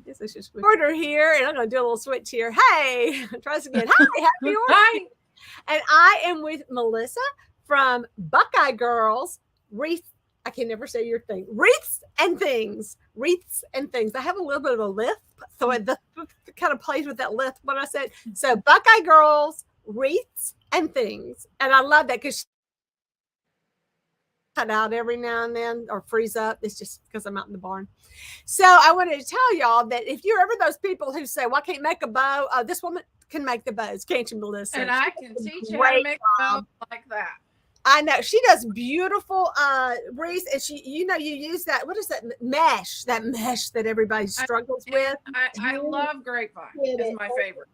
guess I should switch order here, and I'm going to do a little switch here. Hey, try this again. Hi, happy order. Hi. And I am with Melissa from Buckeye Girls, Wreaths. I can never say your thing. Wreaths and things. Wreaths and things. I have a little bit of a lisp, so it kind of plays with that lisp when I said. So Buckeye Girls, Wreaths and things. And I love that because cut out every now and then or freeze up. It's just because I'm out in the barn. So I wanted to tell y'all that if you're ever those people who say, well, I can't make a bow, this woman can make the bows, can't you, Melissa? And I can teach you how to make a bow like that. I know she does beautiful wreaths, and she, you use that. What is that mesh? That mesh that everybody struggles with. I love grapevine. It's my favorite.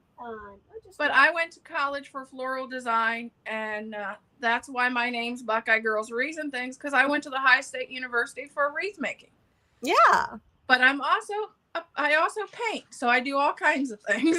But I went to college for floral design, and that's why my name's Buckeye Girls Wreaths and Things, because I went to the High State University for wreath making. Yeah. But I also paint, so I do all kinds of things.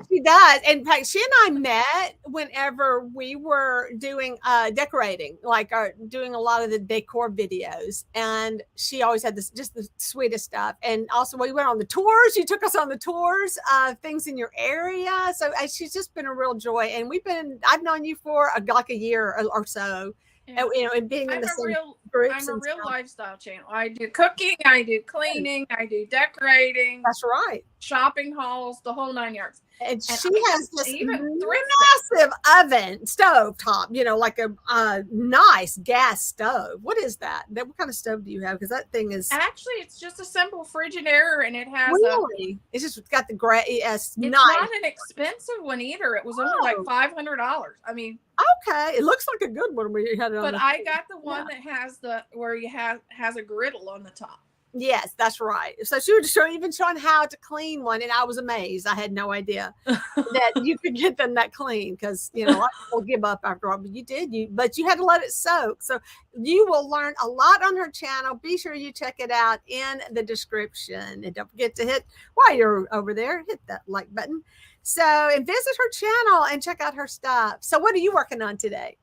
She does. In fact, she and I met whenever we were doing decorating, like doing a lot of the decor videos. And she always had just the sweetest stuff. And also, we went on the tours. You took us on the tours of things in your area. So she's just been a real joy. And I've known you for like a year or so. Yeah. And being in the same groups. I'm a real lifestyle channel. I do cooking, I do cleaning, I do decorating. That's right. Shopping hauls, the whole 9 yards. And she has this massive oven stove top, like a nice gas stove. What is that? What kind of stove do you have? Because that thing is it's just a simple Frigidaire, and it has it's just got the gray. It's nice. Not an expensive one either. It was only like $500. I mean, okay, it looks like a good one where you had it on. But I got the one that has where you has a griddle on the top. Yes, that's right. So she was even showing how to clean one, and I was amazed. I had no idea that you could get them that clean because a lot of people give up after all. But you did, but you had to let it soak. So you will learn a lot on her channel. Be sure you check it out in the description, and don't forget to while you're over there, hit that like button. So and visit her channel and check out her stuff. So what are you working on today?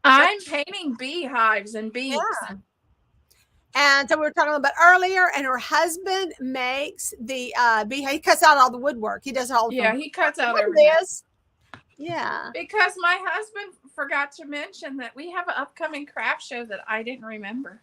I'm painting beehives and bees. Yeah. And so we were talking about earlier, and her husband makes the beehive. He cuts out all the woodwork. He does all. Yeah, he cuts out everything. Yeah. Because my husband forgot to mention that we have an upcoming craft show that I didn't remember.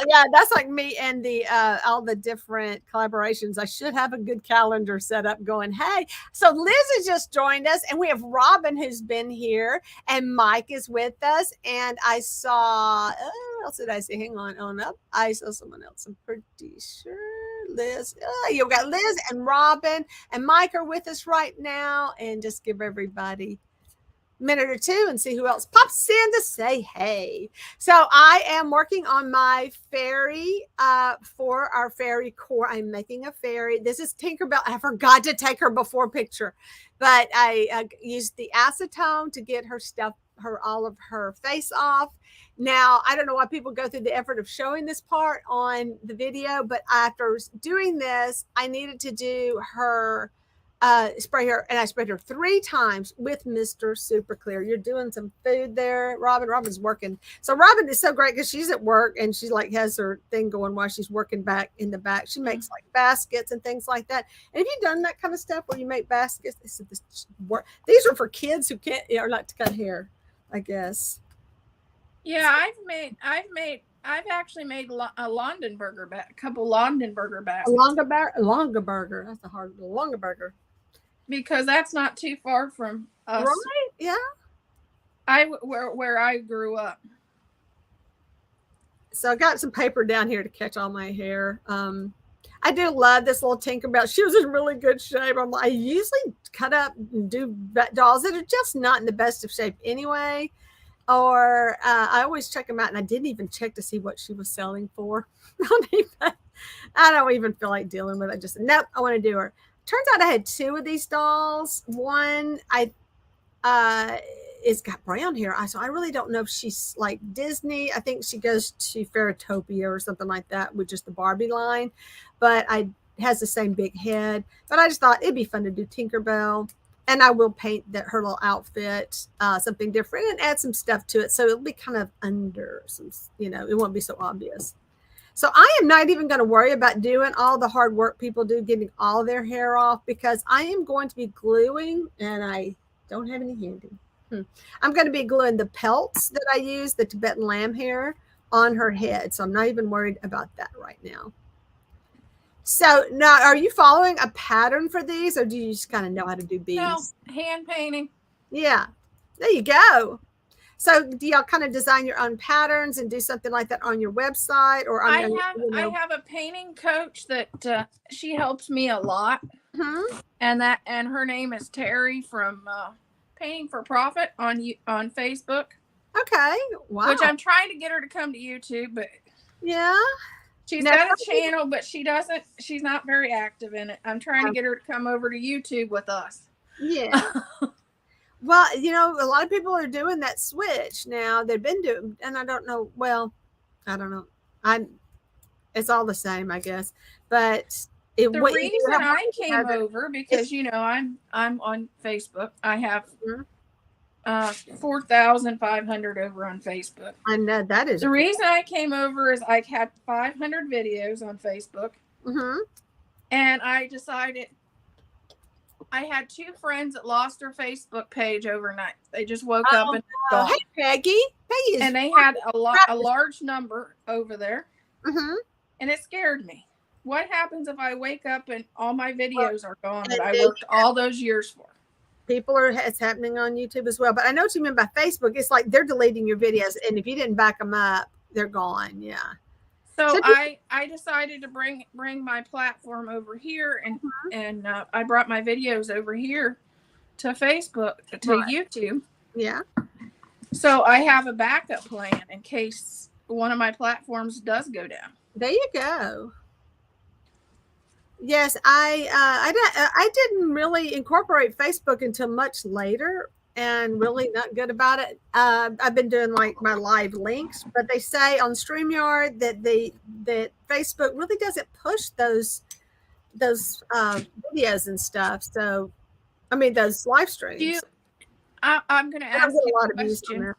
Yeah, that's like me and the all the different collaborations. I should have a good calendar set up going. Hey, so Liz has just joined us, and we have Robin who's been here, and Mike is with us. And I saw what else did I see? Hang on up. I saw someone else. I'm pretty sure Liz. You got Liz and Robin and Mike are with us right now, and just give everybody minute or two and see who else pops in to say hey. So I am working on my fairy for our fairy core. I'm making a fairy. This is Tinkerbell. I forgot to take her before picture, but I used the acetone to get all of her face off. Now, I don't know why people go through the effort of showing this part on the video, but after doing this, I needed to do her spray her, and I sprayed her 3 times with Mr. Super Clear. You're doing some food there, Robin. Robin's working. So Robin is so great because she's at work and she has her thing going while she's working back in the back. She makes baskets and things like that. And have you done that kind of stuff where you make baskets? These are for kids who can't or like to cut hair, I guess. Yeah, I've actually made a Londenberger bag, a couple Londenberger baskets. Longaburger. That's a hard Longaburger. Because that's not too far from us. Right? Yeah. Where I grew up. So I got some paper down here to catch all my hair. I do love this little Tinkerbell. She was in really good shape. I usually cut up and do dolls that are just not in the best of shape anyway. Or I always check them out, and I didn't even check to see what she was selling for. I don't even feel like dealing with it. Just nope, I want to do her. Turns out I had 2 of these dolls. One it's got brown hair. So I really don't know if she's like Disney. I think she goes to Fairytopia or something like that with just the Barbie line. But has the same big head. But I just thought it'd be fun to do Tinkerbell. And I will paint her little outfit, something different, and add some stuff to it. So it'll be kind of under some, it won't be so obvious. So I am not even going to worry about doing all the hard work people do getting all their hair off, because I am going to be gluing, and I don't have any handy. I'm going to be gluing the pelts that I use, the Tibetan lamb hair, on her head. So I'm not even worried about that right now. So now, are you following a pattern for these, or do you just kind of know how to do bees? No, hand painting. Yeah, there you go. So do y'all kind of design your own patterns and do something like that on your website, or on I have a painting coach that she helps me a lot, and her name is Terry from Painting for Profit on Facebook. Okay, wow. Which I'm trying to get her to come to YouTube, but yeah, she's got a channel, but she's not very active in it. I'm trying to get her to come over to YouTube with us. Yeah. Well, a lot of people are doing that switch now. They've been doing, and I don't know. Well, I don't know. It's all the same, I guess. But the reason I came over, because I'm on Facebook. I have 4,500 over on Facebook. I know that is the reason I came over is I had 500 videos on Facebook, and I decided. I had 2 friends that lost their Facebook page overnight. They just woke up and hey, Peggy, and they had a large number over there, and it scared me. What happens if I wake up and all my videos are gone that I worked all those years for? It's happening on YouTube as well. But I know what you mean by Facebook. It's like they're deleting your videos, and if you didn't back them up, they're gone. Yeah. So I decided to bring my platform over here, and I brought my videos over here to Facebook, to YouTube. Yeah. So I have a backup plan in case one of my platforms does go down. There you go. Yes, I didn't really incorporate Facebook until much later, and really not good about it. I've been doing like my live links, but they say on StreamYard that Facebook really doesn't push those videos and stuff. So, I mean, those live streams. I'm going to ask you a lot of views on there.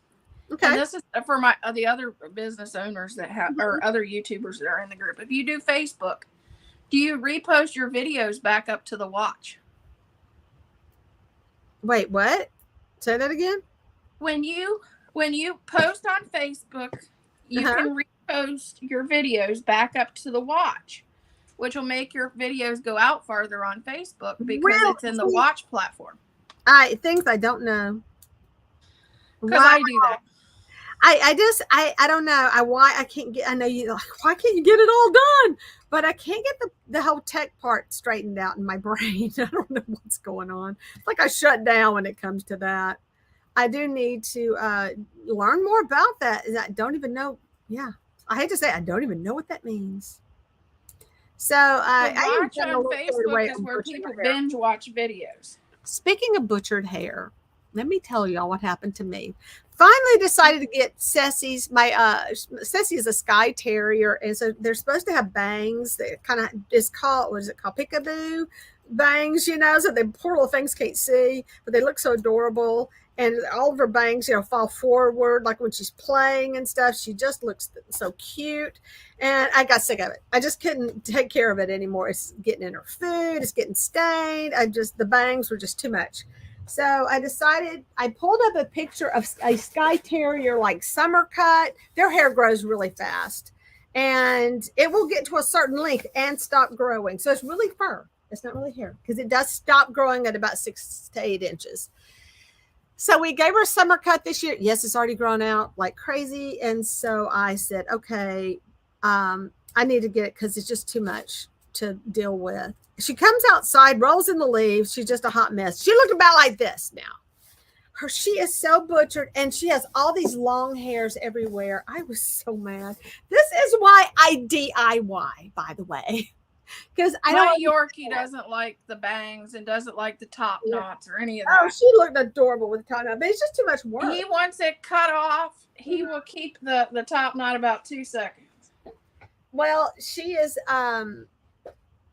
Okay. And this is for the other business owners that have, or other YouTubers that are in the group. If you do Facebook, do you repost your videos back up to the watch? Wait, what? Say that again. When you post on Facebook, you can repost your videos back up to the watch, which will make your videos go out farther on Facebook because it's in the watch platform. Things I don't know. Because I do that. I don't know. Why I can't get. I know you like. Why can't you get it all done? But I can't get the whole tech part straightened out in my brain. I don't know what's going on. It's like I shut down when it comes to that. I do need to learn more about that. I don't even know. Yeah, I hate to say I don't even know what that means. So I watch on Facebook is where people binge watch videos. Speaking of butchered hair, let me tell y'all what happened to me. Finally decided to get Ceci's. Ceci is a Skye Terrier, and so they're supposed to have bangs that kind of is called, what is it called, peekaboo bangs, so the poor little things can't see, but they look so adorable. And all of her bangs, fall forward, like when she's playing and stuff. She just looks so cute. And I got sick of it. I just couldn't take care of it anymore. It's getting in her food. It's getting stained. The bangs were just too much. So I decided, I pulled up a picture of a Skye Terrier, like summer cut. Their hair grows really fast. And it will get to a certain length and stop growing. So it's really fur. It's not really hair, because it does stop growing at about 6 to 8 inches. So we gave her a summer cut this year. Yes, it's already grown out like crazy. And so I said, okay, I need to get it because it's just too much to deal with. She comes outside, rolls in the leaves. She's just a hot mess. She looked about like this now. She is so butchered, and she has all these long hairs everywhere. I was so mad. This is why I DIY, by the way. Because my Yorkie doesn't like the bangs and doesn't like the top knots or any of that. Oh, she looked adorable with the top knot, but it's just too much work. He wants it cut off. He will keep the top knot about 2 seconds. Well, she is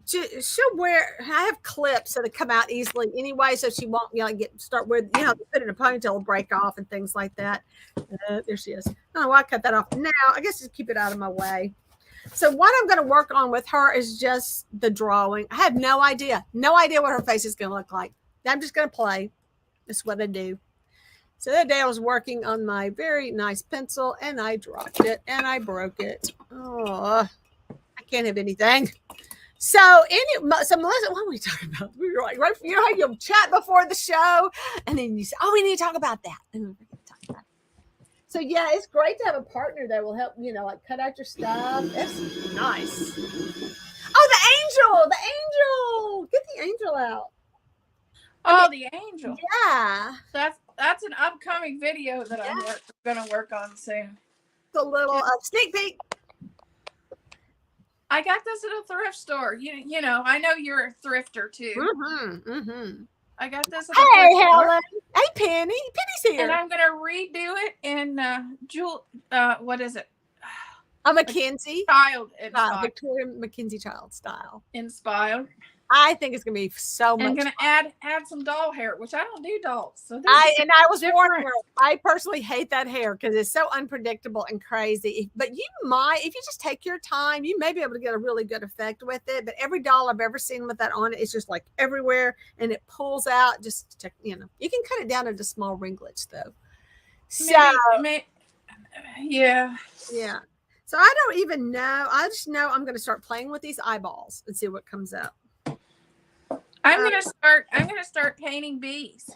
she'll wear. I have clips so they come out easily anyway, so she won't start with put it in a ponytail, break off and things like that. There she is. I don't know why I cut that off now. I guess just keep it out of my way. So what I'm going to work on with her is just the drawing. I have no idea what her face is going to look like. I'm just going to play. That's what I do. So that day I was working on my very nice pencil and I dropped it and I broke it. Oh, I can't have anything. So Melissa, what were we talking about? We were like, right, you know how you'll chat before the show and then you say, oh, we need to talk about that. So yeah, it's great to have a partner that will help, like cut out your stuff. That's nice. Oh, the angel. Get the angel out. Oh, the angel. Yeah. That's an upcoming video that I'm going to work on soon. It's a little sneak peek. I got this at a thrift store. You know, I know you're a thrifter too. I got this at a thrift store. Helen. Hey, Penny. Penny's here. And I'm going to redo it in what is it? A Mackenzie. Victoria Mackenzie child style. Inspired. I think it's going to be so much. I'm going to add some doll hair, which I don't do dolls. So I was warning her. I personally hate that hair because it's so unpredictable and crazy. But if you just take your time, you may be able to get a really good effect with it. But every doll I've ever seen with that on it, it's just like everywhere and it pulls out. Just to, you can cut it down into small ringlets though. Yeah. So I don't even know. I just know I'm going to start playing with these eyeballs and see what comes up. I'm gonna start painting bees.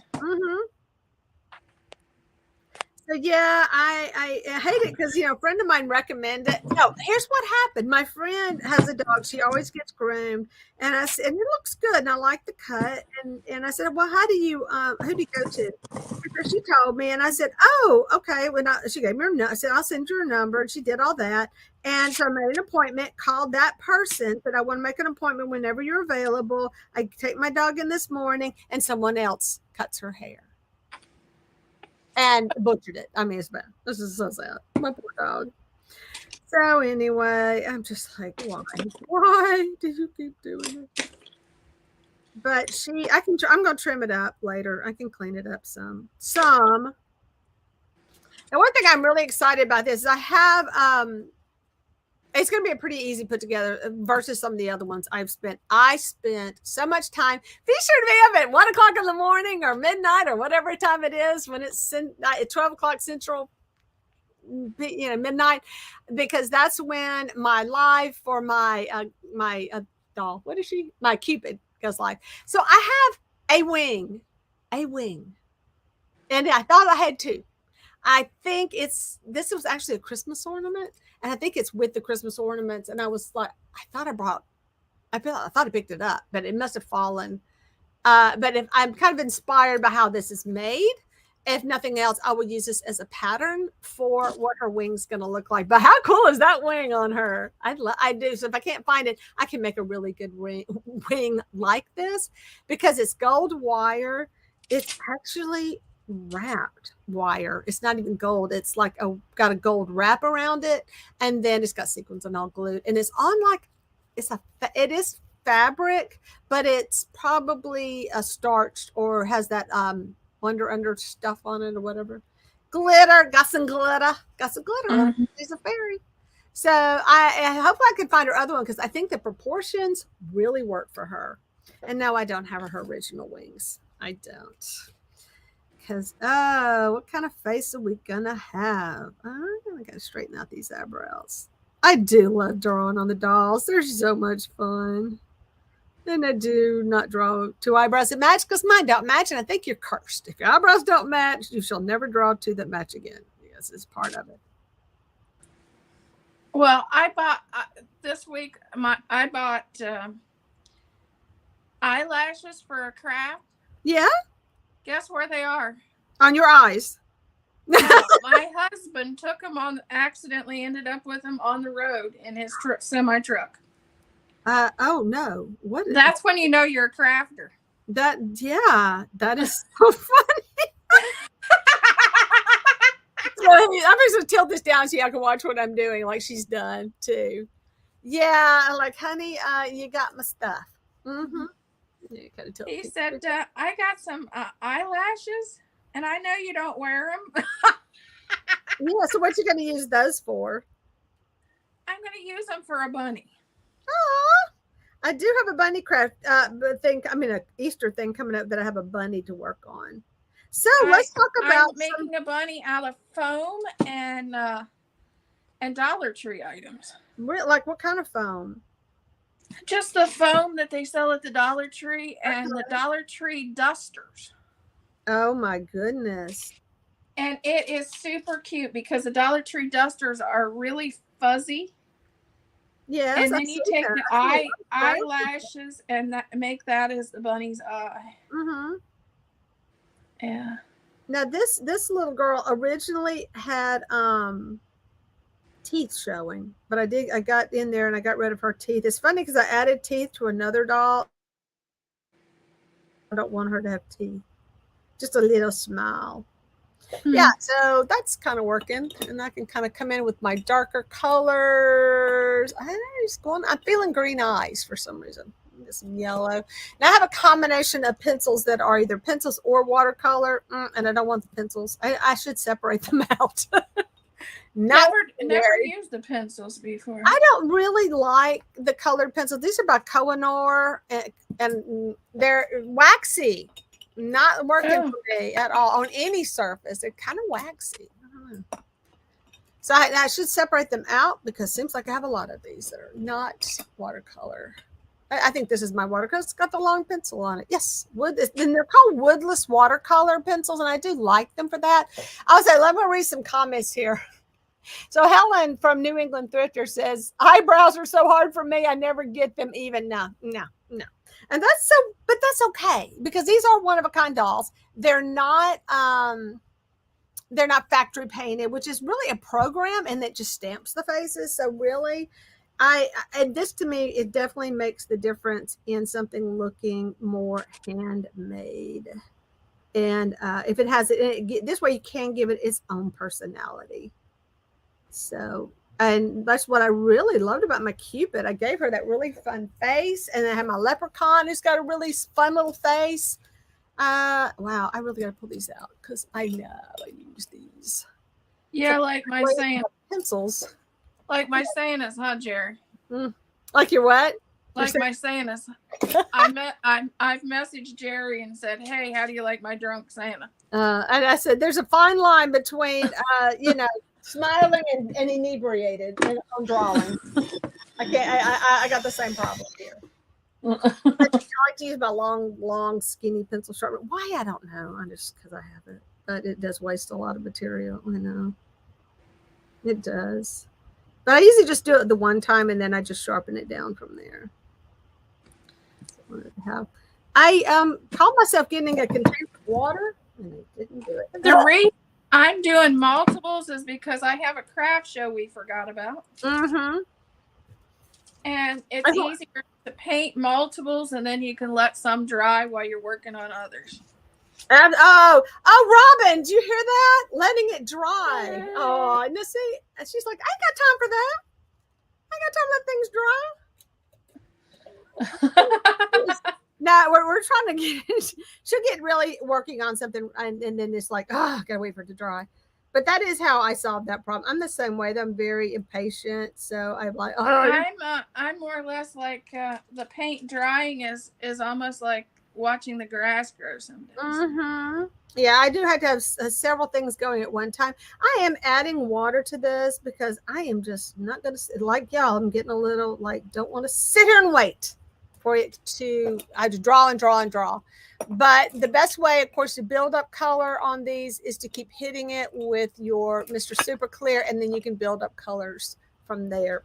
So yeah, I hate it because a friend of mine recommended it. No, here's what happened. My friend has a dog. She always gets groomed, and I said, and it looks good, and I like the cut. And I said, well, who do you go to? And so she told me, and I said, oh, okay. She gave me her number. I said, I'll send you her number, and she did all that. And so I made an appointment, called that person, said I want to make an appointment whenever you're available. I take my dog in this morning, and someone else cuts her hair. And butchered it. I mean, it's bad. This is so sad. My poor dog. So anyway, I'm just like, why do you keep doing it? But I'm going to trim it up later. I can clean it up some. Now, one thing I'm really excited about this is I have, it's going to be a pretty easy put together versus some of the other ones I spent so much time. Be sure to be up at 1:00 in the morning or midnight or whatever time it is when it's at 12 o'clock Central, midnight, because that's when my live for my doll, what is she? My Cupid goes live. So I have a wing, and I thought I had two. I think this was actually a Christmas ornament. And I think it's with the Christmas ornaments. And I was like, I thought I picked it up, but it must have fallen. But if I'm kind of inspired by how this is made, if nothing else, I would use this as a pattern for what her wing's going to look like. But how cool is that wing on her? I do. So if I can't find it, I can make a really good wing like this because it's gold wire. It's actually wrapped wire. It's not even gold. It's like got a gold wrap around it, and then it's got sequins and all glued, and it's on like it is fabric, but it's probably a starched or has that under stuff on it or whatever. Got some glitter. She's a fairy. So I hope I can find her other one because I think the proportions really work for her. And no, I don't have her original wings. I don't. Because, what kind of face are we going to have? I'm going to straighten out these eyebrows. I do love drawing on the dolls. They're so much fun. And I do not draw two eyebrows that match because mine don't match. And I think you're cursed. If your eyebrows don't match, you shall never draw two that match again. Yes, it's part of it. Well, I bought this week, I bought eyelashes for a craft. Yeah? Guess where they are? On your eyes. No, my husband took them accidentally ended up with them on the road in his semi truck. Oh no! That's when you know you're a crafter. That is so funny. So I'm just gonna tilt this down so y'all can watch what I'm doing. Like she's done too. Yeah, like honey, you got my stuff. Mm-hmm. He said, I got some eyelashes, and I know you don't wear them. Yeah, so what you going to use those for? I'm going to use them for a bunny. Oh, I do have a bunny craft thing. I mean, an Easter thing coming up that I have a bunny to work on. So let's talk about I'm making a bunny out of foam and Dollar Tree items. Like what kind of foam? Just the foam that they sell at the Dollar Tree and the Dollar Tree dusters. Oh my goodness. And it is super cute because the Dollar Tree dusters are really fuzzy. Yes. And then you take the eyelashes and make that as the bunny's eye. Mm-hmm. Yeah. Now this little girl originally had teeth showing, but I got in there and I got rid of her teeth. It's funny because I added teeth to another doll. I don't want her to have teeth. Just a little smile. Yeah, so that's kind of working, and I can kind of come in with my darker colors. I'm feeling green eyes for some reason. Some yellow. Now I have a combination of pencils that are either pencils or watercolor, and I don't want the pencils. I should separate them out. Never used the pencils before. I don't really like the colored pencils. These are by Kohinoor, and they're waxy. Not working for me at all on any surface. They're kind of waxy. I don't know. So I should separate them out because it seems like I have a lot of these that are not watercolor. I think this is my watercolor. It's got the long pencil on it. Yes, wood. And they're called woodless watercolor pencils, and I do like them for that. I'll say, let me read some comments here. So Helen from New England Thrifter says, eyebrows are so hard for me. I never get them even. No. And but that's okay because these are one-of-a-kind dolls. They're not factory painted, which is really a program and that just stamps the faces. So really, and this to me, it definitely makes the difference in something looking more handmade. And if it has it, this way you can give it its own personality. So, and that's what I really loved about my Cupid. I gave her that really fun face, and I have my leprechaun who's got a really fun little face. Wow, I really got to pull these out because I know I use these. Yeah, so like my Santa pencils. Like my Santas, huh, Jerry? Like your what? Like my Santas. I've messaged Jerry and said, "Hey, how do you like my drunk Santa?" And I said, "There's a fine line between, smiling and inebriated on drawing. I got the same problem here. I like to use my long, skinny pencil sharpener. Why? I don't know. Just because I have it. But it does waste a lot of material. I know. It does. But I usually just do it the one time and then I just sharpen it down from there. I called myself getting a container of water and I didn't do it. The reason I'm doing multiples is because I have a craft show we forgot about. Mm-hmm. And it's easier to paint multiples and then you can let some dry while you're working on others. And Robin, do you hear that? Letting it dry. Oh, and see, she's like, I ain't got time for that. I got time to let things dry. No, we're trying to get. She'll get really working on something, and then it's like, I gotta wait for it to dry. But that is how I solved that problem. I'm the same way. I'm very impatient, so I'm like, I'm more or less like the paint drying is almost like watching the grass grow some days. Mm-hmm. Yeah, I do have to have several things going at one time. I am adding water to this because I am just not going to, like y'all, I'm getting a little don't want to sit here and wait for it to, I just draw and draw and draw. But the best way, of course, to build up color on these is to keep hitting it with your Mr. Super Clear, and then you can build up colors from there.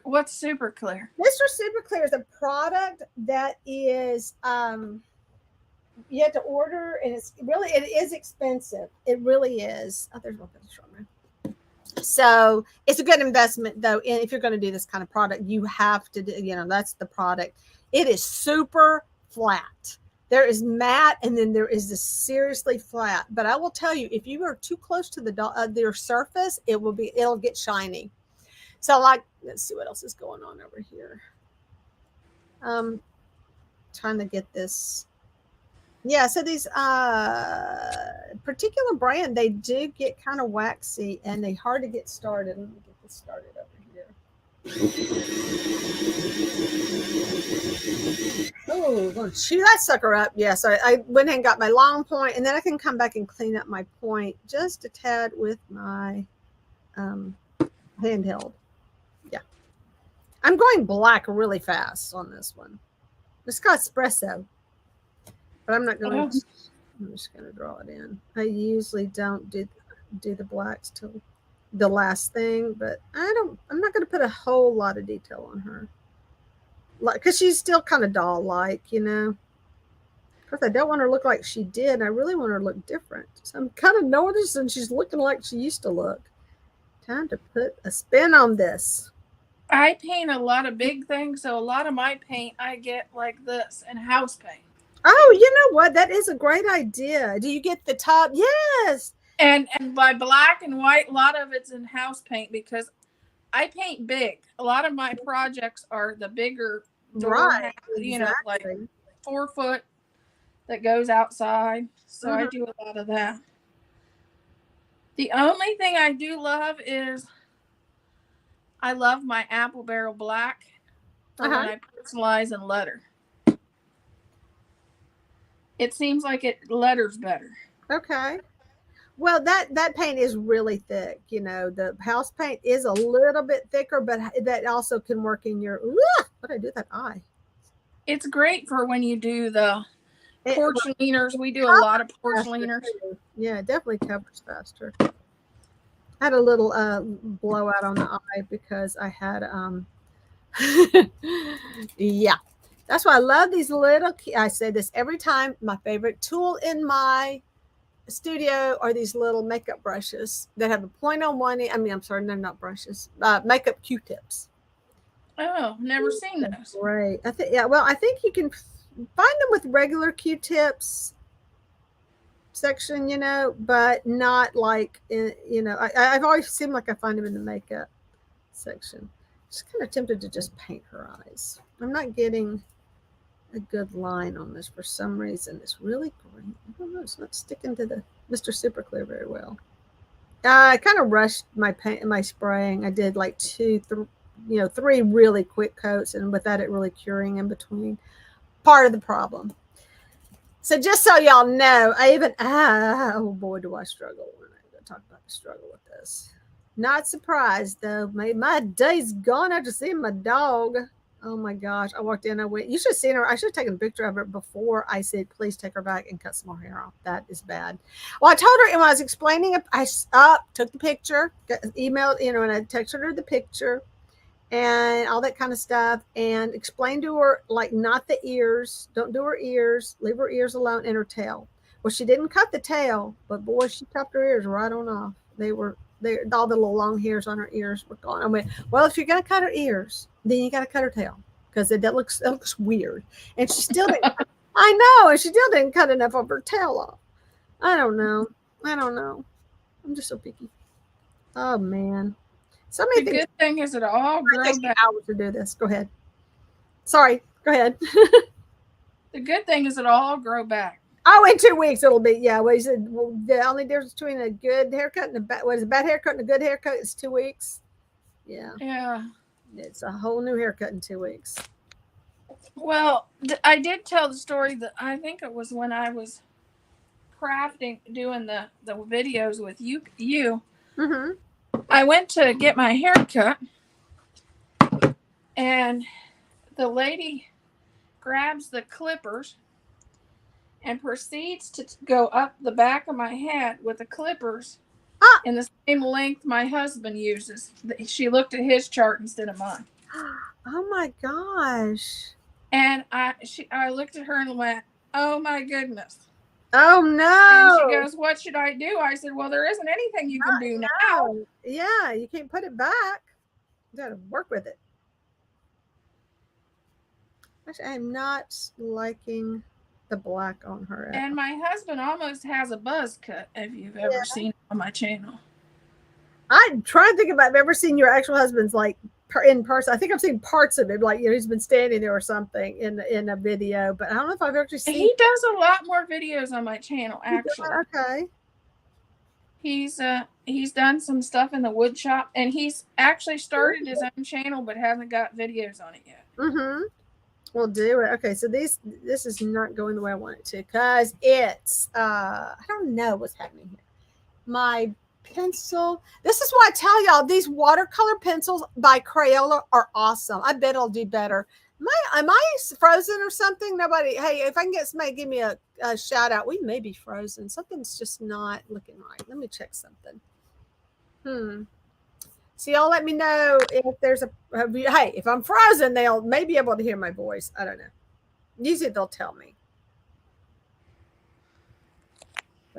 What's Super Clear? Mr. Super Clear is a product that is you have to order, and it is expensive. It really is. Oh, there's one picture. So it's a good investment though. And if you're going to do this kind of product, you have to do, that's the product. It is super flat. There is matte, and then there is this seriously flat. But I will tell you, if you are too close to their surface, it'll get shiny. So let's see what else is going on over here. Trying to get this. Yeah, so these particular brand, they do get kind of waxy and they hard to get started. Let me get this started over here. Oh, I'm gonna chew that sucker up. Yeah, so I went ahead and got my long point, and then I can come back and clean up my point just a tad with my handheld. Yeah, I'm going black really fast on this one. It's got espresso, but I'm not going to. I'm just going to draw it in. I usually don't do the blacks till the last thing, but I'm not going to put a whole lot of detail on her, because she's still kind of doll-like, you know. Because I don't want her to look like she did. I really want her to look different. So I'm kind of noticing she's looking like she used to look. Time to put a spin on this. I paint a lot of big things, so a lot of my paint I get like this in house paint. Oh, you know what? That is a great idea. Do you get the top? Yes. And by black and white, a lot of it's in house paint because I paint big. A lot of my projects are the bigger door, right, you know, like 4 foot that goes outside. So I do a lot of that. The only thing I do love is I love my apple barrel black for when I personalize and letter. It seems like it letters better. Okay. Well, that paint is really thick. You know, the house paint is a little bit thicker, but that also can work in your. What did I do with that eye? It's great for when you do the porch leaners. We do a lot of porch leaners. Yeah, it definitely covers faster. I had a little blowout on the eye because I had yeah. That's why I love these little. I say this every time. My favorite tool in my studio are these little makeup brushes that have a point on one. I mean, I'm sorry, they're not brushes. Makeup Q-tips. Oh, never seen those. Right. I think. Yeah. Well, I think you can find them with regular Q-tips section, you know, but not like in, you know. I've always seemed like I find them in the makeup section. Just kind of tempted to just paint her eyes. I'm not getting a good line on this for some reason. It's really green. I don't know. It's not sticking to the Mr. Super Clear very well. I kind of rushed my paint, my spraying. I did like 3 really quick coats, and without it really curing in between. Part of the problem. So just so y'all know, oh boy, do I struggle when I talk about the struggle with this. Not surprised though. My day's gone after seeing my dog. Oh my gosh. I walked in, I went, you should have seen her. I should have taken a picture of her before I said, please take her back and cut some more hair off. That is bad. Well, I told her, and when I was explaining it, I took the picture, emailed, and I texted her the picture and all that kind of stuff, and explained to her, like, not the ears. Don't do her ears. Leave her ears alone, and her tail. Well, she didn't cut the tail, but boy, she chopped her ears right on off. All the little long hairs on her ears were gone. I went, well, if you're going to cut her ears, then you got to cut her tail, because that looks weird. And she still didn't. I know, and she still didn't cut enough of her tail off. I don't know. I'm just so picky. Oh man. So many things. The good thing is it all grows back. Hours to do this. Go ahead. Sorry. Go ahead. The good thing is it all grow back. Oh, in 2 weeks it'll be. Yeah. Well, he said the only difference between a good haircut and a bad haircut and a good haircut is 2 weeks. Yeah. Yeah. It's a whole new haircut in 2 weeks. Well, I did tell the story that I think it was when I was crafting, doing the videos with you. Mm-hmm. I went to get my hair cut, and the lady grabs the clippers and proceeds to go up the back of my head with the clippers in the same length my husband uses. She looked at his chart instead of mine. Oh my gosh. And I looked at her and went, oh my goodness. Oh no. And she goes, what should I do? I said, well, there isn't anything you can do now. Yeah, you can't put it back. You gotta work with it. Actually, I'm not liking the black on her. And my husband almost has a buzz cut, if you've ever seen it on my channel. I'm trying to think about if I've ever seen your actual husband's like in person. I think I've seen parts of it, like, you know, he's been standing there or something in a video, but I don't know if I've actually seen. He does a lot more videos on my channel, actually. Okay. He's done some stuff in the wood shop, and he's actually started his own channel, but hasn't got videos on it yet. We'll do it. Okay, so this is not going the way I want it to, because it's I don't know what's happening here. My pencil. This is why I tell y'all, these watercolor pencils by Crayola are awesome. I bet I'll do better. Am I frozen or something? Nobody. Hey, if I can get somebody to give me a shout out, we may be frozen. Something's just not looking right. Let me check something. So y'all let me know if there's hey, if I'm frozen, they'll may be able to hear my voice. I don't know. Usually they'll tell me.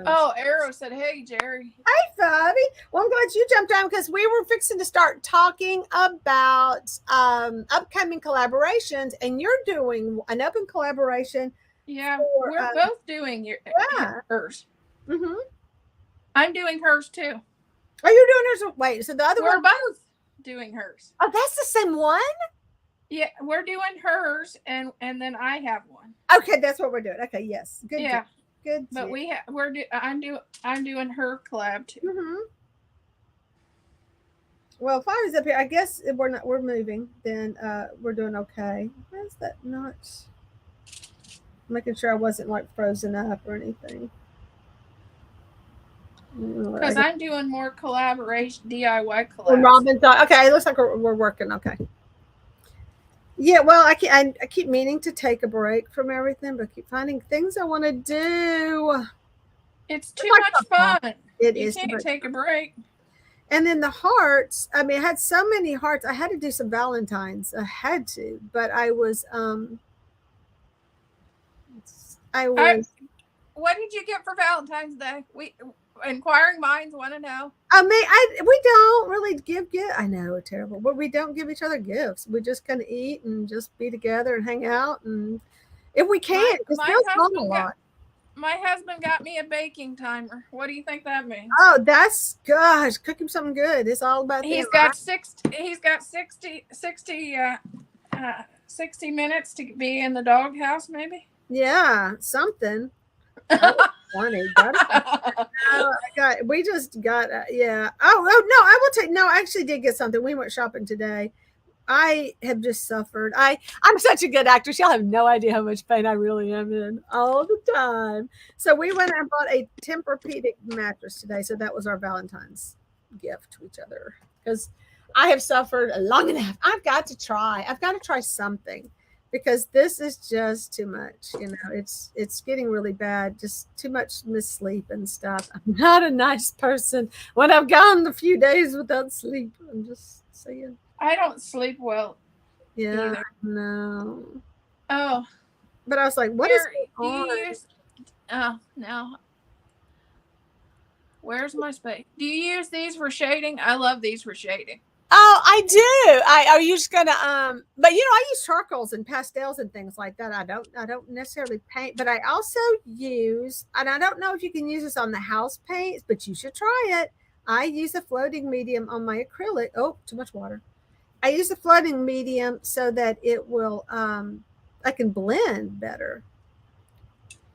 Oh, Arrow said, "Hey, Jerry." Hey, Fabi. Well, I'm glad you jumped on, because we were fixing to start talking about upcoming collaborations, and you're doing an open collaboration. Yeah, we're both doing hers. I'm doing hers too. Are you doing hers? Wait, so the other we're both doing hers. Oh, that's the same one? Yeah, we're doing hers, and then I have one. Okay, that's what we're doing. Okay, yes, good. Yeah. Good. But I'm doing her collab too. Well, if I was up here, I guess if we're moving, then we're doing okay. Where's that not? Making sure I wasn't like frozen up or anything. Because I'm doing more collaboration, DIY collabs. Robin thought, okay, it looks like we're working okay. Yeah, well, I keep meaning to take a break from everything, but I keep finding things I want to do. It's too much fun. You can't take a break. And then the hearts, I mean, I had so many hearts. I had to do some Valentines. I had to, but I was what did you get for Valentine's Day? Inquiring minds want to know. I mean, we don't really give gifts. I know, it's terrible, but we don't give each other gifts. We just kind of eat and just be together and hang out, and if we can, my husband got me a baking timer. What do you think that means? Oh, that's gosh, cook him something good. It's all about. He's got 60 minutes to be in the doghouse, maybe. Yeah, something. Funny. We just got yeah. Oh no, I will take. No, I actually did get something. We went shopping today. I have just suffered. I'm such a good actress. Y'all have no idea how much pain I really am in all the time. So we went and bought a Tempur-Pedic mattress today. So that was our Valentine's gift to each other, because I have suffered long enough. I've got to try something, because this is just too much. You know, it's getting really bad. Just too much missleep and stuff. I'm not a nice person when I've gone a few days without sleep. I'm just saying. I don't sleep well. Yeah, either. No. Oh. But I was like, what is going on? Oh, no. Where's my space? Do you use these for shading? I love these for shading. Oh, I do. Are you just gonna but you know, I use charcoals and pastels and things like that. I don't necessarily paint, but I also use, and I don't know if you can use this on the house paints, but you should try it. I use a floating medium on my acrylic. Oh, too much water. I use a floating medium so that it will I can blend better.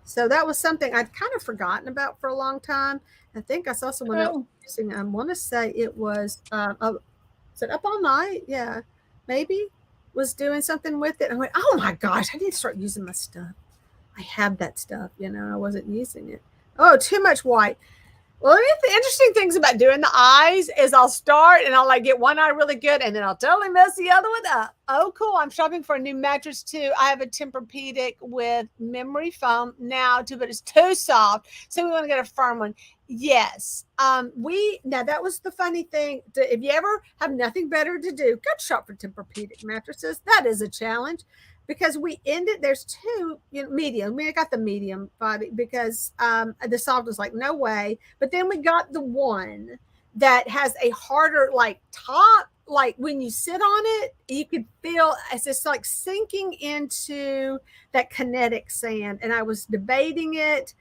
So that was something I'd kind of forgotten about for a long time. I think I saw someone else using, I want to say it was is it Up All Night? Yeah, maybe was doing something with it. And I went, oh my gosh, I need to start using my stuff. I have that stuff, you know, I wasn't using it. Oh, too much white. Well, the interesting things about doing the eyes is I'll start and I'll like get one eye really good, and then I'll totally mess the other one up. Oh, cool. I'm shopping for a new mattress too. I have a Tempur-Pedic with memory foam now too, but it's too soft. So we want to get a firm one. Yes. Now that was the funny thing. If you ever have nothing better to do, go shop for Tempur-Pedic mattresses. That is a challenge. Because we ended, there's two, you know, medium. I got the medium body because the soft was like, no way. But then we got the one that has a harder like top, like when you sit on it, you could feel it's just like sinking into that kinetic sand. And I was debating it.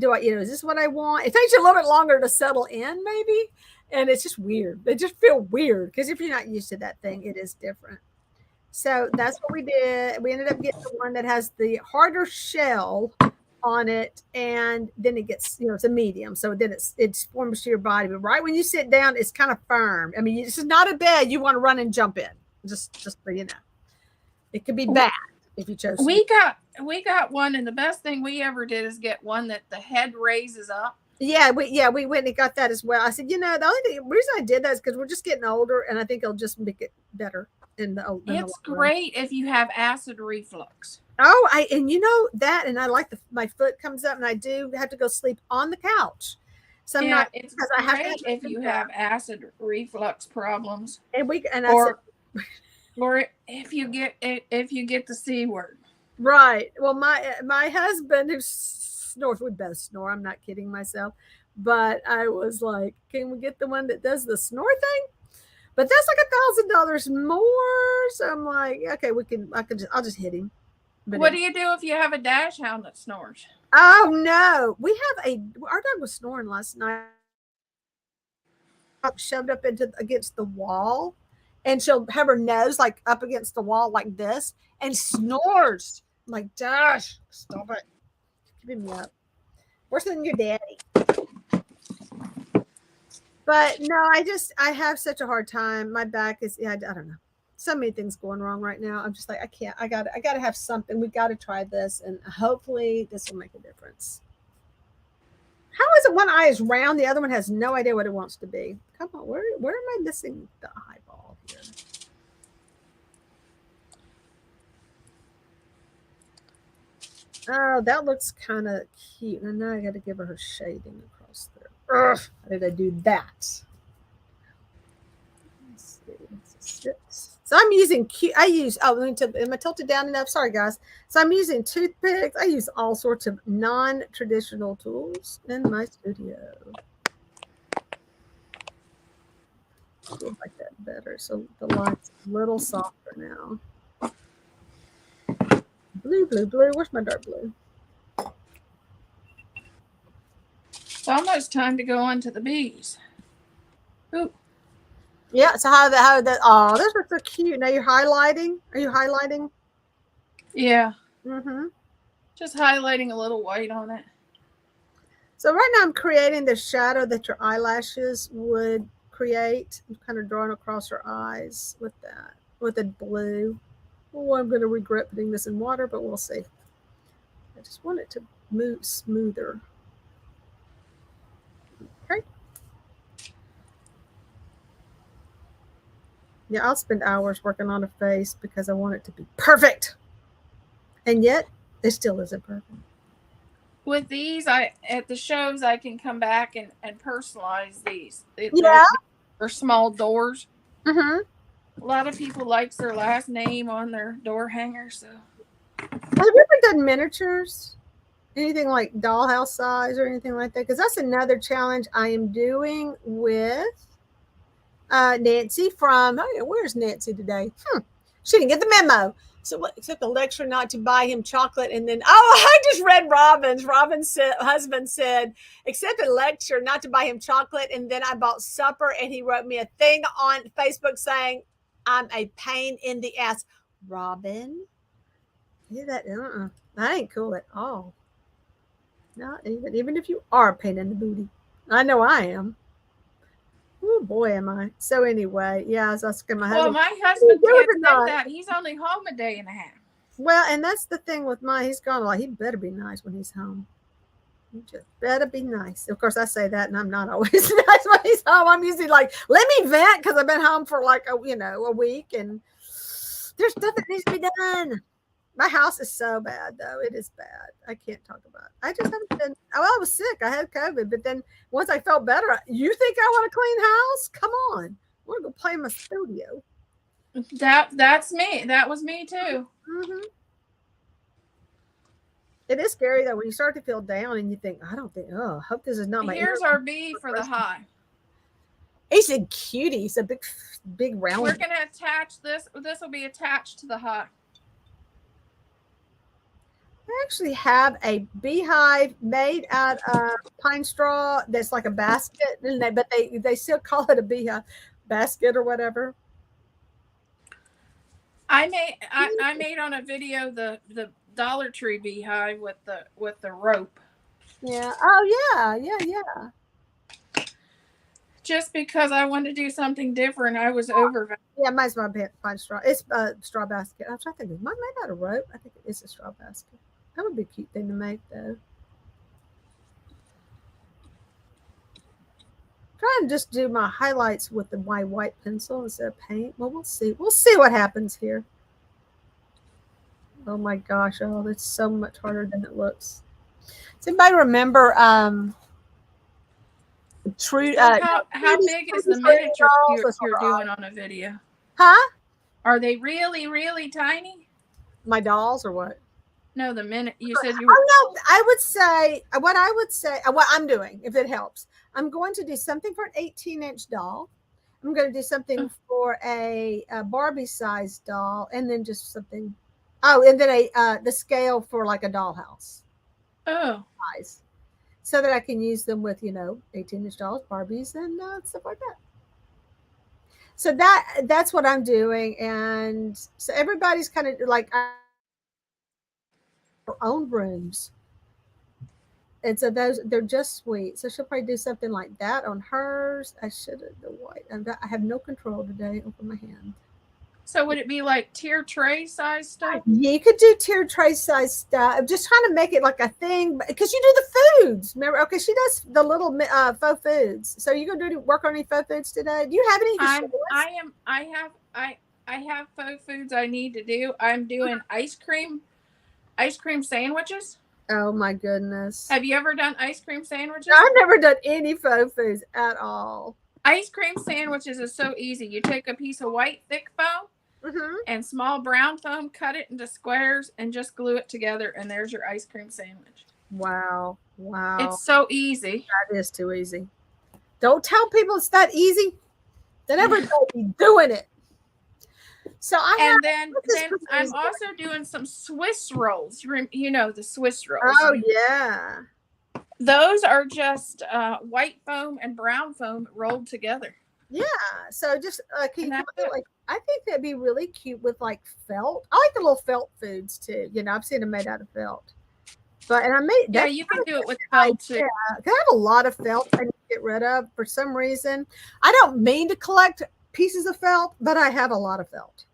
Is this what I want? It takes you a little bit longer to settle in, maybe. And it's just weird. They just feel weird because if you're not used to that thing, it is different. So that's what we did. We ended up getting the one that has the harder shell on it, and then it gets, it's a medium. So then it forms to your body. But right when you sit down, it's kind of firm. I mean, this is not a bed you want to run and jump in. Just so you know. It could be bad if you chose. We got one, and the best thing we ever did is get one that the head raises up. Yeah, we went and got that as well. I said, the only reason I did that is because we're just getting older, and I think it'll just make it better in the old. It's great if you have acid reflux. Oh, and that, and I like my foot comes up, and I do have to go sleep on the couch. So it's great if you have acid reflux problems, or if you get the C word. Right. Well, my husband who snores, we both snore. I'm not kidding myself, but I was like, can we get the one that does the snore thing? But that's like $1,000 more. So I'm like, okay, I'll just hit him. But what do you do if you have a dash hound that snores? Oh no, our dog was snoring last night. Shoved up against the wall, and she'll have her nose like up against the wall like this and snores. I'm like, Dash, stop it. Keep me up. Worse than your daddy. But no, I have such a hard time. My back is, I don't know. So many things going wrong right now. I'm just like, I can't. I gotta have something. We gotta try this, and hopefully this will make a difference. How is it one eye is round, the other one has no idea what it wants to be? Come on, where am I missing the eyeball here? Oh, that looks kind of cute. And now I got to give her shading across there. Ugh, how did I do that? Let's see. So I'm using am I tilted down enough? Sorry, guys. So I'm using toothpicks. I use all sorts of non-traditional tools in my studio. I feel like that better. So the light's a little softer now. Blue. Where's my dark blue? It's almost time to go on to the bees. Ooh. Yeah, so how that, oh, those are so cute. Now you're highlighting. Are you highlighting? Yeah. Mm-hmm. Just highlighting a little white on it. So right now I'm creating the shadow that your eyelashes would create. I'm kind of drawing across her eyes with that, with the blue. Oh, I'm going to regret putting this in water, but we'll see. I just want it to move smoother. Okay. Yeah, I'll spend hours working on a face because I want it to be perfect. And yet, it still isn't perfect. With these, at the shows, I can come back and personalize these. They're small doors. Mm-hmm. A lot of people likes their last name on their door hanger. So, have you ever done miniatures? Anything like dollhouse size or anything like that? Because that's another challenge I am doing with Nancy from, where's Nancy today? She didn't get the memo. So except the lecture not to buy him chocolate. And then, I just read Robin's. Robin's husband said, except the lecture not to buy him chocolate. And then I bought supper, and he wrote me a thing on Facebook saying, I'm a pain in the ass. Robin, that ain't cool at all. Not even if you are a pain in the booty. I know I am. Oh boy, am I. So anyway, yeah, I was asking my husband. Well, my husband can't say that. He's only home a day and a half. Well, and that's the thing with he's gone a lot. He better be nice when he's home. He just better be nice. Of course, I say that, and I'm not always nice when he's home. I'm usually like, let me vent because I've been home for like a week, and there's stuff that needs to be done. My house is so bad, though. It is bad. I can't talk about it. I just haven't been. I was sick. I had COVID. But then once I felt better, you think I want a clean house? Come on. I want to go play in my studio. That's me. That was me, too. Mm-hmm. It is scary, though, when you start to feel down and you think, I hope this is not my. Here's our bee for the hive. He's a cutie. He's a big round. We're going to attach this. This will be attached to the hive. I actually have a beehive made out of pine straw that's like a basket, but they still call it a beehive basket or whatever. I made on a video the Dollar Tree beehive with the rope. Yeah. Oh yeah. Just because I wanted to do something different, I was over. Yeah, mine's my pine straw. It's a straw basket. I'm trying to think. Mine made out of rope. I think it is a straw basket. That would be a cute thing to make, though. Try and just do my highlights with my white pencil instead of paint. Well, we'll see. We'll see what happens here. Oh my gosh! Oh, it's so much harder than it looks. Does anybody remember True? So how big is the miniature you're doing on a video? Huh? Are they really tiny? My dolls or what? No, the minute you said you were. Oh no, I would say what I'm doing, if it helps. I'm going to do something for an 18-inch doll. I'm going to do something for a Barbie-sized doll, and then just something. Oh, and then the scale for like a dollhouse. Oh, size, so that I can use them with 18-inch dolls, Barbies, and stuff like that. So that's what I'm doing, and so everybody's kind of like our own rooms. And so they're just sweet. So she'll probably do something like that on hers. I should have the white. I have no control today over my hand. So would it be like tier tray size stuff? Yeah, you could do tier tray size stuff. Just trying to make it like a thing because you do the foods. Remember? Okay, she does the little faux foods. So you gonna do work on any faux foods today? Do you have any? I have faux foods I need to do. I'm doing ice cream sandwiches. Oh my goodness! Have you ever done ice cream sandwiches? I've never done any faux foods at all. Ice cream sandwiches is so easy. You take a piece of white thick foam and small brown foam, cut it into squares, and just glue it together, and there's your ice cream sandwich. Wow. It's so easy. That is too easy. Don't tell people it's that easy. Then everybody's doing it. So then I'm also doing some Swiss rolls. You know the Swiss rolls. Oh yeah. Those are just white foam and brown foam rolled together. Yeah. So just I think that'd be really cute with like felt. I like the little felt foods too. I've seen them made out of felt. And I made that. Yeah, you can do it with felt too. Yeah, because I have a lot of felt I need to get rid of for some reason. I don't mean to collect pieces of felt, but I have a lot of felt.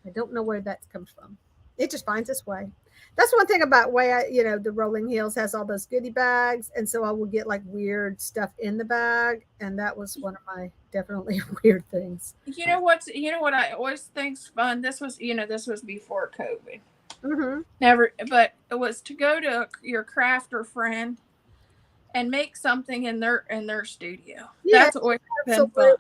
I don't know where that comes from. It just finds its way. That's one thing about the Rolling Hills has all those goodie bags, and so I will get like weird stuff in the bag, and that was one of my definitely weird things. You know what I always think's fun. This was before COVID. Never, but it was to go to your crafter friend and make something in their studio. Yeah, that's always been fun.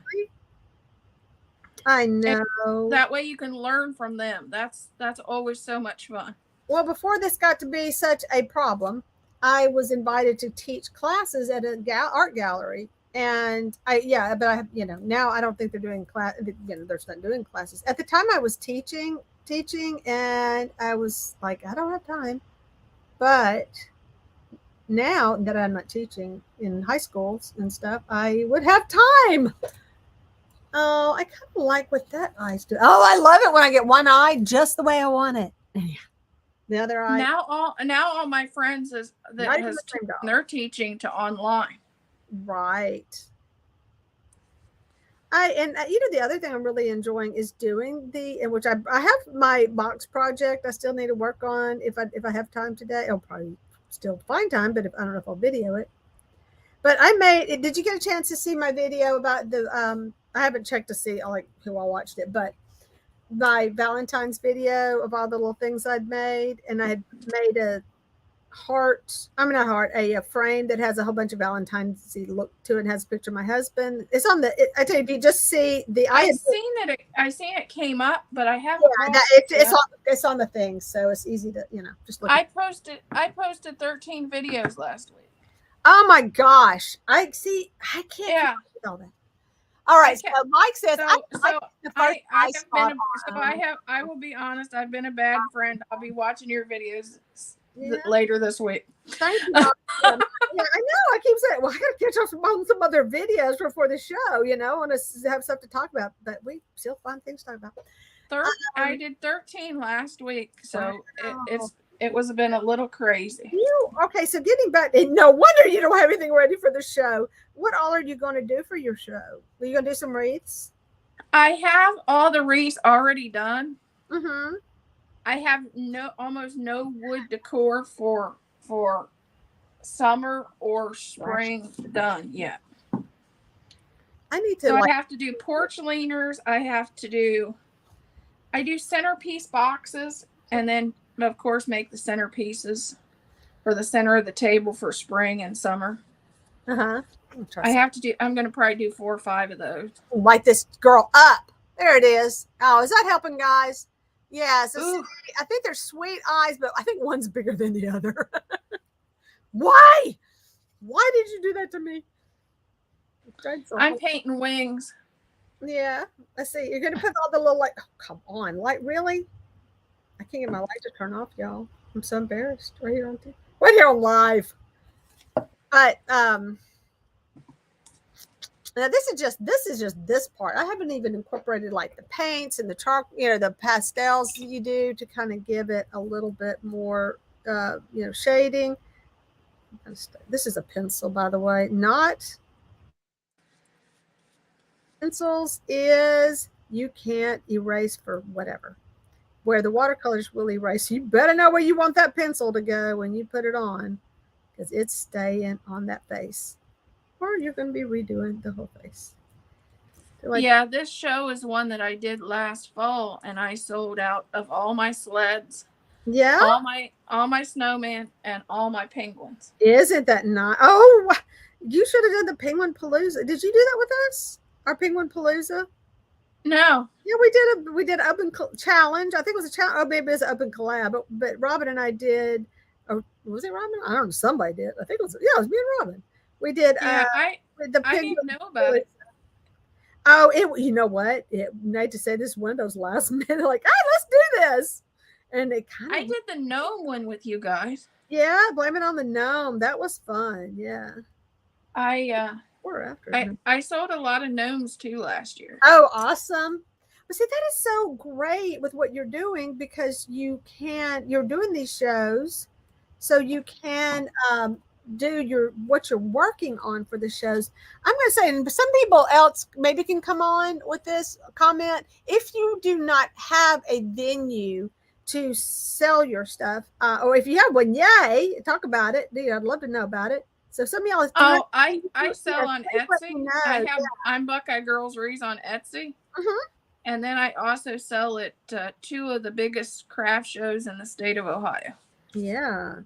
I know. And that way you can learn from them. That's always so much fun. Well, before this got to be such a problem, I was invited to teach classes at an art gallery, and now I don't think they're doing class. They're not doing classes. At the time, I was teaching, and I was like, I don't have time. But now that I'm not teaching in high schools and stuff, I would have time. Oh, I kind of like what that eye's doing. Oh, I love it when I get one eye just the way I want it. The other eye. Now all my friends they're teaching to online. Right. The other thing I'm really enjoying is doing which I have my box project I still need to work on if I have time today. I'll probably still find time, but I don't know if I'll video it. But I made it. Did you get a chance to see my video about the I haven't checked to see who all watched it, but my Valentine's video of all the little things I'd made, and I had made a frame that has a whole bunch of Valentine's look to it and has a picture of my husband. It's on I tell you, if you just see I seen it came up, but I haven't. Yeah, it's on the thing, so it's easy to just look. I posted 13 videos last week. Oh my gosh! I can't. Yeah. All that. All right. So Mike says, I will be honest. I've been a bad friend. I'll be watching your videos later this week. Thank you. Yeah, I know. I keep saying, well, I got to catch up on some other videos before the show. You know, I want to have stuff to talk about, but we still find things to talk about. I did 13 last week, so it was been a little crazy. Okay, so getting back, no wonder you don't have anything ready for the show. What all are you going to do for your show? Are you going to do some wreaths? I have all the wreaths already done. Mm-hmm. I have almost no wood decor for summer or spring done yet. I need to. So I have to do porch leaners. I do centerpiece boxes, and then of course make the centerpieces for the center of the table for spring and summer. I'm going to probably do 4 or 5 of those. Light this girl up. There it is. Oh, is that helping, guys? Yeah. So I think they're sweet eyes, but I think one's bigger than the other. Why? Why did you do that to me? I'm painting wings. Yeah. Let's see. You're going to put all the little light. Oh, come on. Light, really? I can't get my light to turn off, y'all. I'm so embarrassed. Right here on live. But now this is just this part. I haven't even incorporated like the paints and the chalk, the pastels you do to kind of give it a little bit more, shading. This is a pencil, by the way. Not pencils is you can't erase for whatever. Where the watercolors will erase, you better know where you want that pencil to go when you put it on, because it's staying on that face, or you're going to be redoing the whole face. Yeah, this show is one that I did last fall, and I sold out of all my sleds. Yeah, all my snowmen and all my penguins. Isn't that nice? Oh, you should have done the Penguin Palooza. Did you do that with us? Our Penguin Palooza? No. Yeah, we did up and challenge. I think it was a challenge. Oh, maybe it was up and collab. But Robin and I did. Oh, was it Robin? I don't know. Somebody did. I think it was. Yeah, it was me and Robin. We did. Yeah, I didn't know about it. Oh, you know what? I hate to say this, one of those last minute, like, hey, let's do this. And it kind of. I did the gnome one with you guys. Yeah, blame it on the gnome. That was fun. Yeah. I sold a lot of gnomes too last year. Oh, awesome. But see, that is so great with what you're doing, because you're doing these shows, so you can do what you're working on for the shows. I'm going to say, and some people else maybe can come on with this comment. If you do not have a venue to sell your stuff, or if you have one, yay, talk about it. I'd love to know about it. So some of y'all. I sell on Etsy. I'm Buckeye Girls Wreaths on Etsy. Mm-hmm. And then I also sell at 2 of the biggest craft shows in the state of Ohio. Yeah.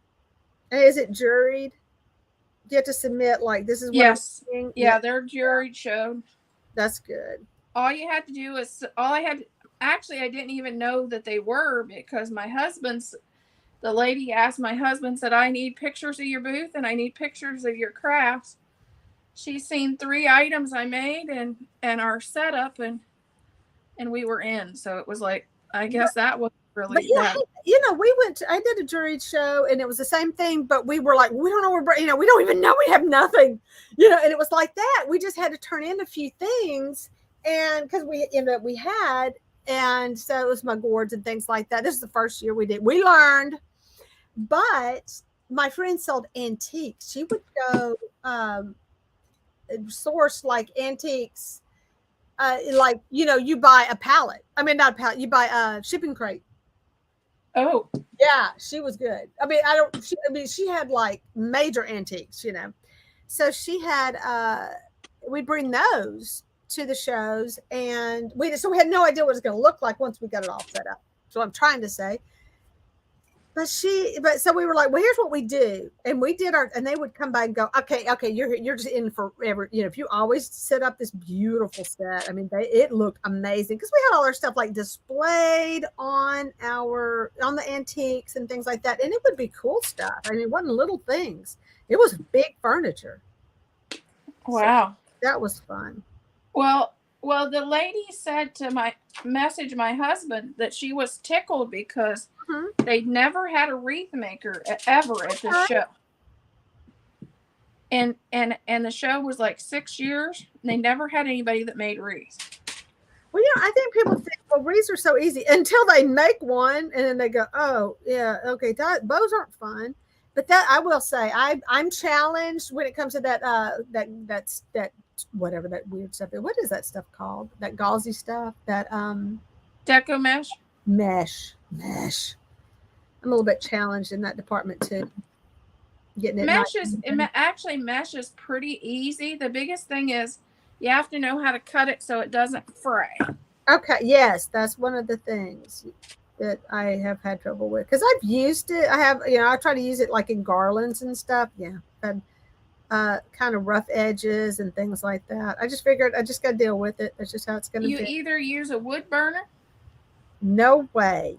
And is it juried? Do you have to submit like this is what? Yes. Yeah, they're juried shows. That's good. All you had to do is actually I didn't even know that they were, because the lady asked my husband, said, I need pictures of your booth and I need pictures of your crafts. She's seen 3 items I made and our setup, and we were in. So it was like, I guess that was really bad. I did a juried show, and it was the same thing, but we were like, we don't know where, we don't even know, we have nothing, and it was like that. We just had to turn in a few things, and because we had, and so it was my gourds and things like that. This is the first year we learned. But my friend sold antiques. She would go source like antiques, like you buy a pallet. I mean, not a pallet. You buy a shipping crate. Oh, yeah, she was good. I mean, she had like major antiques, So she had. We'd bring those to the shows, and we had no idea what it was going to look like once we got it all set up. So I'm trying to say. But so we were like, well, here's what we do. And we did and they would come by and go, okay, you're just in forever. If you always set up this beautiful set. I mean, it looked amazing, because we had all our stuff like displayed on the antiques and things like that. And it would be cool stuff. I mean, it wasn't little things. It was big furniture. Wow. So that was fun. Well, the lady said to my husband that she was tickled because they'd never had a wreath maker ever at the show. And the show was like 6 years. And they never had anybody that made wreaths. Well, I think people think, well, wreaths are so easy until they make one, and then they go, oh, yeah, okay, bows aren't fun. But that I will say, I'm challenged when it comes to that whatever that weird stuff is. What is that stuff called? That gauzy stuff? That deco mesh. Mesh. I'm a little bit challenged in that department too. Getting it. Actually, mesh is pretty easy. The biggest thing is you have to know how to cut it so it doesn't fray. Okay. Yes, that's one of the things that I have had trouble with, because I've used it. I have, I try to use it like in garlands and stuff. Yeah. And kind of rough edges and things like that. I just figured I just got to deal with it. That's just how it's going to be. You either use a wood burner. No way.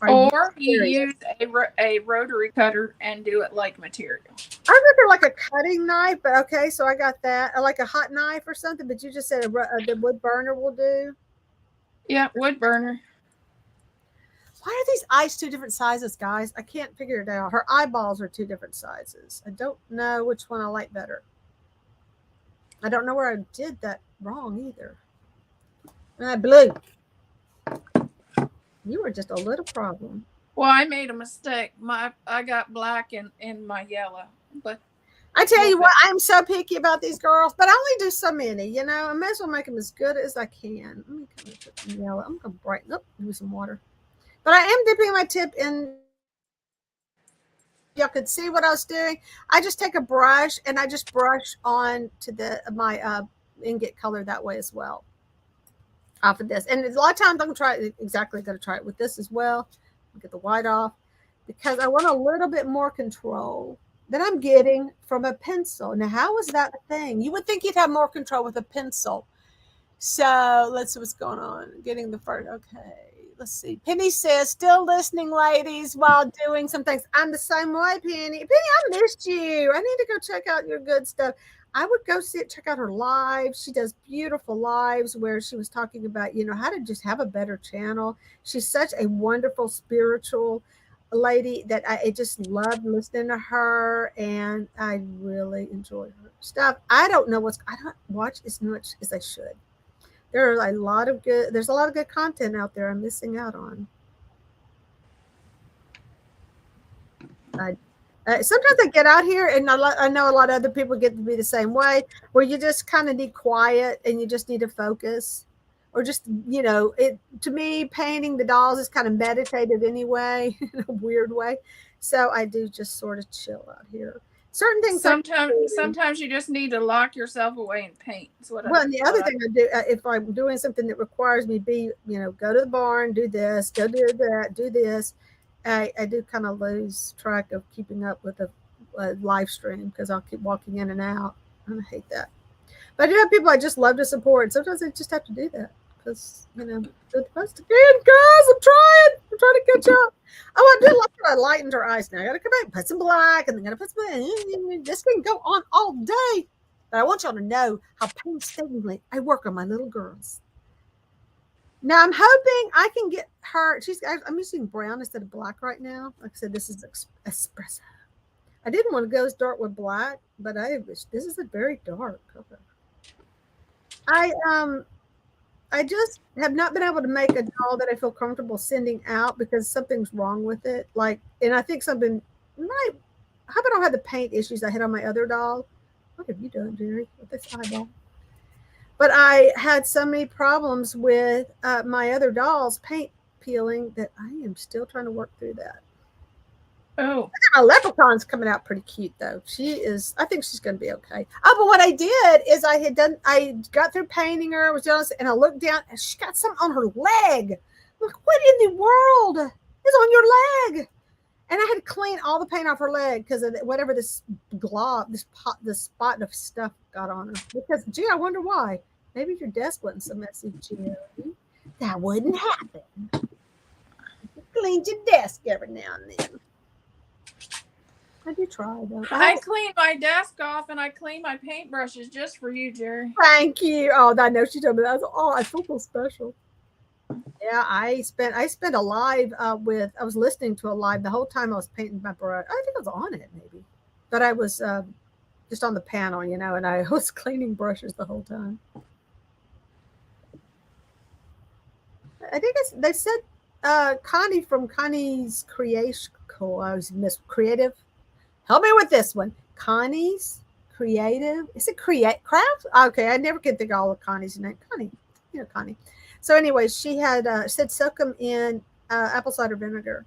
Or you use a rotary cutter and do it like material. I remember like a cutting knife, but okay, so I got that. Or like a hot knife or something, but you just said the wood burner will do? Yeah, wood burner. Why are these eyes 2 different sizes, guys? I can't figure it out. Her eyeballs are 2 different sizes. I don't know which one I like better. I don't know where I did that wrong either. Blue. You were just a little problem. Well, I made a mistake. I got black in my yellow. But I tell you what, I'm so picky about these girls, but I only do so many, I might as well make them as good as I can. Let me kind of put some yellow. I'm going to brighten up, use some water. But I am dipping my tip in. Y'all could see what I was doing. I just take a brush and I just brush on to my ingot color that way as well. Off of this. And a lot of times I'm going to try it with this as well. Get the white off because I want a little bit more control than I'm getting from a pencil. Now, how is that a thing? You would think you'd have more control with a pencil. So let's see what's going on. Getting the first. Okay. Let's see. Penny says, still listening, ladies, while doing some things. I'm the same way, Penny. Penny, I missed you. I need to go check out your good stuff. I would go check out her lives. She does beautiful lives where she was talking about, how to just have a better channel. She's such a wonderful spiritual lady that I just love listening to her, and I really enjoy her stuff. I don't watch as much as I should. There's a lot of good content out there I'm missing out on. Sometimes I get out here, and I know a lot of other people get to be the same way, where you just kind of need quiet and you just need to focus, or just, to me, painting the dolls is kind of meditative anyway, in a weird way. So I do just sort of chill out here. Certain things. Sometimes you just need to lock yourself away and paint. And the other thing I do, if I'm doing something that requires me to go to the barn, do this, go do that, do this, I do kind of lose track of keeping up with the live stream because I'll keep walking in and out. I hate that. But I do have people I just love to support. Sometimes I just have to do that because, they're the best again, guys. I'm trying to catch up. Oh, I do like that I lightened her eyes now. I got to come back and put some black, and then got to put some. This can go on all day. But I want y'all to know how painstakingly I work on my little girls. Now I'm hoping I can get her. I'm using brown instead of black right now. Like I said, this is espresso. I didn't want to go as dark with black, but this is a very dark color. I just have not been able to make a doll that I feel comfortable sending out because something's wrong with it. And I think something I hope I don't have the paint issues I had on my other doll. What have you done, Jerry, with this eyeball? But I had so many problems with my other doll's paint peeling that I am still trying to work through that. Oh, my leprechaun's coming out pretty cute though. I think she's going to be okay. Oh, but what I did is I got through painting her, was doing, and I looked down and she got something on her leg. I'm like, what in the world is on your leg? And I had to clean all the paint off her leg because of whatever this glob, this spot of stuff got on her. Because, gee, I wonder why. Maybe your desk wasn't so messy, Jerry. That wouldn't happen. You cleaned your desk every now and then. I do try though. I clean my desk off and I clean my paintbrushes just for you, Jerry. Thank you. Oh, I know she told me that. I feel so special. Yeah, I spent a live with. I was listening to a live the whole time I was painting my brush. I think I was on it maybe, but I was just on the panel, and I was cleaning brushes the whole time. I think they said Connie from Connie's Creation. I was Miss Creative. Help me with this one. Connie's Creative. Is it Craft? Okay, I never can think of all of Connie's name. Connie, Connie. So anyway, she had said soak them in apple cider vinegar.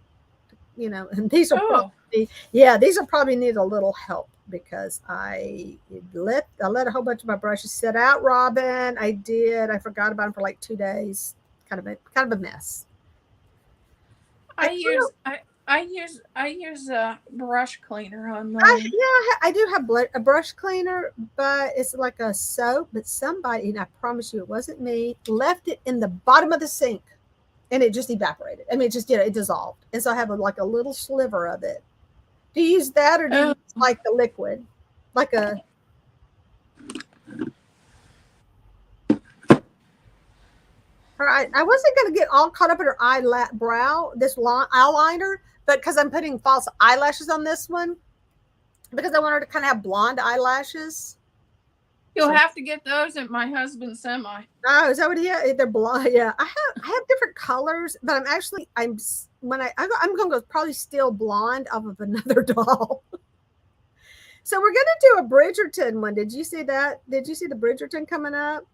And these are these will probably need a little help because I let a whole bunch of my brushes sit out. Robin, I did. I forgot about them for like 2 days. Kind of a mess. I use a brush cleaner on mine. I do have a brush cleaner, but it's like a soap. But somebody, and I promise you, it wasn't me, left it in the bottom of the sink, and it just evaporated. I mean, it just it dissolved, and so I have like a little sliver of it. Do you use that, or do you use like the liquid, like a? All right, I wasn't going to get all caught up in her this eyeliner, but because I'm putting false eyelashes on this one, because I want her to kind of have blonde eyelashes. You'll have to get those at my husband's semi. Oh, is that what he has? They're blonde. Yeah, I have different colors, but I'm going to go probably still blonde off of another doll. So we're going to do a Bridgerton one. Did you see that? Did you see the Bridgerton coming up?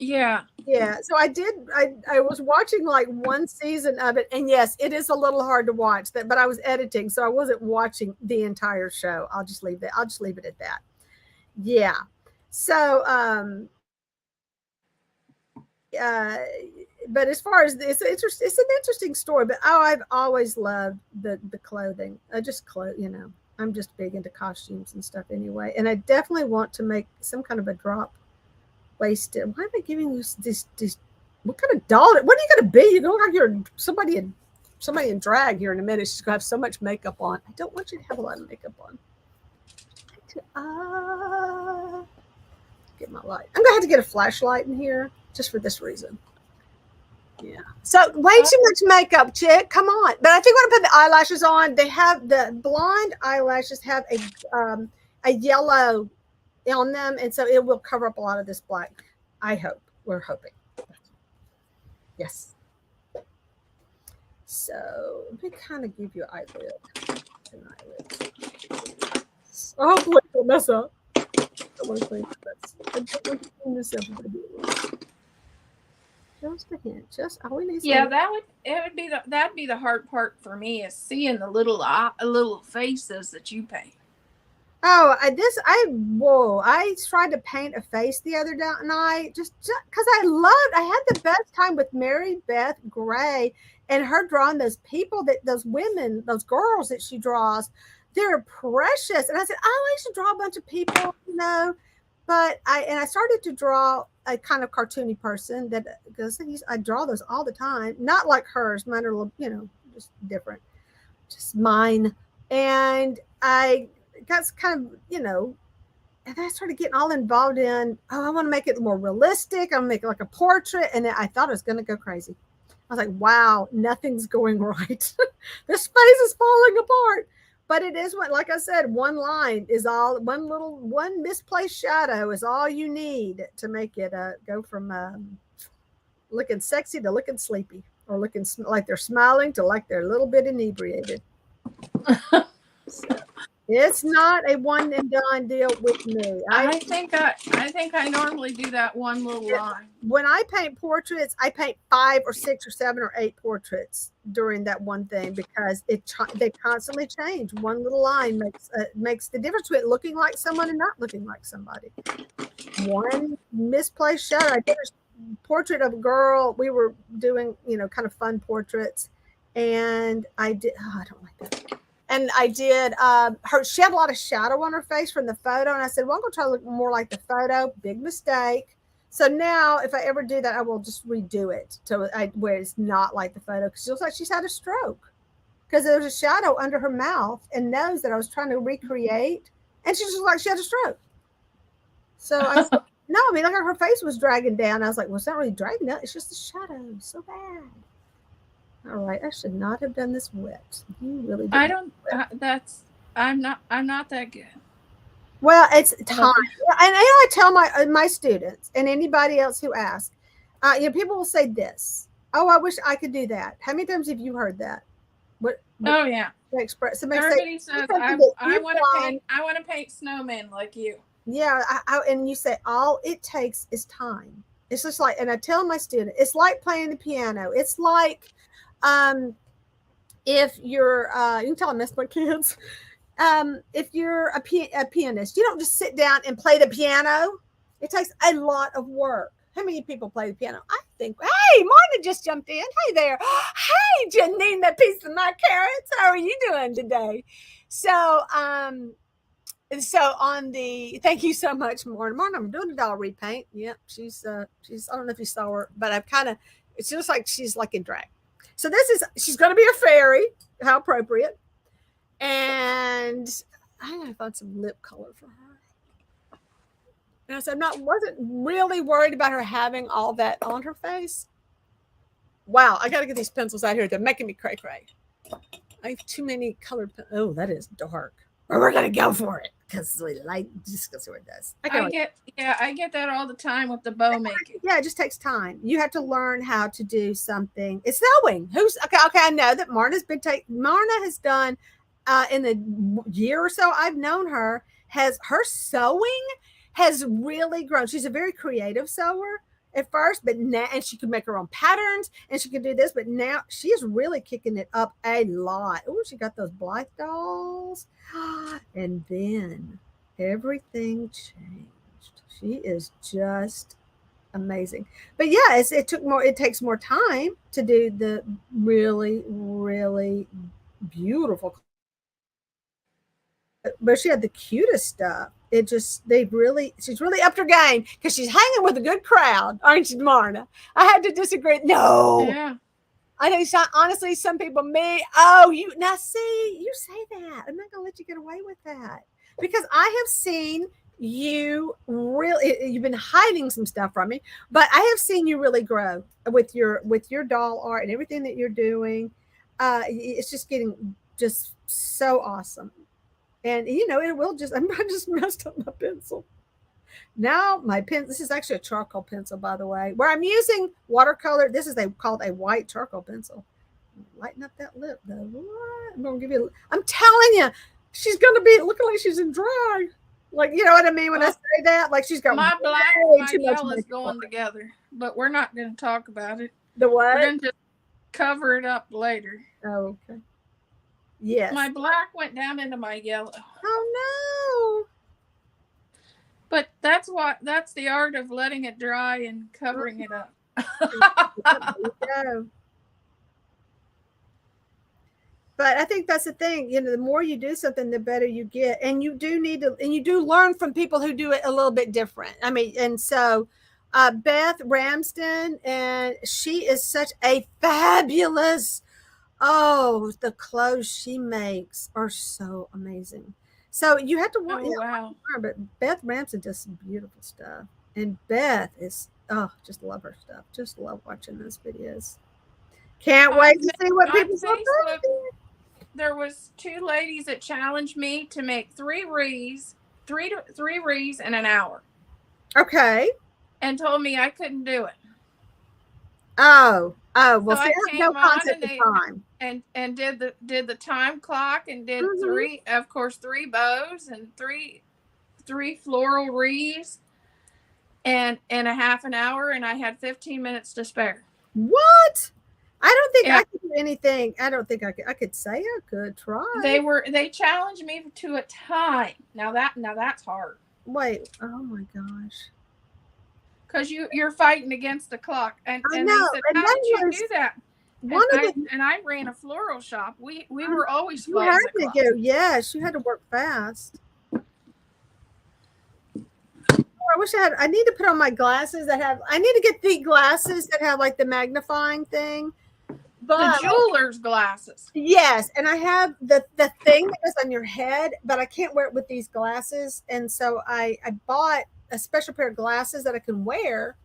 Yeah. So I did. I was watching like one season of it, and yes, it is a little hard to watch that, but I was editing, so I wasn't watching the entire show. I'll just leave it at that. Yeah. So, but as far as this, it's an interesting story. But I've always loved the clothing. I'm just big into costumes and stuff anyway, and I definitely want to make some kind of a drop waisted. Why am I giving you this? What kind of doll? What are you going to be? You look like you're somebody in drag here in a minute. She's going to have so much makeup on. I don't want you to have a lot of makeup on. Get my light. I'm going to have to get a flashlight in here just for this reason. Yeah. So way too much makeup, chick. Come on. But I think I'm going to put the eyelashes on. They have the blonde eyelashes have a yellow on them, and so it will cover up a lot of this black. I hope. We're hoping. Yes. So let me kind of give you an eyelid. Oh, hopefully it'll mess up. I want to clean this up. Just a hint. That'd be the hard part for me is seeing the little faces that you paint. Oh, I tried to paint a face the other night just because I had the best time with Mary Beth Gray and her drawing those people those women, those girls that she draws. They're precious. And I said, I should draw a bunch of people, but I started to draw a kind of cartoony person because I draw those all the time. Not like hers. Mine are, just different, just mine. And I got kind of, and I started getting all involved in, I want to make it more realistic. I'm make it like a portrait. And then I thought I was going to go crazy. I was like, wow, nothing's going right. This face is falling apart. But it is like I said, one line is all, one misplaced shadow is all you need to make it go from looking sexy to looking sleepy, or looking like they're smiling to like they're a little bit inebriated. So, it's not a one and done deal with me. I think I normally do that one little line. When I paint portraits, I paint 5 or 6 or 7 or 8 portraits during that one thing because they constantly change. One little line makes the difference between looking like someone and not looking like somebody. One misplaced shadow. I did a portrait of a girl. We were doing, kind of fun portraits, and I did. Oh, I don't like that. And I did she had a lot of shadow on her face from the photo. And I said, well, I'm going to try to look more like the photo. Big mistake. So now if I ever do that, I will just redo it where it's not like the photo because it looks like she's had a stroke. because there was a shadow under her mouth and nose that I was trying to recreate. And she just like she had a stroke. So I said, no, I mean, like her face was dragging down. I was like, well, it's not really dragging down. It's just a shadow. So bad. All right, I should not have done this wet. You really did. I don't. I'm not that good. Well, it's time, and I tell my students and anybody else who asks, people will say this. Oh, I wish I could do that. How many times have you heard that? What oh yeah. Express. Everybody says I want to paint snowmen like you. Yeah, and you say all it takes is time. It's just like, and I tell my student, it's like playing the piano. It's like, if you're, you can tell I miss my kids. If you're a pianist, you don't just sit down and play the piano. It takes a lot of work. How many people play the piano? I think, hey, Marna just jumped in. Hey there. Hey, Janine, that piece of my carrots. How are you doing today? So, thank you so much, Marna. I'm doing a doll repaint. Yep, she's, I don't know if you saw her, but it's just like she's like in drag. So she's going to be a fairy. How appropriate. And I'm going to find some lip color for her. And I said, wasn't really worried about her having all that on her face. Wow, I got to get these pencils out here. They're making me cray cray. I have too many colored. Oh, that is dark. But we're going to go for it because we like just see what it does. I get that all the time with the bow making. Yeah, it just takes time. You have to learn how to do something. It's sewing. Okay. I know that Marna has done in the year or so I've known her, her sewing has really grown. She's a very creative sewer at first, but now, and she could make her own patterns and she could do this, but now she is really kicking it up a lot. Oh, she got those Blythe dolls. And then everything changed. She is just amazing. But yeah, it takes more time to do the really, really beautiful. But she had the cutest stuff. She's really upped her game because she's hanging with a good crowd, aren't you, Marna? I had to disagree. No. Yeah. I think honestly, some people you say that. I'm not gonna let you get away with that. Because I have seen you've been hiding some stuff from me, but I have seen you really grow with your doll art and everything that you're doing. It's just getting just so awesome. And it will just, I just messed up my pencil. Now this is actually a charcoal pencil, by the way, where I'm using watercolor. This is called a white charcoal pencil. Lighten up that lip though. What? I'm telling you, she's going to be looking like she's in drag. Like, you know what I mean when I say that? Like she's got my black and my yellow is going together, but we're not going to talk about it. The what? We're going to just cover it up later. Oh, okay. Yes. My black went down into my yellow. Oh no. But that's the art of letting it dry and covering it up. There you go. But I think that's the thing, the more you do something, the better you get. And you do learn from people who do it a little bit different. I mean, and so Beth Ramsden, and she is such a fabulous, the clothes she makes are so amazing. So you have to watch. Wow. But Beth Ramsden does some beautiful stuff. And Beth is, just love her stuff. Just love watching those videos. Can't wait to see what people say. There was 2 ladies that challenged me to make 3 wreaths in an hour. Okay. And told me I couldn't do it. Well, so see, I have no concept of time. And did the time clock and did 3 bows and 3 floral wreaths and in a half an hour, and I had 15 minutes to spare. What? I don't think I could do anything. I don't think I could say I could try. They challenged me to a time. Now that's hard. Wait. Oh my gosh. Because you're fighting against the clock. And I know. They said, how did you do that? And I ran a floral shop. We were always you had to go. Yes, you had to work fast. I wish I need to put on my glasses I need to get the glasses that have like the magnifying thing. the jeweler's glasses. Yes, and I have the thing that goes on your head, but I can't wear it with these glasses, and so I bought a special pair of glasses that I can wear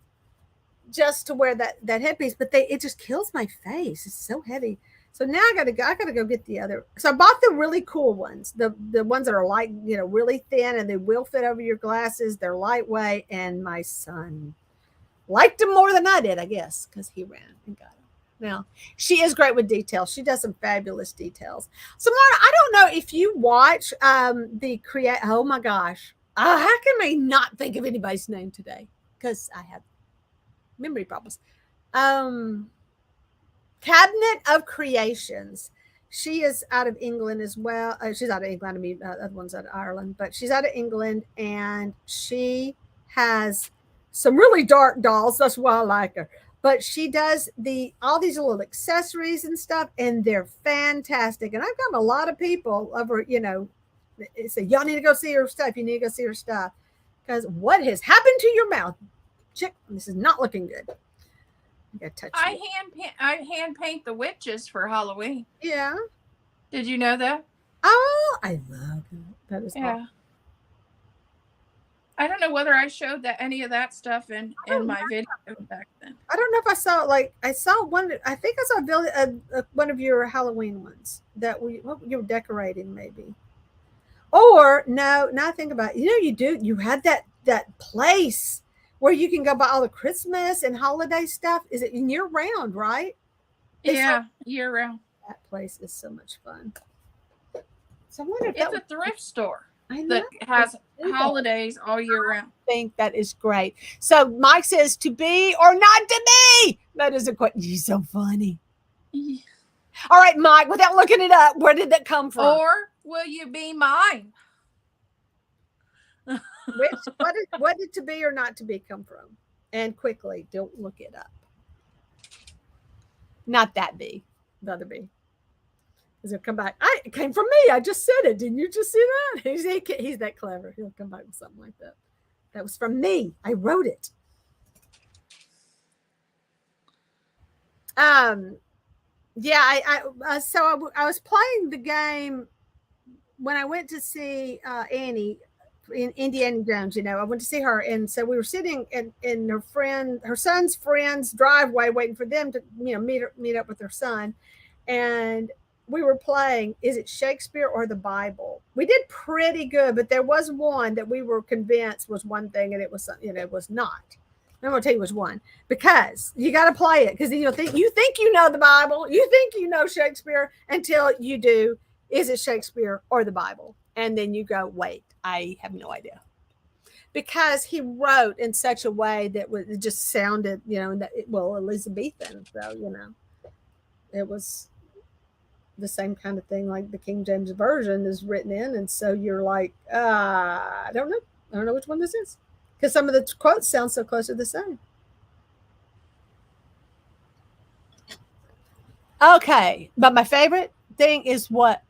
just to wear that headpiece. But it just kills my face. It's so heavy. So now I gotta go get the other. So I bought the really cool ones, the ones that are light, really thin, and they will fit over your glasses. They're lightweight, and my son liked them more than I did, I guess, because he ran and got them. Now she is great with details. She does some fabulous details. So Laura, I don't know if you watch the create. Oh my gosh, how can I not think of anybody's name today? Because I have memory problems. Cabinet of Creations. She is out of England as well. She's out of England. I mean, other one's out of Ireland, but she's out of England, and she has some really dark dolls. That's why I like her. But she does all these little accessories and stuff, and they're fantastic. And I've got a lot of people over, say, y'all need to go see her stuff. You need to go see her stuff. Because what has happened to your mouth? Chick, this is not looking good. I hand paint the witches for Halloween. Yeah. Did you know that? Oh, I love it. That is awesome. I don't know whether I showed any of that stuff in my video back then. I don't know if I saw I saw one. I think I saw one of your Halloween ones that you were decorating, maybe. Or no, now I think about it. You had that place where you can go buy all the Christmas and holiday stuff. Is it year round, right? Yeah, year round. That place is so much fun. So I wonder if it's a thrift store that has holidays all year round. I think that is great. So Mike says, to be or not to be? That is a question. You're so funny. Yeah. All right, Mike, without looking it up, where did that come from? Or will you be mine? What did to be or not to be come from? And quickly, don't look it up. Not that bee, the other bee. Because he'll come back. It came from me. I just said it. Didn't you just see that? He's that clever. He'll come back with something like that. That was from me. I wrote it. So I was playing the game when I went to see Annie in Indiana Jones. I went to see her, and so we were sitting in her son's friend's driveway, waiting for them to meet up with her son, and we were playing, is it Shakespeare or the Bible? We did pretty good, but there was one that we were convinced was one thing, and it was it was not. I'm going to tell you which one, because you got to play it, because you think you know the Bible, you think you know Shakespeare until you do. Is it Shakespeare or the Bible? And then you go, wait, I have no idea, because he wrote in such a way that it just sounded, Elizabethan. So it was the same kind of thing like the King James Version is written in, and so you're like, I don't know which one this is, because some of the quotes sound so close to the same. Okay, but my favorite thing is what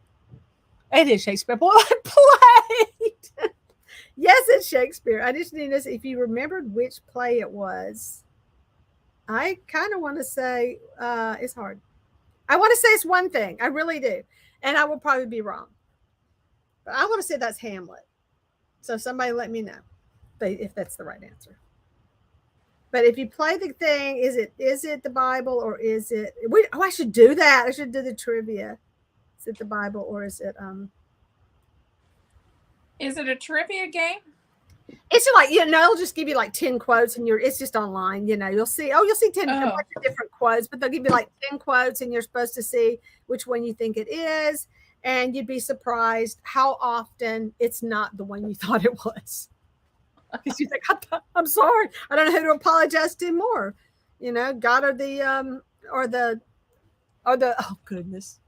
it is Shakespeare. Boy, I played. Yes, it's Shakespeare. I just need to see if you remembered which play it was. I kind of want to say it's hard. I want to say it's one thing. I really do. And I will probably be wrong. But I want to say that's Hamlet. So somebody let me know if that's the right answer. But if you play the thing, is it the Bible, or is it I should do that. I should do the trivia. Is it the Bible, or is it Is it a trivia game? It's like, it'll just give you like 10 quotes, and it's just online, you'll see 10 a bunch of different quotes, but they'll give you like 10 quotes, and you're supposed to see which one you think it is. And you'd be surprised how often it's not the one you thought it was. Because you think, I'm sorry, I don't know who to apologize to more. God or the oh goodness.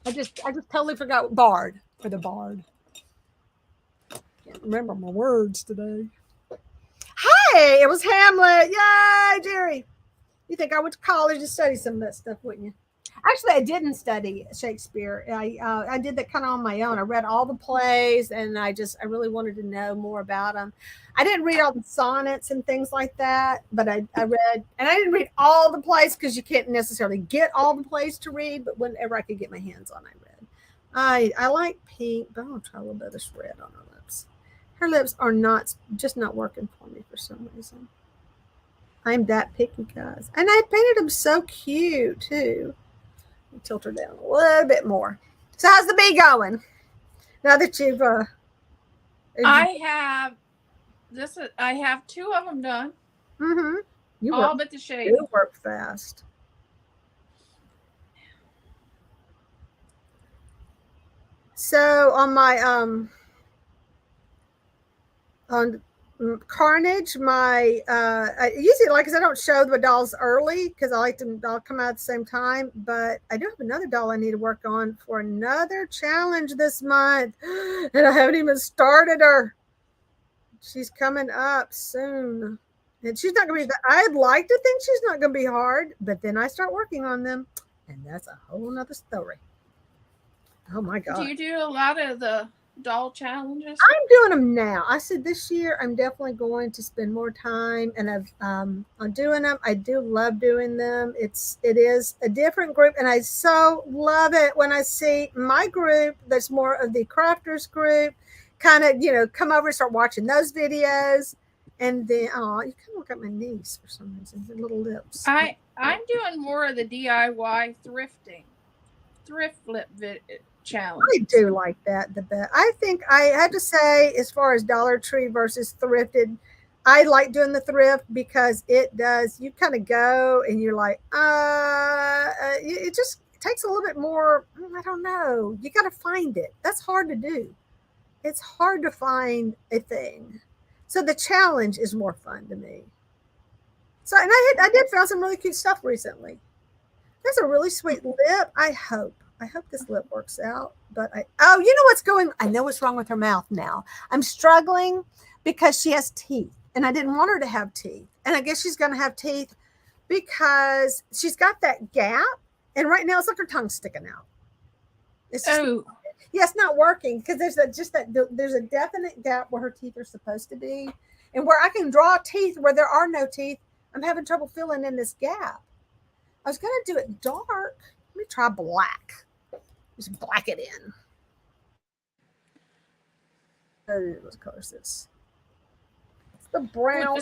I just totally forgot Bard for the Bard. Can't remember my words today. Hey, it was Hamlet. Yay, Jerry. You think I went to college to study some of that stuff, wouldn't you? Actually, I didn't study Shakespeare. I did that kind of on my own. I read all the plays, and I really wanted to know more about them. I didn't read all the sonnets and things like that, but I read, and I didn't read all the plays because you can't necessarily get all the plays to read. But whenever I could get my hands on, I read. I like pink, but I'm gonna try a little bit of this red on her lips. Her lips are not working for me for some reason. I'm that picky, guys. And I painted them so cute too. Tilt her down a little bit more. So how's the bee going? Now that you've I have 2 of them done. Mm-hmm. All but the shade. You work fast. So on my on Carnage, my I usually, like, because I don't show the dolls early because I like them all come out at the same time, but I do have another doll I need to work on for another challenge this month, and I haven't even started her. She's coming up soon, and she's not gonna be I'd like to think she's not gonna be hard, but then I start working on them, and that's a whole nother story. Oh my god. Do you do a lot of the doll challenges? I'm doing them now. I said this year I'm definitely going to spend more time, and I'm doing them. I do love doing them. It is a different group, and I so love it when I see my group that's more of the crafters group kind of come over and start watching those videos, and then you kind of look at my niece for some reason, her little lips. I'm doing more of the DIY thrifting, thrift flip challenge. I do like that the best. I think I had to say, as far as Dollar Tree versus thrifted, I like doing the thrift because it does, you kind of go and you're like, it just takes a little bit more, I don't know. You got to find it. That's hard to do. It's hard to find a thing. So the challenge is more fun to me. So, and I did found some really cute stuff recently. There's a really sweet lip. I hope this lip works out, but you know I know what's wrong with her mouth now. I'm struggling because she has teeth, and I didn't want her to have teeth. And I guess she's going to have teeth because she's got that gap, and right now it's like her tongue's sticking out. It's it's not working because there's a definite gap where her teeth are supposed to be, and where I can draw teeth where there are no teeth. I'm having trouble filling in this gap. I was going to do it dark. Let me try black. Just black it in. What color is this? It's the brown.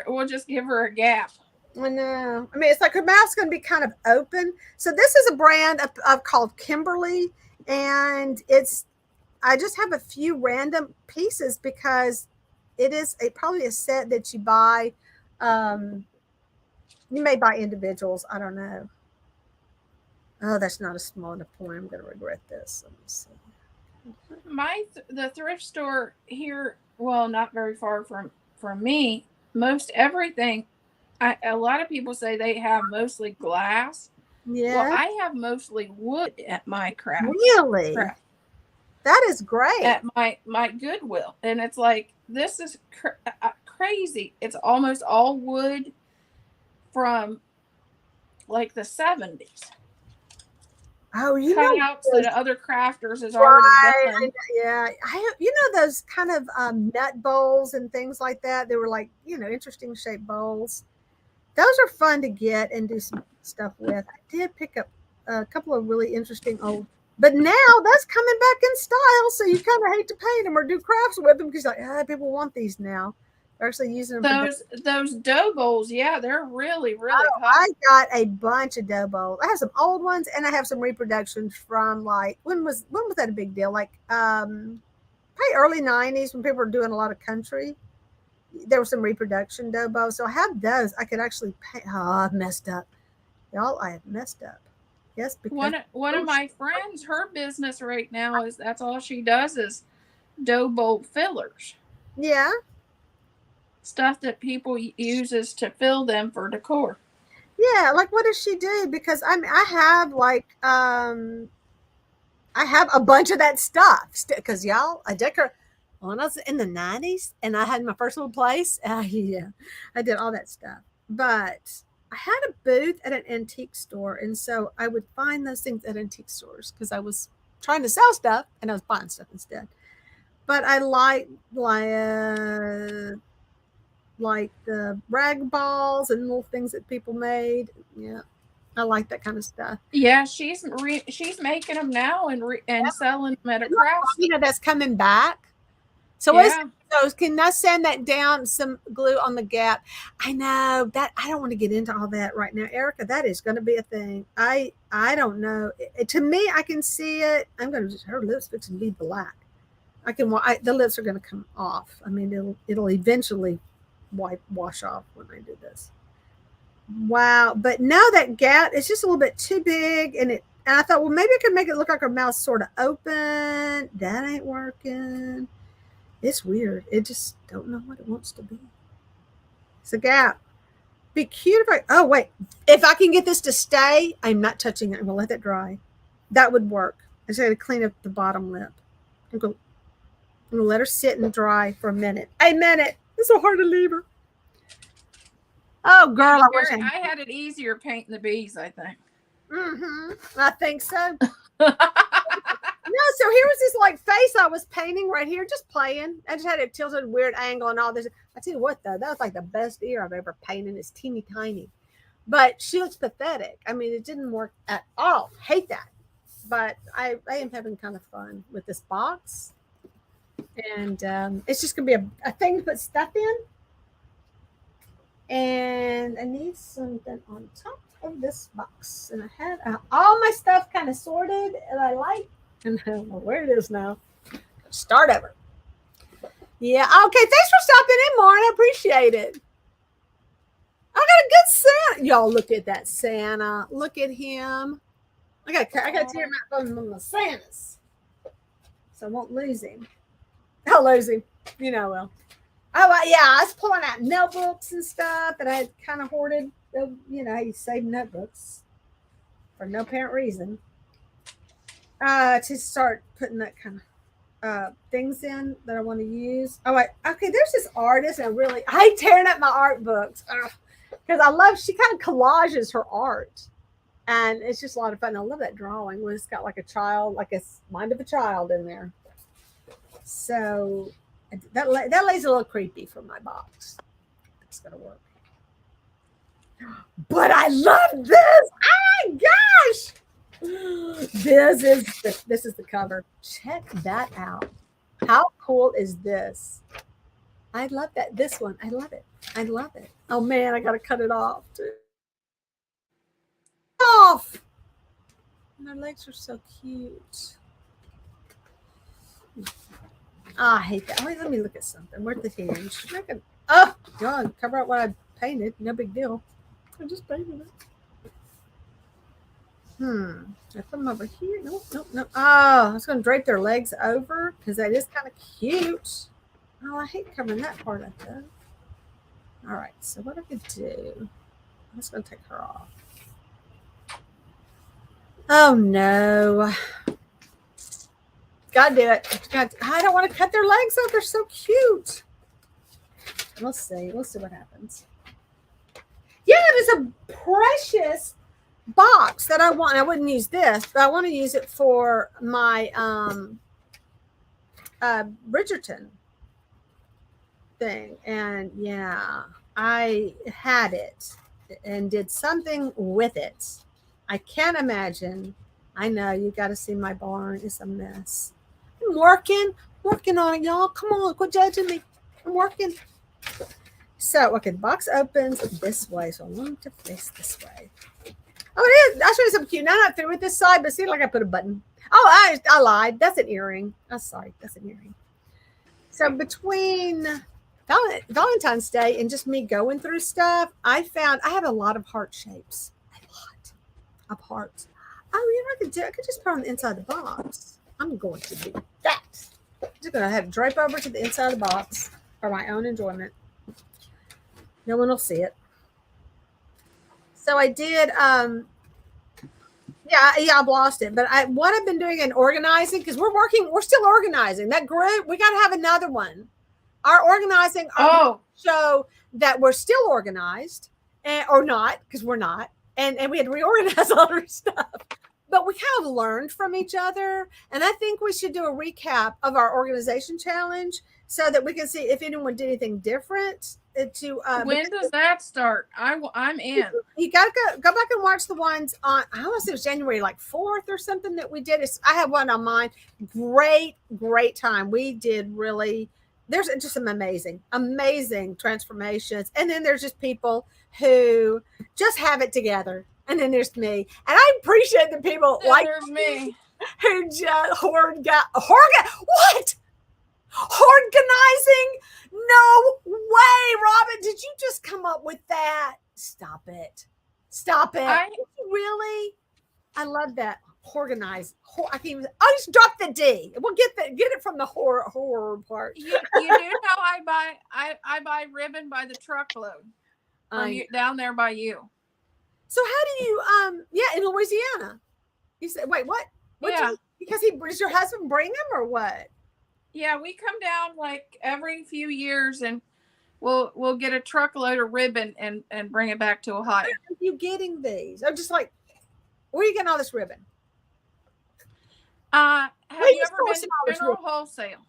We'll just give her a gap. I know. I mean, it's like her mouth's going to be kind of open. So this is a brand of called Kimberly, and I just have a few random pieces because it is probably a set that you buy. You may buy individuals. I don't know. Oh, that's not a small enough point. I'm going to regret this. Let me see. The thrift store here, well, not very far from me, most everything, a lot of people say they have mostly glass. Yeah. Well, I have mostly wood at my craft. Really? That is great. At my Goodwill. And it's like, this is crazy. It's almost all wood from like the 70s. Oh, cutouts that other crafters has already done. Yeah, those kind of nut bowls and things like that. They were like interesting shaped bowls. Those are fun to get and do some stuff with. I did pick up a couple of really interesting old, but now that's coming back in style. So you kind of hate to paint them or do crafts with them because people want these now. They're actually using them. Those dough bowls, yeah, they're really hot. I got a bunch of dough bowls. I have some old ones, and I have some reproductions from like when was that a big deal? Like probably early 90s when people were doing a lot of country. There were some reproduction dough bowls, so I have those. I could actually paint. Oh, I've messed up, y'all. I have messed up. Yes, because one of my friends, her business right now is that's all she does is dough bowl fillers. Yeah. Stuff that people uses to fill them for decor. Yeah, like what does she do? Because I have a bunch of that stuff because y'all, I decor when I was in the 90s and I had my first little place. Yeah, I did all that stuff, but I had a booth at an antique store, and so I would find those things at antique stores because I was trying to sell stuff and I was buying stuff instead. But I like the rag balls and little things that people made. Yeah, I like that kind of stuff. Yeah, she's making them now and selling them at a craft. That's coming back. So yeah. Can I send that down some glue on the gap? I know that I don't want to get into all that right now, Erica. That is going to be a thing. I don't know. To me, I can see it. Her lips fixing to be black. The lips are going to come off. I mean, it'll eventually wash off when I do this. Wow. But no, that gap, it's just a little bit too big. And I thought, well, maybe I could make it look like her mouth's sort of open. That ain't working. It's weird. It just don't know what it wants to be. It's a gap. Be cute if I can get this to stay, I'm not touching it. I'm going to let that dry. That would work. I just got to clean up the bottom lip. I'm going to let her sit and dry for a minute. A minute. It's so hard to leave her. Oh, girl. I had it easier painting the bees, I think. I think so. No, so here was this like face I was painting right here, just playing. I just had it tilted weird angle and all this. I tell you what, though, that was like the best ear I've ever painted. It's teeny tiny. But she looks pathetic. I mean, it didn't work at all. Hate that. But I am having kind of fun with this box. And it's just going to be a thing to put stuff in. And I need something on top of this box. And I had all my stuff kind of sorted and I like. And I don't know where it is now. Start over. Yeah. Okay. Thanks for stopping in, Lauren. I appreciate it. I got a good Santa. Y'all look at that Santa. Look at him. I got to tear him out from the Santas. So I won't lose him. I'll lose him. Well. Oh, yeah. I was pulling out notebooks and stuff that I had kind of hoarded. You save notebooks for no apparent reason. To start putting that kind of things in that I want to use. Oh, okay. There's this artist, and I hate tearing up my art books because she kind of collages her art, and it's just a lot of fun. I love that drawing when it's got like a child, like a mind of a child in there. So that lays a little creepy for my box. It's gonna work. But I love this. Oh my gosh. This is the cover. Check that out. How cool is this? I love that. This one. I love it. Oh man, I gotta cut it off too. Off. My legs are so cute. I hate that. Let me look at something. Where's the hinge? Done. Cover up what I painted. No big deal. I just painted it. I put them over here. Nope. Oh, I was going to drape their legs over because that is kind of cute. Oh, I hate covering that part up though. All right, so what I could do, I'm just going to take her off. Oh no. Gotta do it. I don't want to cut their legs off. They're so cute. We'll see what happens. Yeah, it was a precious box that I want. I wouldn't use this, but I want to use it for my Bridgerton thing. And yeah, I had it and did something with it. I can't imagine. I know you got to see my barn. It's a mess. I'm working on it, y'all. Come on, quit judging me. I'm working. So, okay, the box opens this way, so I want it to face this way. Oh, it is. I'll show you something cute. Now I'm not through with this side, but see, like I put a button. Oh, I lied. That's an earring. Oh, sorry. That's an earring. So between Valentine's Day and just me going through stuff, I found I have a lot of heart shapes. A lot of hearts. Oh, you know what I could do? I could just put on the inside of the box. I'm going to do that. I'm just going to have it drape over to the inside of the box for my own enjoyment. No one will see it. So I did, I've lost it. But what I've been doing in organizing, because we're still organizing. That group, we got to have another one. Our organizing show that we're still organized. or not, because we're not. And we had to reorganize all our stuff. But we kind of learned from each other. And I think we should do a recap of our organization challenge so that we can see if anyone did anything different. When does that start? I'm in. You gotta go back and watch the ones on. I want to say it was January like 4th or something that we did. I have one on mine. Great time. We did really. There's just some amazing transformations, and then there's just people who just have it together. And then there's me, and I appreciate the people like there's me who just what. Organizing? No way, Robin. Did you just come up with that? Stop it. Really? I love that. Organize. I can't even. I just dropped the D. We'll get it from the horror part. You do know I buy ribbon by the truckload down there by you. So how do you in Louisiana? You said wait, what? Yeah. Because does your husband bring them or what? Yeah, we come down like every few years and we'll get a truckload of ribbon and bring it back to Ohio. Where are you getting these? I'm just like, where are you getting all this ribbon? Have you ever been to General Wholesale?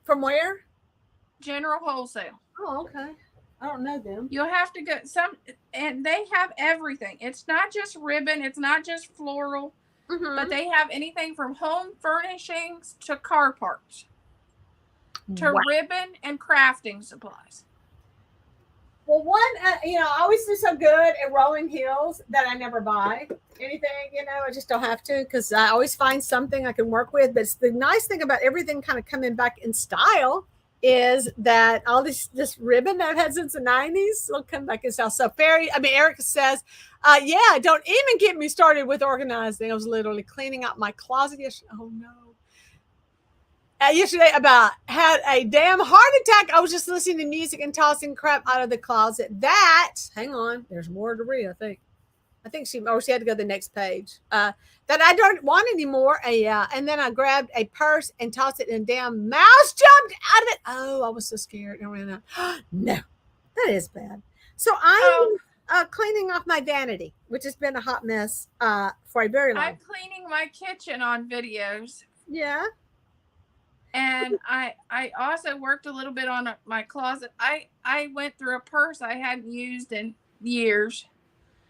From where? General Wholesale. Oh, okay. I don't know them. You'll have to go and they have everything. It's not just ribbon. It's not just floral. Mm-hmm. But they have anything from home furnishings to car parts to ribbon and crafting supplies. Well, I always do so good at rolling hills that I never buy anything, I just don't have to because I always find something I can work with. But the nice thing about everything kind of coming back in style is that all this ribbon that I've had since the 90s will come back in style. So Erica says, don't even get me started with organizing. I was literally cleaning out my closet yesterday. Oh no. Yesterday had a damn heart attack. I was just listening to music and tossing crap out of the closet. Hang on, there's more to read, I think she had to go to the next page. That I don't want anymore. And then I grabbed a purse and tossed it, and a damn mouse jumped out of it. Oh, I was so scared. No, that is bad. So I'm cleaning off my vanity, which has been a hot mess for a very long time. I'm cleaning my kitchen on videos. Yeah. And I also worked a little bit on my closet. I went through a purse I hadn't used in years.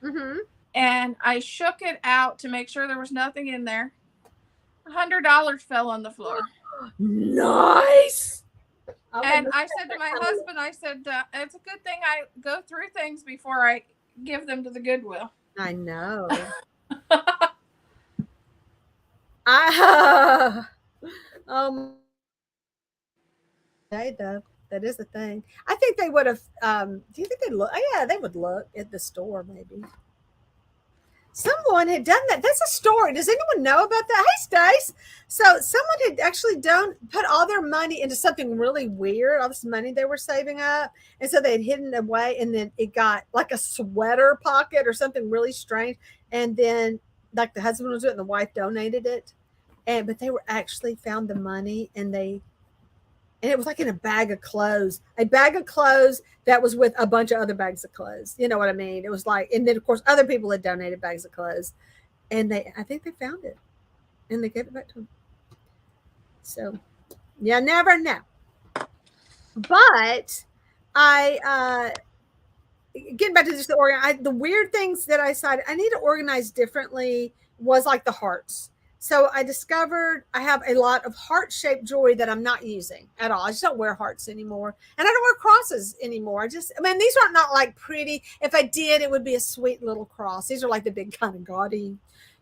Mm-hmm. And I shook it out to make sure there was nothing in there. $100 fell on the floor. Nice. And I said to my husband, it's a good thing I go through things before I give them to the Goodwill. I know. That is the thing. I think they would have. Do you think they'd look? Yeah, they would look at the store maybe. Someone had done that. That's a story. Does anyone know about that? Hey, Stace. So someone had actually put all their money into something really weird, all this money they were saving up. And so they had hidden it away, and then it got like a sweater pocket or something really strange. And then like the husband was doing it and the wife donated it. But they were actually found the money, and it was like in a bag of clothes that was with a bunch of other bags of clothes. You know what I mean? It was like, and then of course other people had donated bags of clothes, and I think they found it and they gave it back to them. So you never know. But getting back to just the weird things that I decided I need to organize differently was like the hearts. So I discovered I have a lot of heart-shaped jewelry that I'm not using at all. I just don't wear hearts anymore. And I don't wear crosses anymore. These are not like pretty. If I did, it would be a sweet little cross. These are like the big kind of gaudy.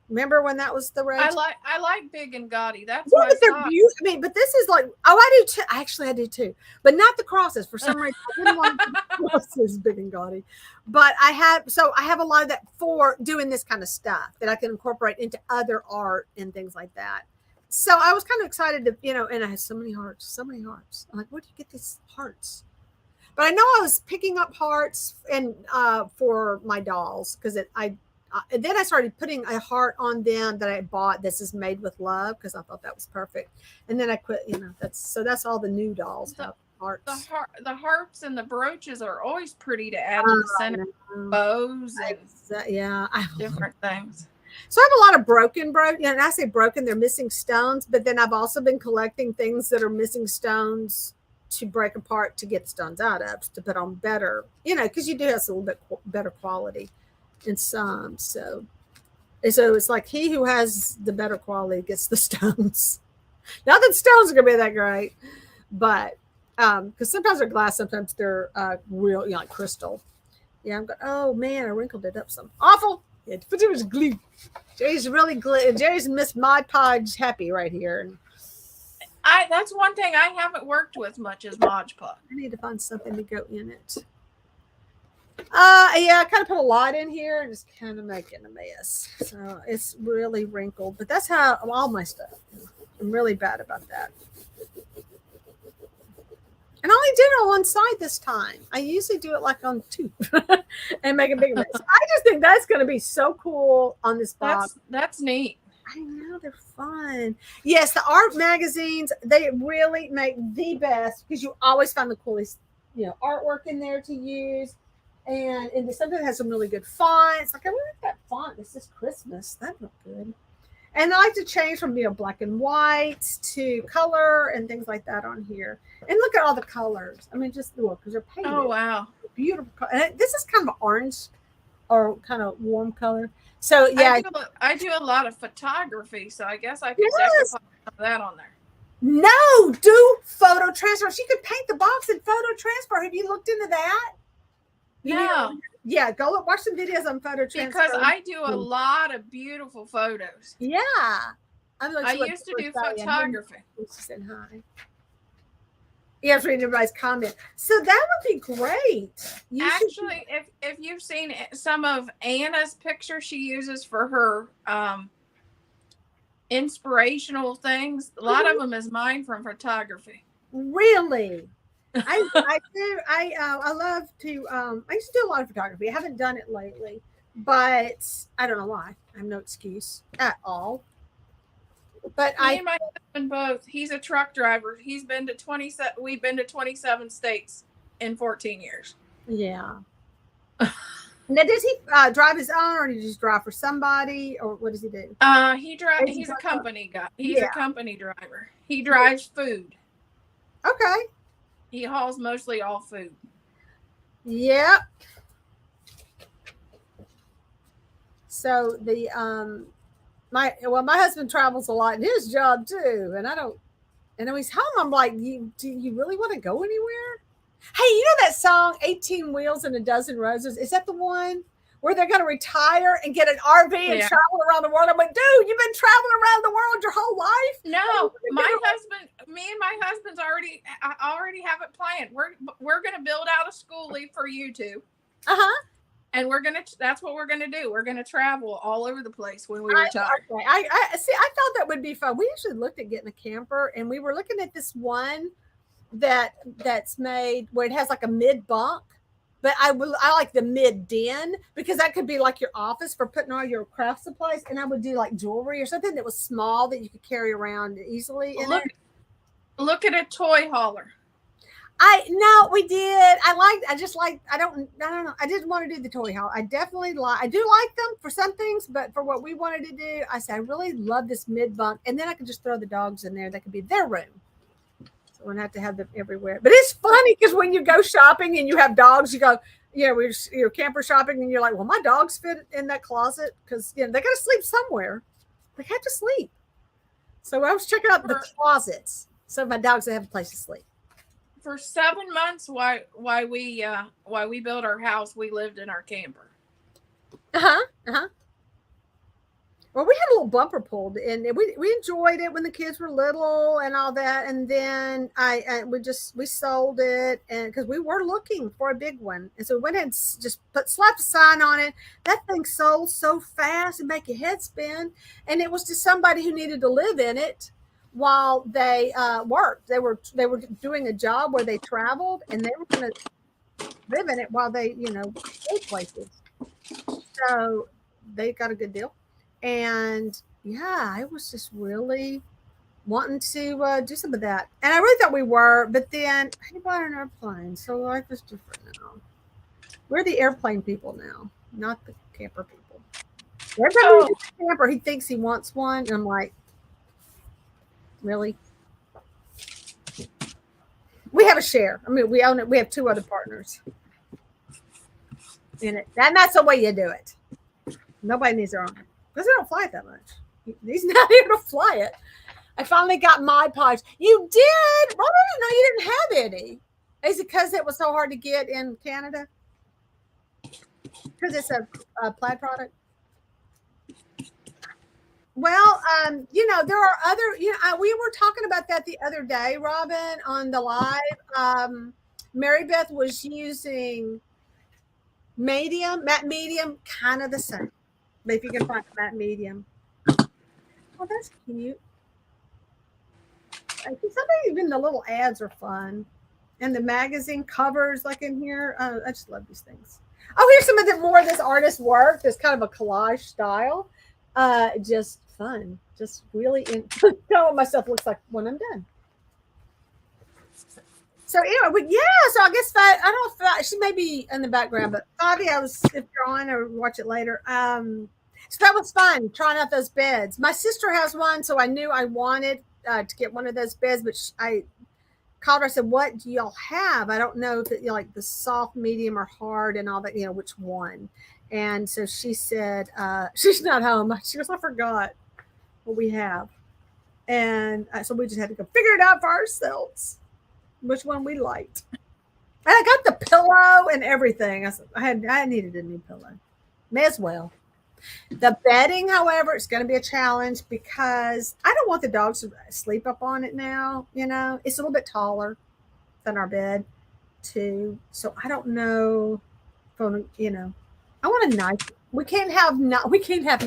Remember when that was the rage? I like big and gaudy. That's but they're beautiful. But this is like, I do too. Actually, I do too. But not the crosses. For some reason, I didn't want the crosses big and gaudy. But I have a lot of that for doing this kind of stuff that I can incorporate into other art and things like that. So I was kind of excited to, and I had so many hearts. I'm like, where do you get these hearts? But I know I was picking up hearts and for my dolls because then I started putting a heart on them that I bought. This is made with love because I thought that was perfect. And then I quit. That's all the new dolls have. hearts. The hearts and the brooches are always pretty to add to the center. Bows and different things. So I have a lot of broken, and I say broken, they're missing stones, but then I've also been collecting things that are missing stones to break apart to get stones out of, to put on better, because you do have a little bit better quality in some. So it's like he who has the better quality gets the stones. Not that stones are going to be that great, but because sometimes they're glass, sometimes they're real, like crystal. Yeah, I'm going, oh man, I wrinkled it up some. Awful. But it was glue. Jerry's really glue. Jerry's Miss Mod Podge happy right here. That's one thing I haven't worked with much is Mod Podge. I need to find something to go in it. Yeah, I kind of put a lot in here and just kind of making a mess. So it's really wrinkled, but that's how all my stuff. I'm really bad about that. And I only did it on one side this time. I usually do it like on two and make a big mess. I just think that's going to be so cool on this box. That's neat. I know, they're fun. Yes, the art magazines, they really make the best because you always find the coolest, artwork in there to use. And sometimes it has some really good fonts. Like, I wonder if that font, this is Christmas. That looked good. And I like to change from black and white to color and things like that on here. And look at all the colors. I mean, just look, because they're painted. Oh, wow. Beautiful. And this is kind of orange or kind of warm color. So, yeah. I do a lot of photography, so I guess I could definitely put some of that on there. No, do photo transfer. She could paint the box in photo transfer. Have you looked into that? No. Yeah, go look, watch some videos on photo transfer. Because I do a lot of beautiful photos. Yeah. I used to do photography. She said hi. Yeah, reading everybody's comment. So that would be great. Actually, if you've seen some of Anna's pictures she uses for her inspirational things, a lot of them is mine from photography. Really? I do. I love to. I used to do a lot of photography. I haven't done it lately, but I don't know why. I have no excuse at all. But Me and my husband both. He's a truck driver. He's been to 27. We've been to 27 states in 14 years. Yeah. Now, does he drive his own, or does he just drive for somebody, or what does he do? He's a company guy. He's a company driver. He drives food. Okay. He hauls mostly all food. Yep. So my husband travels a lot in his job too, and and when he's home, I'm like, do you really want to go anywhere? Hey, you know that song 18 Wheels and a Dozen Roses? Is that the one where they're going to retire and get an RV and travel around the world? I'm like, dude, you've been traveling around the world your whole life? No, me and my husband's already have it planned. We're going to build out a schoolie for you two. Uh-huh. And that's what we're going to do. We're going to travel all over the place when we retire. Okay. I see. I thought that would be fun. We actually looked at getting a camper, and we were looking at this one that's made where it has like a mid bunk, but I like the mid den because that could be like your office for putting all your craft supplies. And I would do like jewelry or something that was small that you could carry around easily. Look at a toy hauler. No, we did. I don't know. I didn't want to do the toy haul. I do like them for some things, but for what we wanted to do, I said, I really love this mid bunk. And then I could just throw the dogs in there. That could be their room. So we don't have to have them everywhere. But it's funny because when you go shopping and you have dogs, you go, you're camper shopping and you're like, well, my dogs fit in that closet because they got to sleep somewhere. They have to sleep. So I was checking out the closets so my dogs have a place to sleep. For 7 months, while we built our house, we lived in our camper. Well, we had a little bumper pulled, and we enjoyed it when the kids were little and all that. And then we sold it, and because we were looking for a big one, and so we went ahead and just slapped a sign on it. That thing sold so fast and make your head spin, and it was to somebody who needed to live in it while they worked. They were doing a job where they traveled, and they were going to live in it while they go places. So they got a good deal. And yeah, it was just really wanting to do some of that. And I really thought we were, but then I bought an airplane, so life is different now. We're the airplane people now, not the camper people. Every time we get a camper, he thinks he wants one, and I'm like, really? We have a share. I mean, we own it. We have 2 other partners in it. And that's the way you do it. Nobody needs their own. Because they don't fly it that much. He's not here to fly it. I finally got Mod Podge. You did? Well, I didn't know you didn't have any. Is it because it was so hard to get in Canada? Because it's a plaid product? Well, there are other, we were talking about that the other day, Robin, on the live. Mary Beth was using matte medium, kind of the same. But if you can find matte medium. Oh, that's cute. I think even the little ads are fun. And the magazine covers, like in here. I just love these things. Oh, here's some of the more of this artist work. There's kind of a collage style. Just fun. Just really know what my stuff looks like when I'm done. So anyway, so I guess I don't know if she may be in the background, but Fabi, if you're on or watch it later. So that was fun trying out those beds. My sister has one, so I knew I wanted to get one of those beds, but I called her. I said, "What do y'all have? I don't know that like the soft, medium, or hard, and all that. Which one?" And so she said, "She's not home." She goes, "I forgot what we have," and so we just had to go figure it out for ourselves, which one we liked. And I got the pillow and everything. I said I needed a new pillow. May as well. The bedding, however, it's going to be a challenge because I don't want the dogs to sleep up on it now. It's a little bit taller than our bed, too. So I don't know. I want a nice. We can't have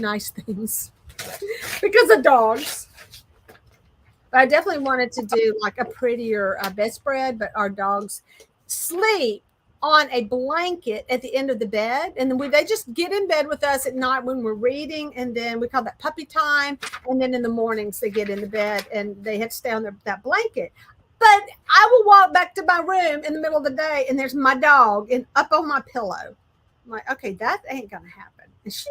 nice things because of dogs. But I definitely wanted to do like a prettier bedspread, but our dogs sleep on a blanket at the end of the bed, and then they just get in bed with us at night when we're reading, and then we call that puppy time, and then in the mornings they get in the bed and they have to stay on that blanket. But I will walk back to my room in the middle of the day, and there's my dog and up on my pillow. I'm like, okay, that ain't gonna happen, and she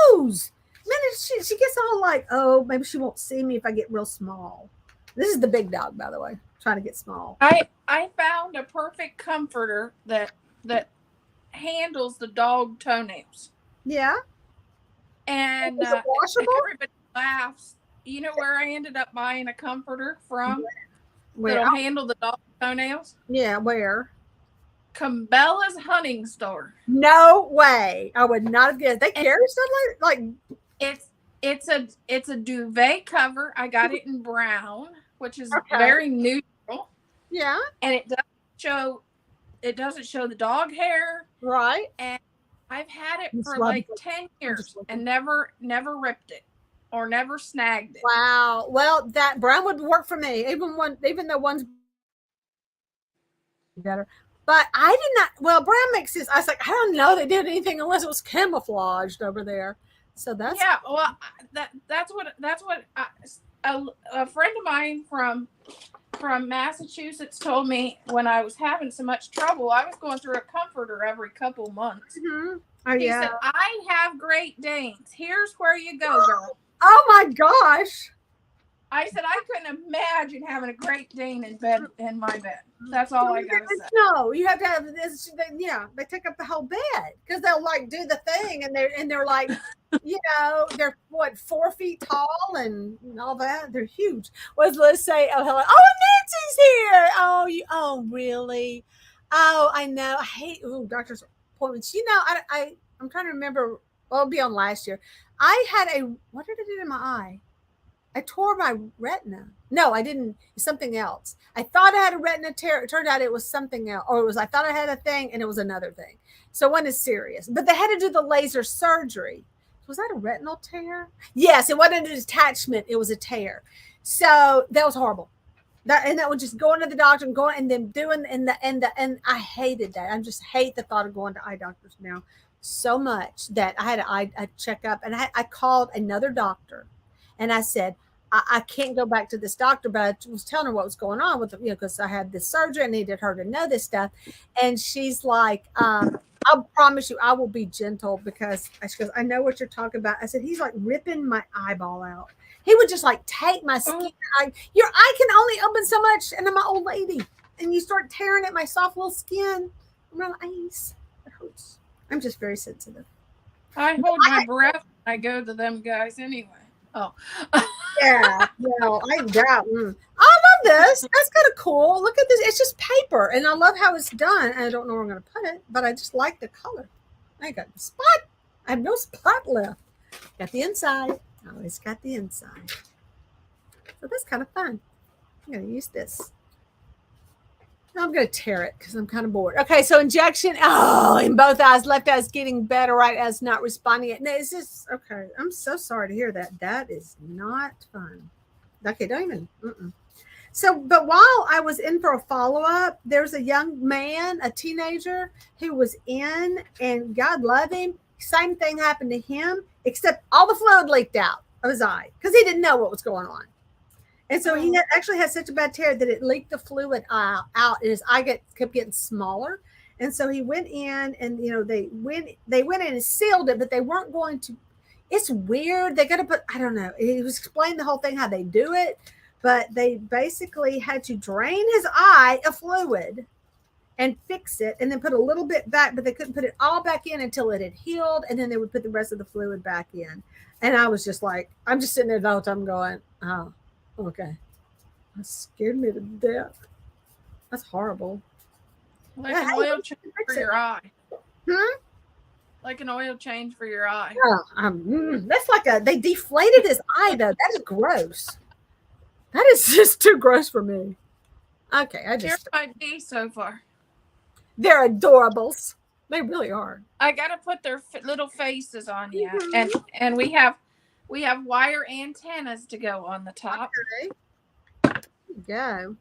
knows. Man, she gets all like, oh, maybe she won't see me if I get real small. This is the big dog, by the way, trying to get small. I found a perfect comforter that handles the dog toenails. Yeah. And everybody laughs. You know where I ended up buying a comforter from? That'll handle the dog toenails? Yeah, where? Cabela's hunting store. No way. I would not have guessed. They carry stuff like it's a duvet cover. I got it in brown, which is very neutral. Yeah. And it doesn't show the dog hair. Right. And I've had it for like 10 years and never ripped it or never snagged it. Wow. Well, that brown would work for me, even though one's better. But I did not. Well, brown makes sense. I was like, I don't know they did anything unless it was camouflaged over there. So that's Well, that's what a friend of mine from Massachusetts told me when I was having so much trouble. I was going through a comforter every couple months. Mm-hmm. Oh, he said, I have Great Danes. Here's where you go, girl. Oh my gosh. I said, I couldn't imagine having a Great Dane in my bed. That's all I gotta say. No, you have to have this. Yeah, they take up the whole bed because they'll like do the thing, and they're like, they're what 4 feet tall and all that. They're huge. Let's say, oh hello, oh Nancy's here. Oh really? Oh I know. I hate doctor's appointments. I'm trying to remember. Well, it'll be on last year. I had what did I do to my eye? I tore my retina. No, I didn't. It's something else. I thought I had a retina tear. It turned out it was something else. Or I thought I had a thing and it was another thing. So one is serious. But they had to do the laser surgery. Was that a retinal tear? Yes, it wasn't a detachment. It was a tear. So that was horrible. That was just going to the doctor and going and then doing and I hated that. I just hate the thought of going to eye doctors now so much that I had a checkup, and I called another doctor. And I said, I can't go back to this doctor, but I was telling her what was going on with, because I had this surgery and needed her to know this stuff. And she's like, I promise you, I will be gentle because she goes, I know what you're talking about. I said, he's like ripping my eyeball out. He would just like take my skin. Your eye can only open so much. And I'm an old lady. And you start tearing at my soft little skin around the eyes. It hurts. I'm just very sensitive. I hold my breath when I go to them guys anyway. Oh. Yeah. Well, I love this. That's kind of cool. Look at this. It's just paper. And I love how it's done. I don't know where I'm going to put it, but I just like the color. I ain't got a spot. I have no spot left. Got the inside. I always got the inside. So that's kind of fun. I'm going to use this. I'm going to tear it because I'm kind of bored. Okay, so injection. Oh, in both eyes. Left eye's getting better. Right eye's not responding yet. No, it's just, okay. I'm so sorry to hear that. That is not fun. Okay, don't even. So, but while I was in for a follow-up, there's a young man, a teenager, who was in, and God love him. Same thing happened to him, except all the fluid leaked out of his eye because he didn't know what was going on. And so he actually had such a bad tear that it leaked the fluid out, and his eye kept getting smaller. And so he went in, and they went in and sealed it, but they weren't going to. It's weird. They got to put. I don't know. He was explaining the whole thing how they do it, but they basically had to drain his eye of fluid and fix it, and then put a little bit back, but they couldn't put it all back in until it had healed, and then they would put the rest of the fluid back in. And I was just like, I'm just sitting there the whole time going, oh. Okay. That scared me to death. That's horrible. Like an oil change for your eye. Like an oil change for your eye. That's like they deflated his eye though. That is gross. That is just too gross for me. Okay, Here's my bee so far. They're adorables. They really are. I gotta put their little faces on you, and we have wire antennas to go on the top. Okay. There you go.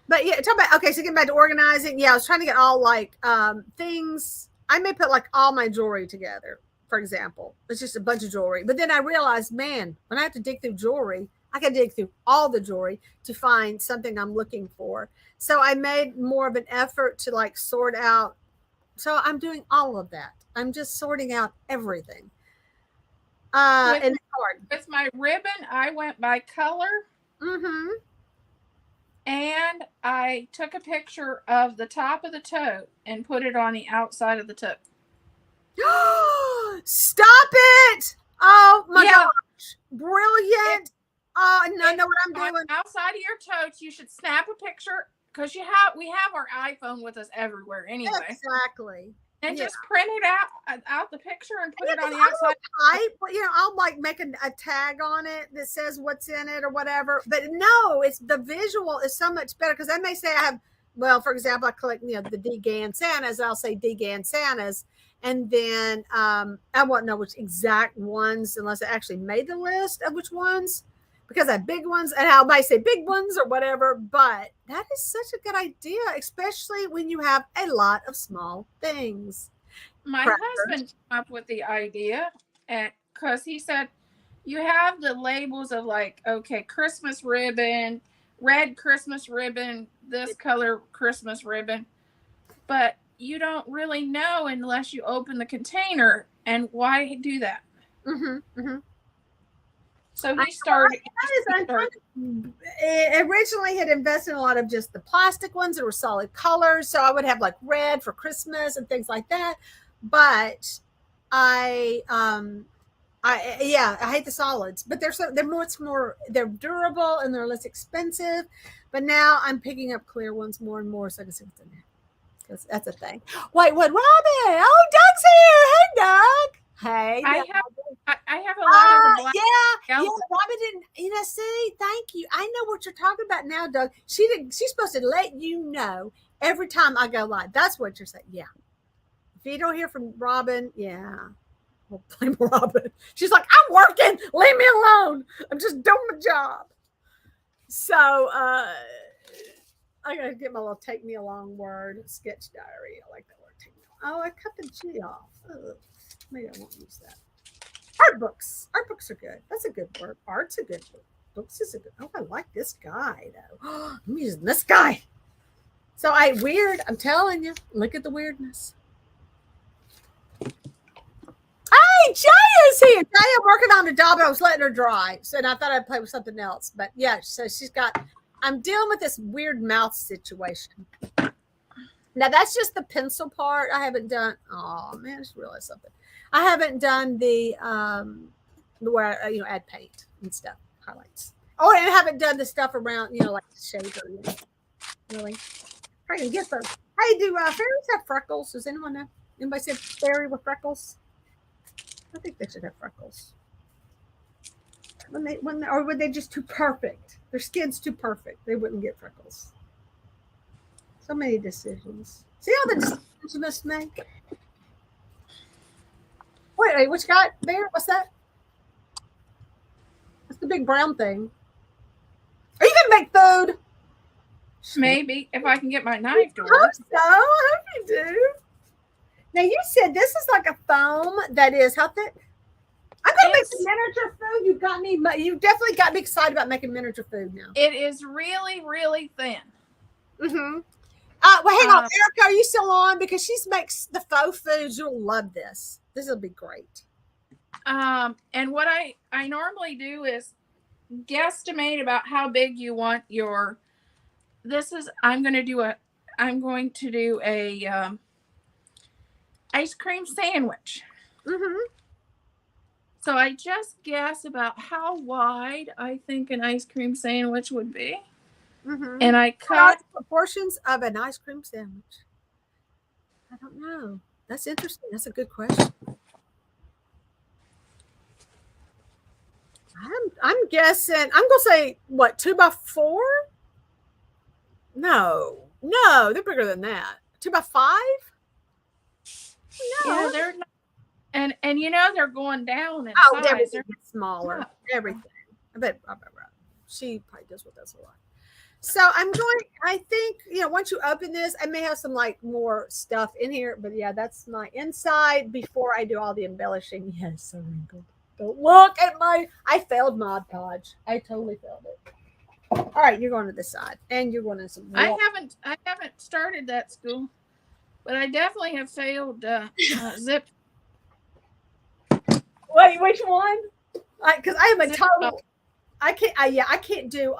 But yeah, talk about, okay, so getting back to organizing. Yeah, I was trying to get all like things. I may put like all my jewelry together, for example. It's just a bunch of jewelry. But then I realized, man, when I have to dig through jewelry, I can dig through all the jewelry to find something I'm looking for. So I made more of an effort to like sort out. So I'm doing all of that. I'm just sorting out everything. And it's hard. With my ribbon, I went by color. And I took a picture of the top of the tote and put it on the outside of the tote. Stop it! Oh my gosh. Brilliant. I know what I'm doing. Outside of your totes, you should snap a picture because we have our iPhone with us everywhere anyway. Exactly. And just print it out the picture and put it on the outside. I'll like make a tag on it that says what's in it or whatever. But no, it's the visual is so much better because I may say I have, well, for example, I collect the DGAN Santas. I'll say DGAN Santas, and then I won't know which exact ones unless I actually made the list of which ones. Because I have big ones, and I might say big ones or whatever, but that is such a good idea, especially when you have a lot of small things. My husband came up with the idea, because he said, you have the labels of like, okay, Christmas ribbon, red Christmas ribbon, this color Christmas ribbon, but you don't really know unless you open the container, and why do that? So he started. Originally had invested in a lot of just the plastic ones that were solid colors. So I would have like red for Christmas and things like that. But I hate the solids, but they're durable and they're less expensive. But now I'm picking up clear ones more and more so I can see what's in there. Because that's a thing. Wait, what, Robin? Oh, Doug's here. Hey, Doug. Hey, I have a lot of the black. Yeah. Robin didn't, see, thank you. I know what you're talking about now, Doug. She's supposed to let you know every time I go live. That's what you're saying. Yeah. If you don't hear from Robin, we'll blame Robin. She's like, I'm working. Leave me alone. I'm just doing my job. So I gotta get my little take me along word sketch diary. I like that word. Take me along. Oh, I cut the G off. Ugh. Maybe I won't use that. Art books. Art books are good. That's a good word. Art's a good word. Books is a good. Oh, I like this guy though. I'm using this guy. So I'm telling you, look at the weirdness. Hey, Jay is here. Jay, I'm working on a doll, but I was letting her dry. So and I thought I'd play with something else. But yeah, so I'm dealing with this weird mouth situation. Now that's just the pencil part. I haven't done, oh man, I just realized something. I haven't done the where add paint and stuff, highlights. Oh, and I haven't done the stuff around, like the shader. Really? I can get those. Hey, do fairies have freckles? Does anyone know? Anybody see a fairy with freckles? I think they should have freckles. Or were they just too perfect? Their skin's too perfect. They wouldn't get freckles. So many decisions. See all the decisions you must make? Wait, what you got there? What's that? What's the big brown thing? Are you gonna make food? Maybe if I can get my knife to work. I hope so. I hope you do. Now you said this is like a foam that is how thick? I'm gonna make some miniature food. You definitely got me excited about making miniature food now. It is really, really thin. Mm-hmm. Well, hang on, Erica, are you still on? Because she makes the faux foods. You'll love this. This will be great. And what I normally do is guesstimate about how big you want your. I'm going to do a ice cream sandwich. Mm-hmm. So I just guess about how wide I think an ice cream sandwich would be. Mm-hmm. And I cut proportions of an ice cream sandwich. I don't know. That's interesting. That's a good question. I'm guessing. I'm gonna say what, 2x4? No, they're bigger than that. 2x5? No, yeah, they're not. And they're going down in size. Everything gets smaller. Yeah. Everything. I bet she probably does with us a lot. So I think, once you open this, I may have some more stuff in here, but yeah, that's my inside before I do all the embellishing. Yes, so wrinkled. Don't look at I failed Mod Podge. I totally failed it. All right, you're going to this side and you're going to some. I haven't started that school, but I definitely have failed zip. Wait, which one? Because I am a total. I can't do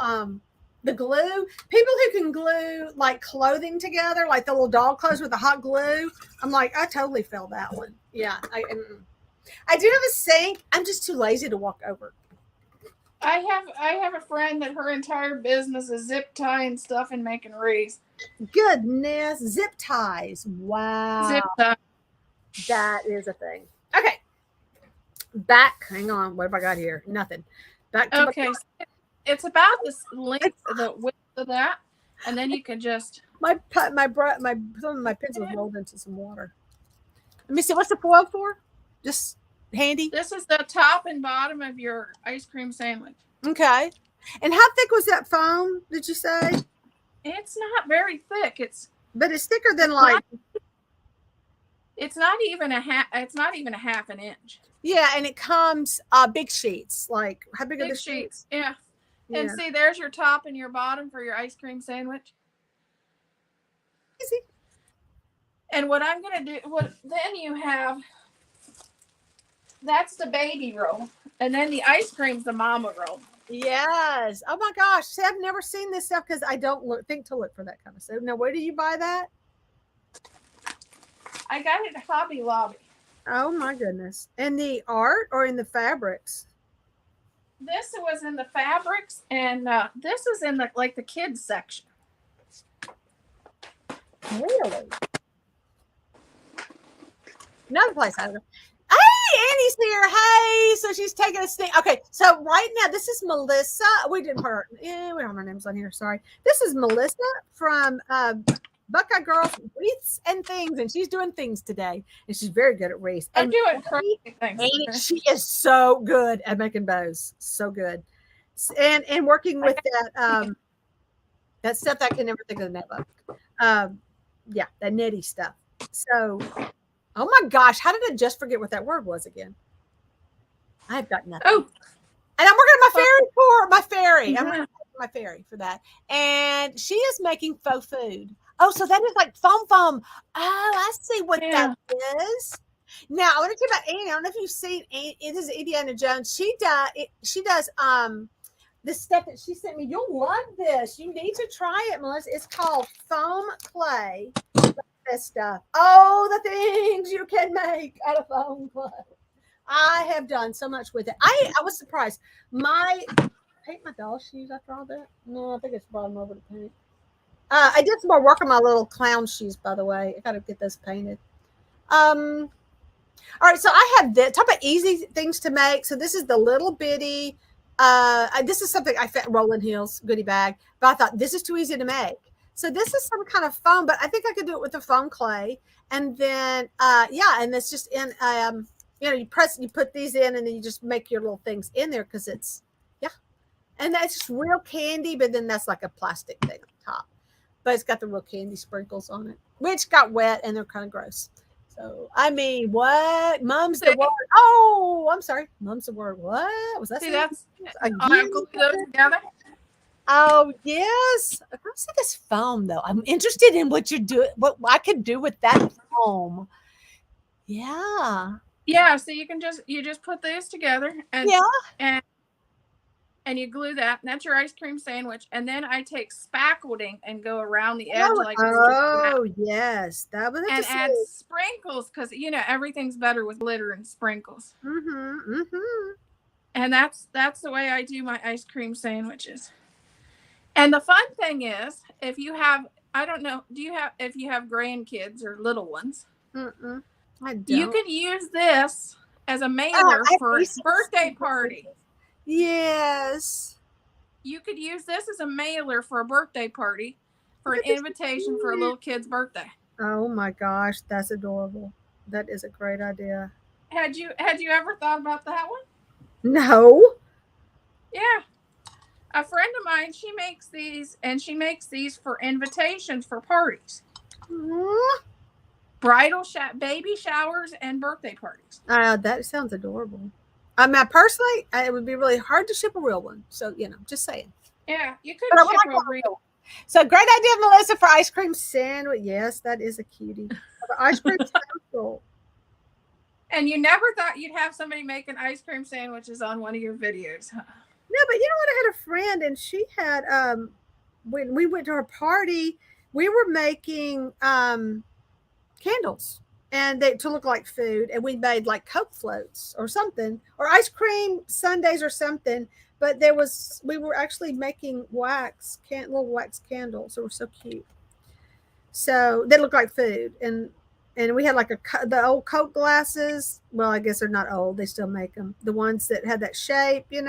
the glue. People who can glue clothing together, like the little dog clothes with the hot glue. I'm I totally failed that one. Yeah, I do have a sink. I'm just too lazy to walk over. I have a friend that her entire business is zip tying stuff and making wreaths. Goodness, zip ties. Wow. Zip ties. That is a thing. Okay. Back. Hang on. What have I got here? Nothing. Back to okay. It's about the length, the width of that, and then you can just some of my pencils rolled into some water. Let me see. What's the foil for? Just handy. This is the top and bottom of your ice cream sandwich. Okay. And how thick was that foam? Did you say? It's not very thick. But it's thicker than It's not even a half. It's not even a half an inch. Yeah, and it comes big sheets. How big are the sheets? Yeah. And see, there's your top and your bottom for your ice cream sandwich. Easy. And what I'm going to do, then you have, that's the baby roll. And then the ice cream's the mama roll. Yes. Oh my gosh. See, I've never seen this stuff because I don't think to look for that kind of stuff. Now, where do you buy that? I got it at Hobby Lobby. Oh my goodness. In the art or in the fabrics? This was in the fabrics, and this is in the kids section. Really? Another place I go. Hey, Annie's here. Hey, so she's taking a sneak. Okay, so right now this is Melissa. We didn't put her. We don't have her names on here. Sorry. This is Melissa from Buckeye Girls, Wreaths and Things, and she's doing things today, and she's very good at wreaths. I'm doing crazy things. She is so good at making bows, so good, and working with that stuff that I can never think of the name of. Yeah, that knitty stuff. So, oh my gosh, how did I just forget what that word was again? I've got nothing. Oh, and I'm working on my fairy. I'm working on my fairy for that. And she is making faux food. Oh, so that is like foam. Oh, I see what that is. Now I want to tell you about Annie. I don't know if you've seen it is Indiana Jones. She does the stuff that she sent me. You'll love this. You need to try it, Melissa. It's called foam clay. This stuff. Oh, the things you can make out of foam clay. I have done so much with it. I was surprised. Paint my doll shoes after all that. No, I think it's brought them over to paint. I did some more work on my little clown shoes, by the way. I gotta get those painted. All right, so I have this. Talk about easy things to make. So this is the little bitty. This is something I found Rolling Hills goodie bag, but I thought this is too easy to make. So this is some kind of foam, but I think I could do it with the foam clay. And then and it's just in you put these in, and then you just make your little things in there because it's and that's just real candy, but then that's like a plastic thing on top. But it's got the real candy sprinkles on it, which got wet and they're kind of gross. So I mean, what? Mum's the word. Oh, I'm sorry. Mum's the word. What was that? See, that's I glue those together. Oh yes. I see this foam though. I'm interested in what you're doing. What I could do with that foam. Yeah. Yeah. So you just put these together and you glue that, and that's your ice cream sandwich. And then I take spackling and go around the edge yes, that was and add sprinkles because everything's better with glitter and sprinkles. And that's the way I do my ice cream sandwiches. And the fun thing is, if you have, I don't know, if you have grandkids or little ones, I don't. You can use this as a mailer for a birthday party. Yes. You could use this as a mailer for a birthday party, for an invitation for a little kid's birthday. Oh my gosh, that's adorable. That is a great idea. Had you ever thought about that one? No. Yeah. A friend of mine, she makes these for invitations for parties. Bridal baby showers and birthday parties. That sounds adorable. I mean, personally, it would be really hard to ship a real one. So, just saying. Yeah, you could ship a real one. So, great idea, Melissa, for ice cream sandwich. Yes, that is a cutie. Ice cream sandwich. And you never thought you'd have somebody making ice cream sandwiches on one of your videos, huh? No, but what? I had a friend, and she had, when we went to her party, we were making candles. And to look like food, and we made like Coke floats or something, or ice cream sundaes or something. But we were actually making little wax candles. They were so cute. So they look like food, and we had like the old Coke glasses. Well, I guess they're not old; they still make them. The ones that had that shape, and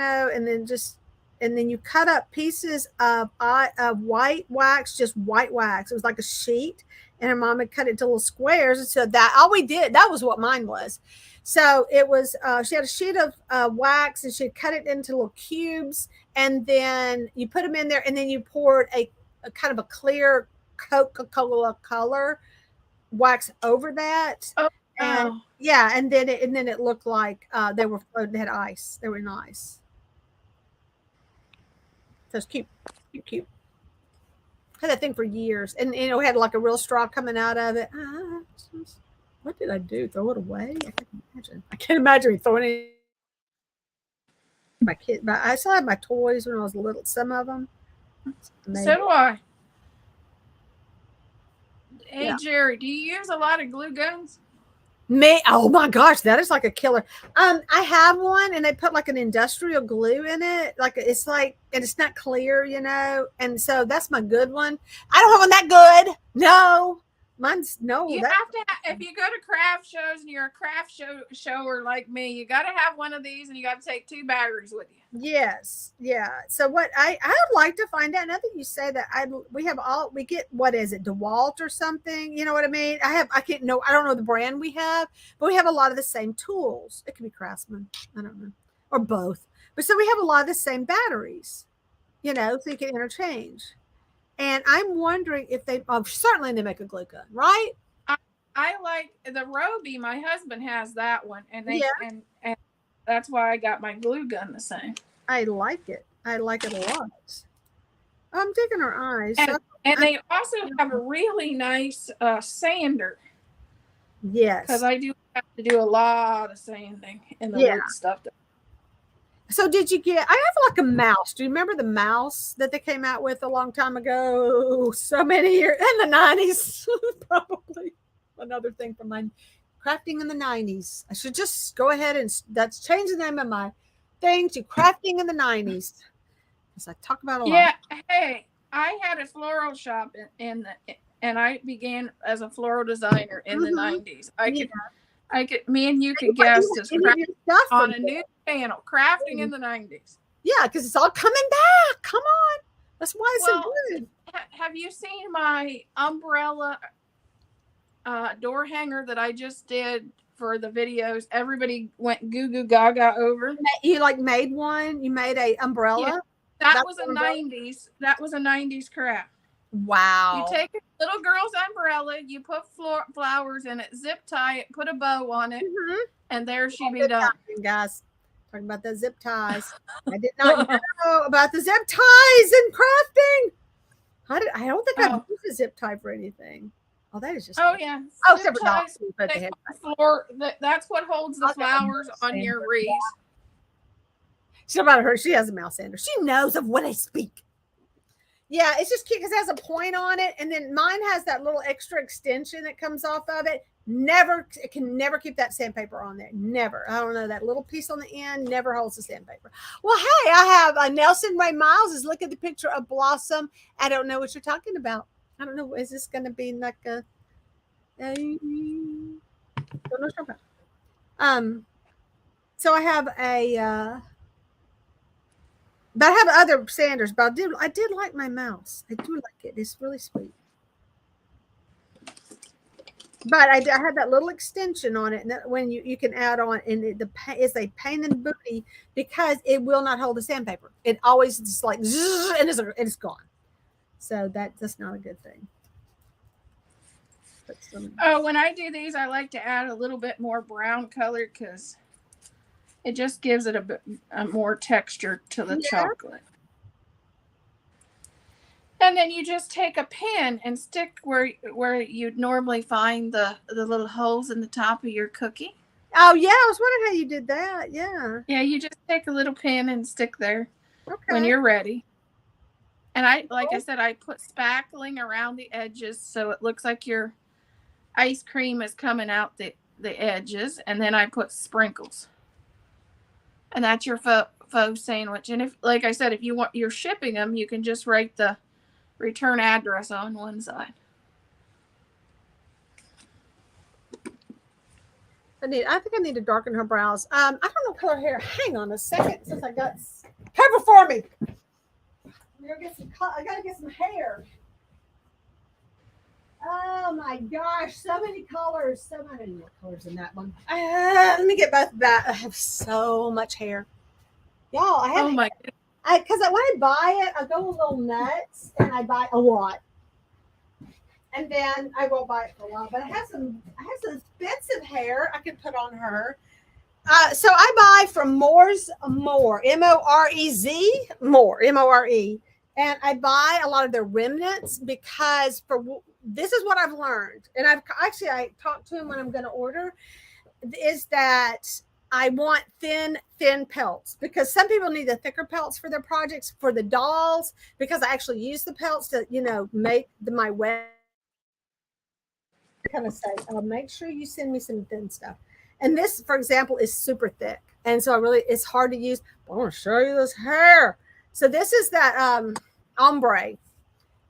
then you cut up pieces of white wax, just white wax. It was like a sheet. And her mom had cut it into little squares. And so all we did, that was what mine was. So it was, she had a sheet of wax, and she'd cut it into little cubes. And then you put them in there, and then you poured a kind of a clear Coca-Cola color wax over that. Oh, and and then it looked like they were floating. They had ice. They were in ice. So it's cute. Cute. Had that thing for years, and we had like a real straw coming out of it. What did I do? Throw it away? I can't imagine throwing it. My kid, but I still had my toys when I was little. Some of them. So do I. Hey Jerry, do you use a lot of glue guns? Oh my gosh, that is like a killer. I have one, and they put like an industrial glue in it. And it's not clear, and so that's my good one. I don't have one that good. No, mine's no. You have to if you go to craft shows and you're a craft shower like me, you got to have one of these, and you got to take 2 batteries with you. Yes, yeah. So what I would like to find out. Now that you say that, we get, what is it, DeWalt or something? You know what I mean? I don't know the brand we have, but we have a lot of the same tools. It could be Craftsman, I don't know, or both. But so we have a lot of the same batteries, so you can interchange. And I'm wondering if certainly they make a glue gun, right? I like the Roby. My husband has that one, and that's why I got my glue gun the same. I like it. I like it a lot. I'm digging her eyes. And they also have a really nice sander. Yes. Because I do have to do a lot of sanding in the wood stuff. So did you get, I have like a mouse. Do you remember the mouse that they came out with a long time ago? So many years, in the 90s, probably. Another thing from my crafting in the 90s. I should just go ahead and that's change the name of my thing to crafting in the 90s. Because I talk about a lot. Yeah, hey, I had a floral shop and I began as a floral designer in the 90s. I could, me and you could guess this on a new channel, crafting in the 90s. Yeah, because it's all coming back. Come on. That's why it's so good. Have you seen my umbrella door hanger that I just did for the videos? Everybody went goo goo gaga over. You like made one? You made a umbrella? Yeah, that was a 90s. That was a 90s craft. Wow. You take a little girl's umbrella, you put flowers in it, zip tie it, put a bow on it, and there she be done. Guys, talking about the zip ties. I did not know about the zip ties in crafting. I don't think I've used a zip tie for anything. Oh, that is just. Oh, yeah. Oh, zip ties. That's what holds the flowers on your wreath. She's about her. She has a mouse sander. She knows of what I speak. Yeah, it's just cute because it has a point on it. And then mine has that little extra extension that comes off of it. It can never keep that sandpaper on there. Never. I don't know. That little piece on the end never holds the sandpaper. Well, hey, I have Nelson Ray Miles is look at the picture of Blossom. I don't know what you're talking about. I don't know. Is this going to be like a don't know what about. So I have but I have other sanders, but I did like my mouse. I do like it. It's really sweet. But I had that little extension on it, and that when you can add on, and it's a pain in the booty because it will not hold the sandpaper. It always just like zzz, and it's gone. So that's not a good thing. When I do these, I like to add a little bit more brown color because it just gives it a bit more texture to the chocolate. And then you just take a pin and stick where you'd normally find the little holes in the top of your cookie. Oh, yeah. I was wondering how you did that. Yeah. Yeah, you just take a little pin and stick there when you're ready. And I said, I put spackling around the edges so it looks like your ice cream is coming out the edges. And then I put sprinkles. And that's your faux sandwich. And if, like I said, if you're shipping them, you can just write the return address on one side. I think I need to darken her brows. I don't know color hair. Hang on a second, since I got cover for me. I gotta get some hair. Oh my gosh, so many colors. So many more colors in that one. Let me get both back. I have so much hair. Y'all, I have because when I buy it, I go a little nuts and I buy a lot. And then I won't buy it for a while. But I have some expensive hair I can put on her. So I buy from Moore's More, M-O-R-E-Z, More, M-O-R-E. And I buy a lot of their remnants because this is what I've learned. And I talked to him when I'm going to order, is that I want thin pelts because some people need the thicker pelts for their projects, for the dolls, because I actually use the pelts to, make my web. Kind of say, make sure you send me some thin stuff. And this, for example, is super thick. And so it's hard to use. I want to show you this hair. So this is that ombre.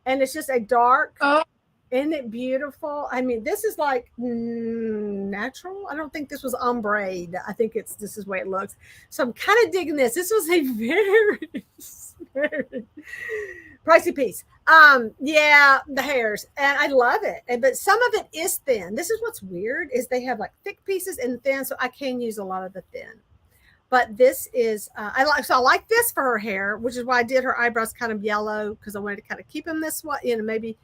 And it's just a dark. Oh. Isn't it beautiful? I mean, this is like natural. I don't think this was ombre. I think this is the way it looks. So I'm kind of digging this. This was a very, very pricey piece. Yeah, the hairs, and I love it. But some of it is thin. This is what's weird is they have like thick pieces and thin, so I can use a lot of the thin. But this is I like this for her hair, which is why I did her eyebrows kind of yellow because I wanted to kind of keep them this way, maybe.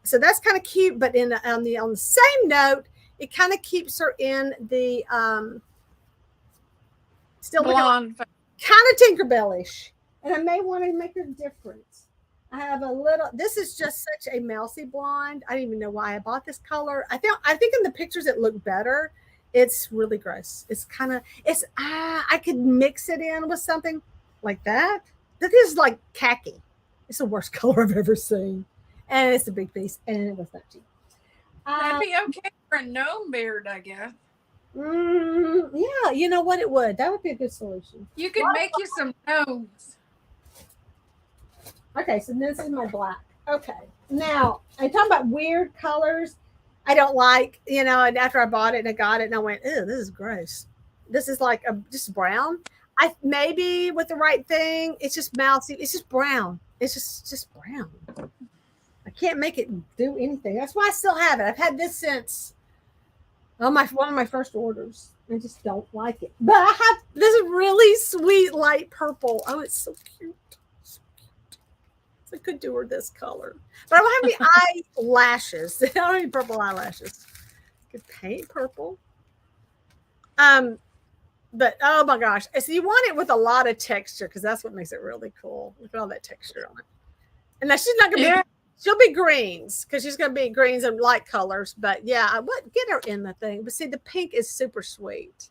So that's kind of cute, but on the same note, it kind of keeps her in the Still blonde. Kind of Tinkerbell-ish. And I may want to make her different. I have a little, this is just such a mousy blonde. I don't even know why I bought this color. I think in the pictures it looked better. It's really gross. It's kind of, I could mix it in with something like that. This is like khaki. It's the worst color I've ever seen. And it's a big piece and it was not cheap. That'd be okay for a gnome beard, I guess. Yeah, you know what? It would. That would be a good solution. You could make you some gnomes. Okay, so this is my black. Okay, now I'm talking about weird colors I don't like, and after I bought it and I got it and I went, ew, this is gross. This is like just brown. Maybe with the right thing, it's just mousy. It's just brown. It's just brown. I can't make it do anything. That's why I still have it. I've had this since one of my first orders. I just don't like it. But I have this really sweet light purple. Oh, it's so cute. So I could do her this color. But I don't have any eyelashes. I don't have any purple eyelashes. I could paint purple. But oh my gosh. So you want it with a lot of texture because that's what makes it really cool. Look at all that texture on it. And now she's not gonna be she'll be greens because she's gonna be greens and light colors. But yeah, I would get her in the thing. But see, the pink is super sweet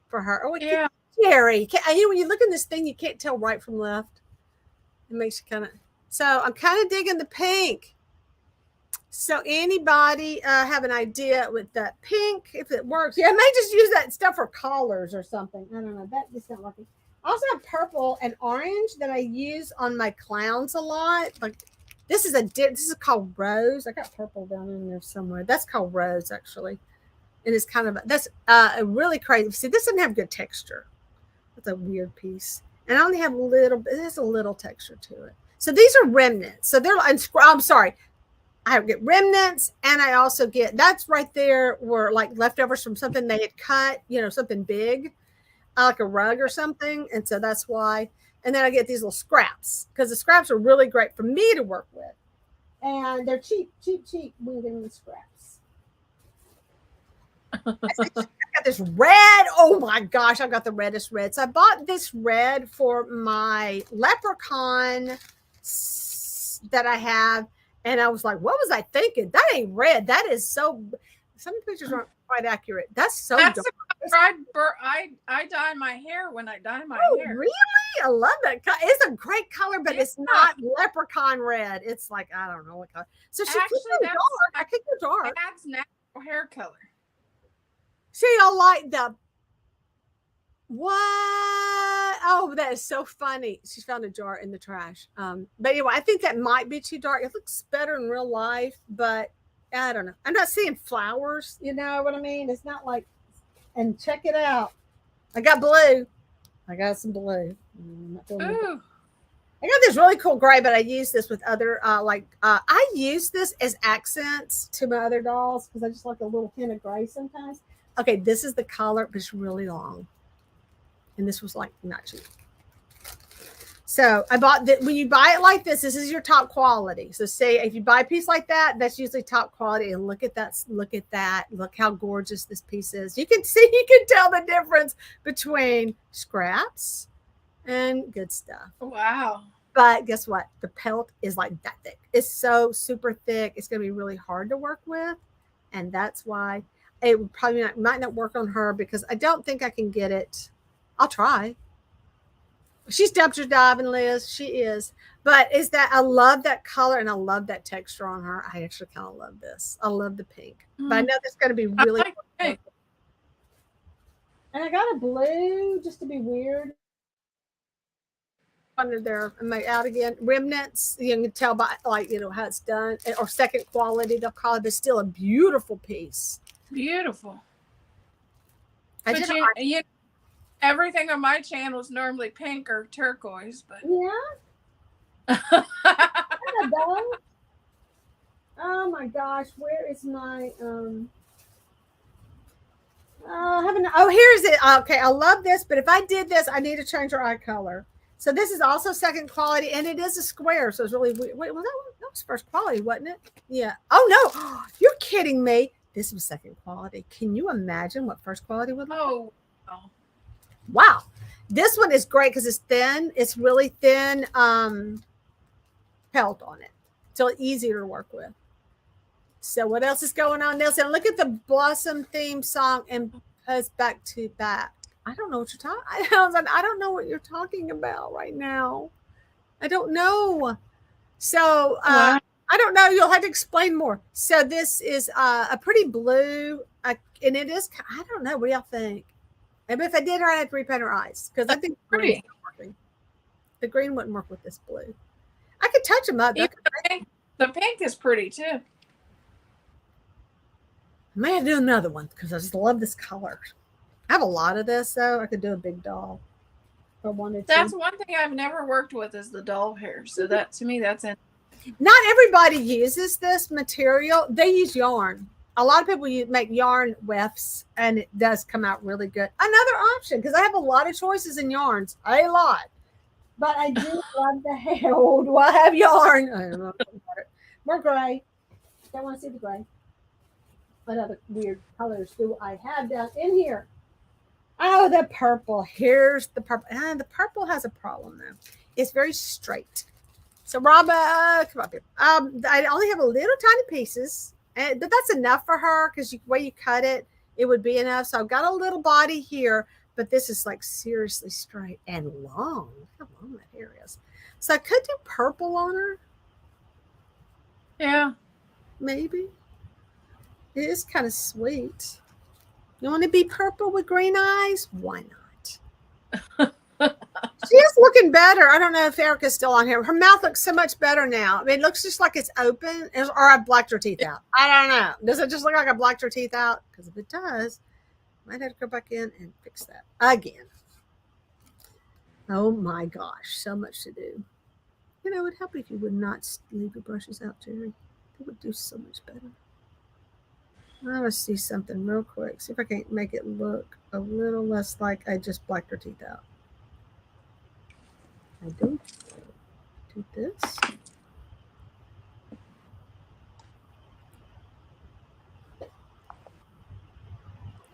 for her. Oh, yeah. Scary. When you look in this thing, you can't tell right from left. It makes you kind of. So I'm kind of digging the pink. So anybody have an idea with that pink? If it works, yeah, I may just use that stuff for collars or something. I don't know. That just not working. I also have purple and orange that I use on my clowns a lot. Like this is called Rose. I got purple down in there somewhere. That's called Rose actually. And it's kind of that's a really crazy. See, this doesn't have good texture. It's a weird piece, and I only have there's a little texture to it. So these are remnants. So I'm sorry. I get remnants, and I also get that's right there were like leftovers from something they had cut, something big, like a rug or something. And so that's why. And then I get these little scraps because the scraps are really great for me to work with. And they're cheap. We get the scraps. I got this red. Oh my gosh, I've got the reddest red. So I bought this red for my leprechaun that I have. And I was like, what was I thinking? That ain't red. That is so. Some pictures aren't quite accurate. That's so dark. I dye my hair when I dye my hair. Really? I love that. It's a great color, but it's not leprechaun red. It's like, I don't know what color. So she keeps it dark. I keep it dark. That's natural hair color. See, I like the what? Oh, that is so funny. She found a jar in the trash. But anyway, I think that might be too dark. It looks better in real life, but I don't know. I'm not seeing flowers. You know what I mean? It's not like. And check it out. I got blue. I got some blue. Ooh. I got this really cool gray, but I use this with other I use this as accents to my other dolls because I just like a little hint of gray sometimes. Okay, this is the color, but it's really long. And this was like not cheap. So I bought that. When you buy it like this is your top quality. So say if you buy a piece like that, that's usually top quality. And look at that. Look how gorgeous this piece is. You can tell the difference between scraps and good stuff. Wow. But guess what? The pelt is like that thick. It's so super thick. It's going to be really hard to work with. And that's why it would probably might not work on her because I don't think I can get it. I'll try. She's dumpster diving, Liz. She is. But I love that color and I love that texture on her. I actually kind of love this. I love the pink. But I know that's going to be really pink. And I got a blue just to be weird. Under there, am I out again? Remnants. You can tell by how it's done. Or second quality, they'll call it. But still a beautiful piece. Beautiful. Everything on my channel is normally pink or turquoise, but yeah. Oh my gosh, where is my here's it. Okay, I love this, but if I did this, I need to change her eye color. So this is also second quality, and it is a square, so it's really weird. Wait, that was first quality, wasn't it? Yeah. Oh no, you're kidding me. This was second quality. Can you imagine what first quality would look like? Oh. Wow. This one is great because it's thin. It's really thin pelt on it. So easier to work with. So what else is going on, Nelson? Look at the Blossom theme song and post back to back. I don't know what you're talking. I don't know what you're talking about right now. I don't know. So wow. I don't know. You'll have to explain more. So this is a pretty blue, and it is. I don't know. What do y'all think? Maybe if I did her, I'd have to repaint her eyes because I think pretty. The green wouldn't work with this blue. I could touch them up. The pink is pretty too. I may have to do another one because I just love this color. I have a lot of this, though. I could do a big doll if I wanted to. That's one thing I've never worked with is the doll hair. So that to me, that's it. Not everybody uses this material. They use yarn. A lot of people make yarn wefts, and it does come out really good. Another option, because I have a lot of choices in yarns. A lot. But I do love the hair. Oh, do I have yarn? I don't know. More gray. Don't want to see the gray. What other weird colors do I have down in here? Oh, the purple. Here's the purple. And the purple has a problem, though. It's very straight. So, Robba, come up here. I only have a little tiny pieces, but that's enough for her because the way you cut it, it would be enough. So, I've got a little body here, but this is like seriously straight and long. Look how long that hair is. So, I could do purple on her. Yeah. Maybe. It is kind of sweet. You want to be purple with green eyes? Why not? She is looking better. I don't know if Erica's still on here. Her mouth looks so much better now. I mean, it looks just like it's open, or I blacked her teeth out. I don't know. Does it just look like I blacked her teeth out? Because if it does, I might have to go back in and fix that again. Oh my gosh, so much to do. You know, it would help if you would not leave your brushes out, Jerry. It would do so much better. I want to see something real quick. See if I can't make it look a little less like I just blacked her teeth out. I do this.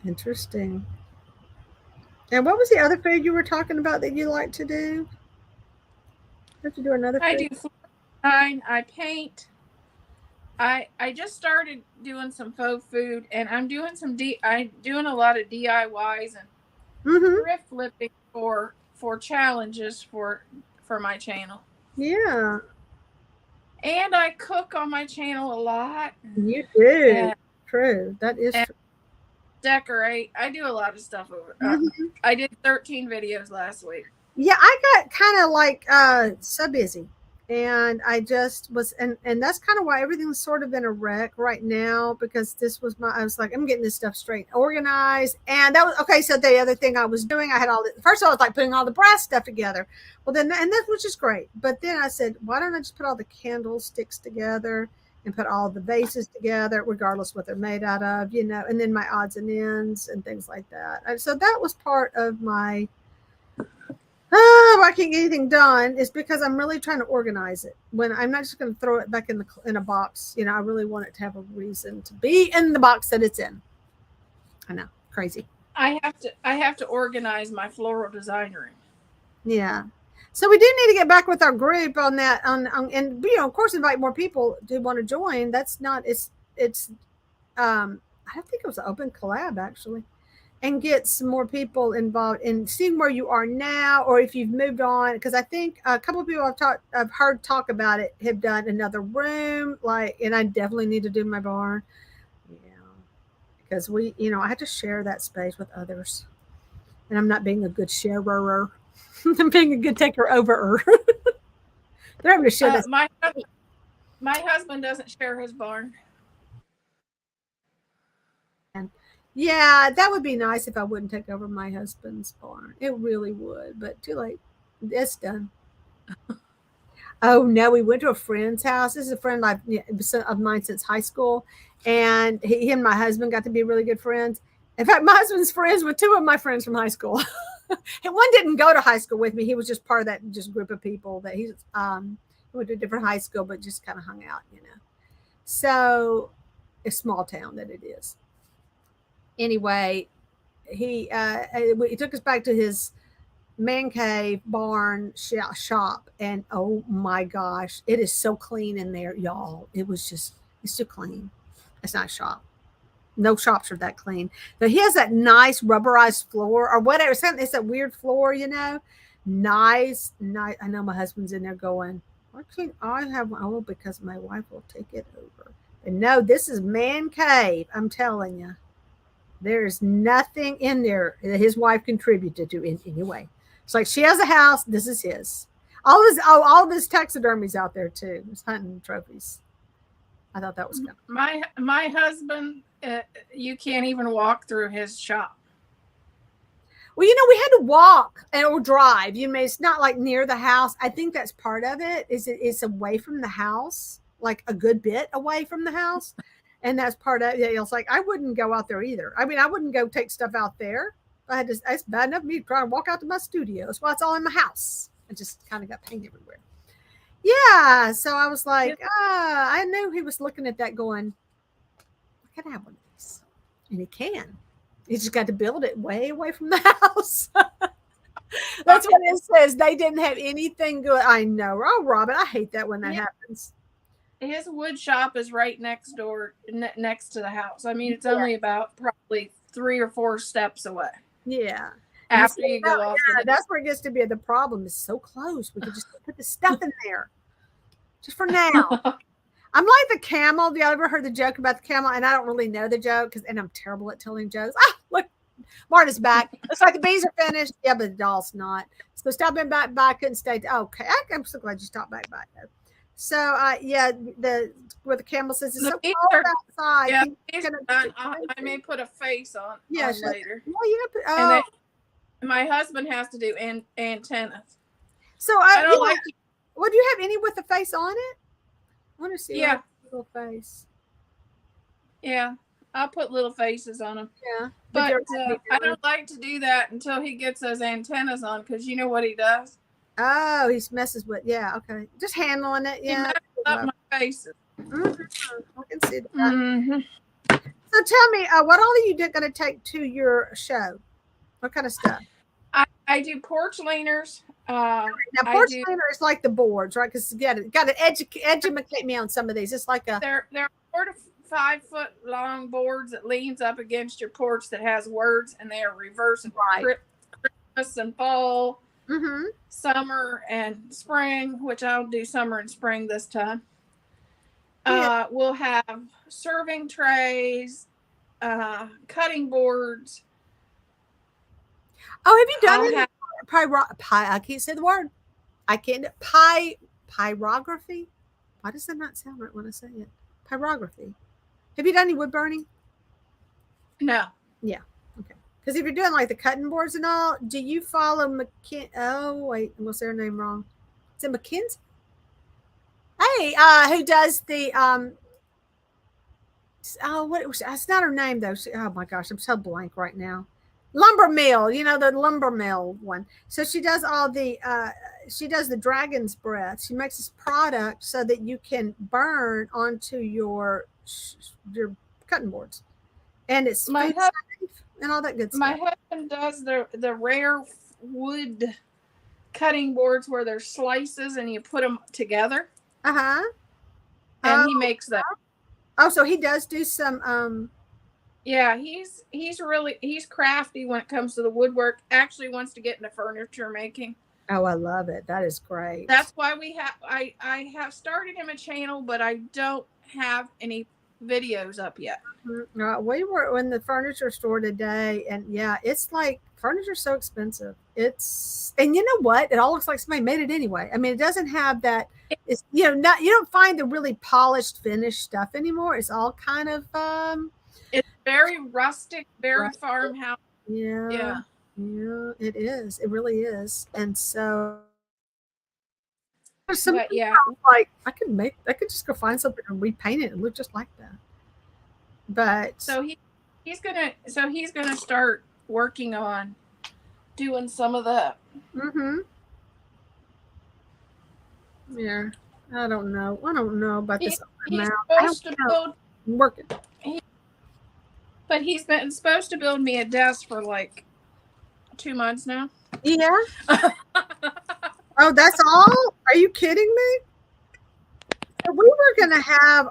Interesting. And what was the other food you were talking about that you like to do? You have to do another food? I do design. I paint. I just started doing some faux food, and I'm doing I'm doing a lot of DIYs and thrift flipping for challenges for my channel. Yeah. And I cook on my channel a lot. You do. True. That is true. Decorate. I do a lot of stuff over. I did 13 videos last week. Yeah, I got kind of like so busy. And I just was, and that's kind of why everything's sort of in a wreck right now, because this was I was like, I'm getting this stuff straight, organized. And that was, okay. So the other thing I was doing, I had first of all, I was like putting all the brass stuff together. Well, then, and that was just great. But then I said, why don't I just put all the candlesticks together and put all the vases together, regardless what they're made out of, you know, and then my odds and ends and things like that. And so that was part of my, I can't get anything done, is because I'm really trying to organize it. When I'm not just going to throw it back in a box, you know, I really want it to have a reason to be in the box that it's in. I know, crazy. I have to organize my floral design room. Yeah. So we do need to get back with our group on that, and you know, of course, invite more people to want to join. That's not it's I don't think it was an open collab actually. And get some more people involved in seeing where you are now, or if you've moved on. Because I think a couple of people I've heard talk about it have done another room, and I definitely need to do my barn. Yeah, because I have to share that space with others, and I'm not being a good sharer. I'm being a good taker over. They're having to share this. My husband doesn't share his barn. Yeah, that would be nice if I wouldn't take over my husband's barn. It really would, but too late. It's done. Oh, no, we went to a friend's house. This is a friend of mine since high school, and he and my husband got to be really good friends. In fact, my husband's friends with two of my friends from high school. And one didn't go to high school with me. He was just part of that group of people that he went to a different high school, but just kind of hung out, you know. So, a small town that it is. Anyway, he took us back to his man cave barn shop, and oh my gosh, it is so clean in there, y'all. It's so clean. It's not a shop. No shops are that clean. But he has that nice rubberized floor or whatever. It's that weird floor, Nice. I know my husband's in there going, why can't I have one? Oh, because my wife will take it over. And no, this is man cave. I'm telling you. There's nothing in there that his wife contributed to in any way. It's like she has a house. This is his. All of his taxidermies out there too. His hunting trophies. I thought that was good. My husband, you can't even walk through his shop. Well, we had to walk or drive. It's not like near the house. I think that's part of it. It's away from the house, like a good bit away from the house. And that's part of it. It's like, I wouldn't go out there either. I mean, I wouldn't go take stuff out there. It's bad enough for me to try and walk out to my studio. That's why it's all in my house. I just kind of got paint everywhere. Yeah. So I was like, I knew he was looking at that going, I can have one of these. And he can. He just got to build it way away from the house. That's what it says. They didn't have anything good. I know. Oh, Robin, I hate that when that happens. His wood shop is right next door, next to the house. I mean, it's only about probably 3 or 4 steps away. Yeah. After you go off. That's where it gets to be the problem. It's so close. We could just put the stuff in there. Just for now. I'm like the camel. Have you ever heard the joke about the camel? And I don't really know the joke and I'm terrible at telling jokes. Look, Marta's back. Looks like the bees are finished. Yeah, but the doll's not. So stop in back by. Couldn't stay. Okay. I'm so glad you stopped back by though. So where the camel says it's so cold outside. Yeah, I may put a face on later. Well, you put, my husband has to do So antennas. I don't like. Well, do you have any with the face on it? I want to see. Yeah, little face. Yeah, I'll put little faces on them. Yeah, but I don't like to do that until he gets those antennas on, because you know what he does. Oh, he messes with. Yeah, okay, just handling it. Yeah, he messes up my faces. I can see that. So tell me, what all are you going to take to your show? What kind of stuff? I do porch leaners. Now, porch leaner is like the boards, right? Because you got to educate me on some of these. It's like they're 4 to 5 foot long boards that leans up against your porch that has words, and they are reversing Christmas and fall, summer and spring, which I'll do summer and spring this time. Yeah. We'll have serving trays, cutting boards. Oh, have you done it? I can't say the word. I can't. Pyrography. Why does that not sound right when I say it? Pyrography. Have you done any wood burning? No. Yeah. Okay. Because if you're doing like the cutting boards and all, do you follow Oh wait, I'm gonna say her name wrong. Is it McKinsey? Hey, who does the that's not her name though. Oh my gosh, I'm so blank right now. Lumber mill, the lumber mill one. So she does all the she does the dragon's breath. She makes this product so that you can burn onto your cutting boards, and it's safe and all that good stuff. My husband does the rare wood cutting boards where there's slices and you put them together. And he makes that. Oh, so he does do some. Yeah, he's crafty when it comes to the woodwork. Actually wants to get into furniture making. Oh, I love it. That is great. That's why I have started him a channel, but I don't have any videos up yet. We were in the furniture store today, and yeah, it's like furniture's so expensive. And you know what? It all looks like somebody made it anyway. I mean, it doesn't have that. It's you don't find the really polished, finished stuff anymore. It's all kind of it's very rustic, very farmhouse. Yeah, it is. It really is. And so there's some like I could just go find something and repaint it and look just like that. But so he's gonna start working on doing some of that. Yeah. I don't know about this. He's supposed to build. I'm working. But he's been supposed to build me a desk for like 2 months now. Yeah. Oh, that's all? Are you kidding me? So we were going to have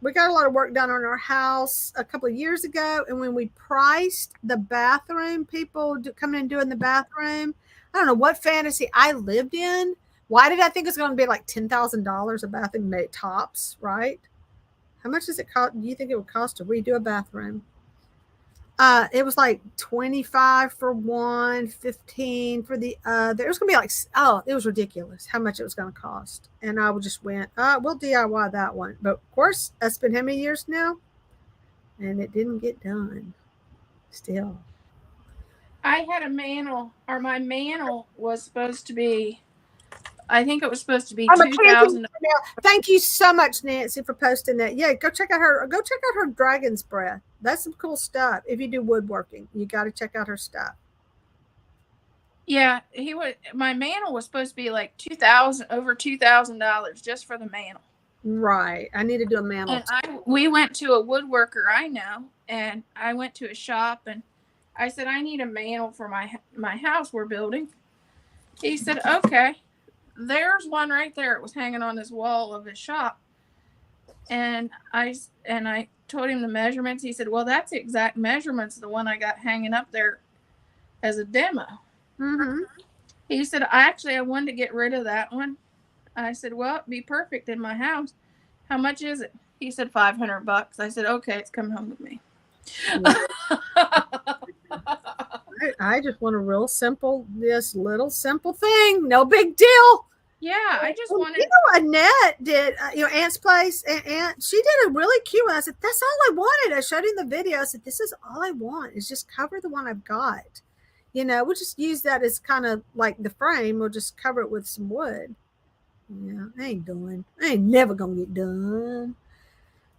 we got a lot of work done on our house a couple of years ago. And when we priced the bathroom, people coming and doing the bathroom, I don't know what fantasy I lived in. Why did I think it was going to be like $10,000 a bathroom made tops, right? How much does it cost? Do you think it would cost to redo a bathroom? It was like 25 for one, 15 for the other. It was gonna be like, oh, it was ridiculous how much it was gonna cost. And I just went, we'll DIY that one. But of course, that's been how many years now? And it didn't get done. Still. I had a mantle, or my mantle was supposed to be, I think it was supposed to be 2,000. Thank you so much, Nancy, for posting that. Yeah, go check out her dragon's breath. That's some cool stuff. If you do woodworking, you got to check out her stuff. Yeah, my mantle was supposed to be like over $2,000 just for the mantle. Right. I need to do a mantle. And we went to a woodworker I know, and I went to a shop, and I said, I need a mantle for my house we're building. He said, okay. There's one right there. It was hanging on this wall of his shop. And I told him the measurements. He said, well, that's the exact measurements of the one I got hanging up there as a demo. Mm-hmm. He said, I wanted to get rid of that one. I said, well, it'd be perfect in my house. How much is it? He said, $500. I said, okay, it's coming home with me. I just want a real simple, this little simple thing. No big deal. Yeah, I just wanted. You know, Annette did, Aunt's place. Aunt, she did a really cute one. I said, that's all I wanted. I showed him the video. I said, this is all I want is just cover the one I've got. We'll just use that as kind of like the frame. We'll just cover it with some wood. Yeah, I ain't never going to get done.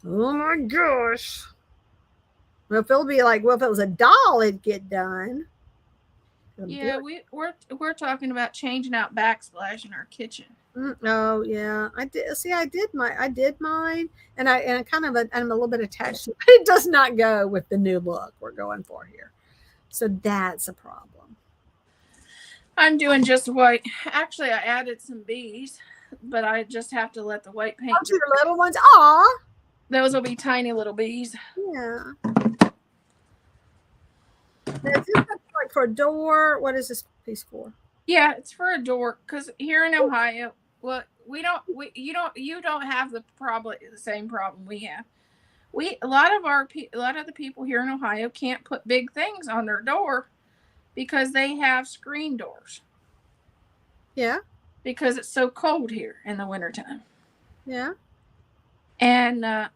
Oh my gosh. Well, if it'll be like, if it was a doll, it'd get done. Yeah, we're talking about changing out backsplash in our kitchen. Oh yeah, I did. See, I did mine, and I'm a little bit attached to it. It does not go with the new look we're going for here, so that's a problem. I'm doing just white. Actually, I added some bees, but I just have to let the white paint. Your little ones, aw. Those will be tiny little bees. Yeah. Now, is this like for a door? What is this piece for? Yeah, it's for a door. Because here in Ohio, well, you don't have the same problem we have. A lot of the people here in Ohio can't put big things on their door because they have screen doors. Yeah. Because it's so cold here in the wintertime. Yeah. And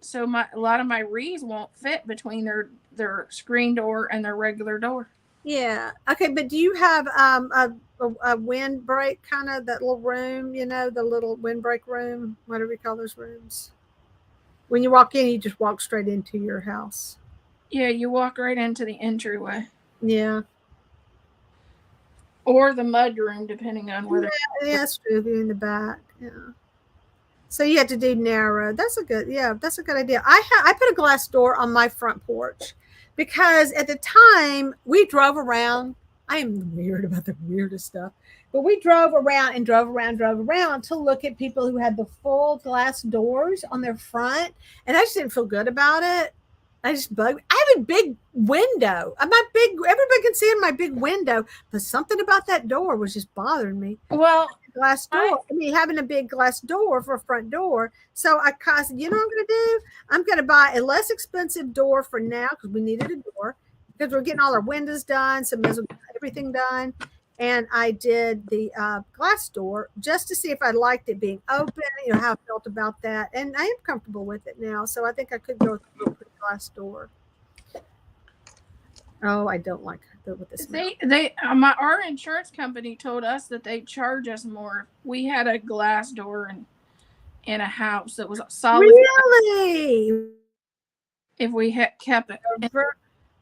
so a lot of my wreaths won't fit between their screen door and their regular door. Yeah. Okay, but do you have a windbreak kind of, that little room, the little windbreak room, whatever you call those rooms? When you walk in, you just walk straight into your house. Yeah, you walk right into the entryway. Yeah. Or the mud room, depending on whether. Yeah, that's true. You're in the back. Yeah. So you have to do narrow. That's a good idea. I put a glass door on my front porch because at the time we drove around. I am weird about the weirdest stuff, but we drove around to look at people who had the full glass doors on their front, and I just didn't feel good about it. I just bugged me. I have a big window. Everybody can see in my big window, but something about that door was just bothering me. Well, glass door. Having a big glass door for a front door. So I said, you know what I'm going to do? I'm going to buy a less expensive door for now because we needed a door because we're getting all our windows done, everything done. And I did the glass door just to see if I liked it being open, how I felt about that. And I am comfortable with it now. So I think I could go with the glass door. Oh, I don't like with this. Our insurance company told us that they'd charge us more. We had a glass door in a house that was solid. Really? If we had kept it.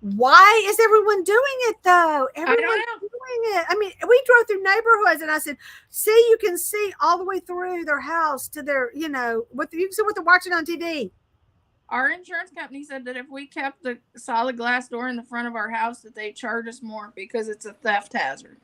Why is everyone doing it though? Everyone's doing it. I mean, we drove through neighborhoods and I said, you can see all the way through their house to their, you can see what they're watching on TV. Our insurance company said that if we kept the solid glass door in the front of our house, that they charge us more because it's a theft hazard.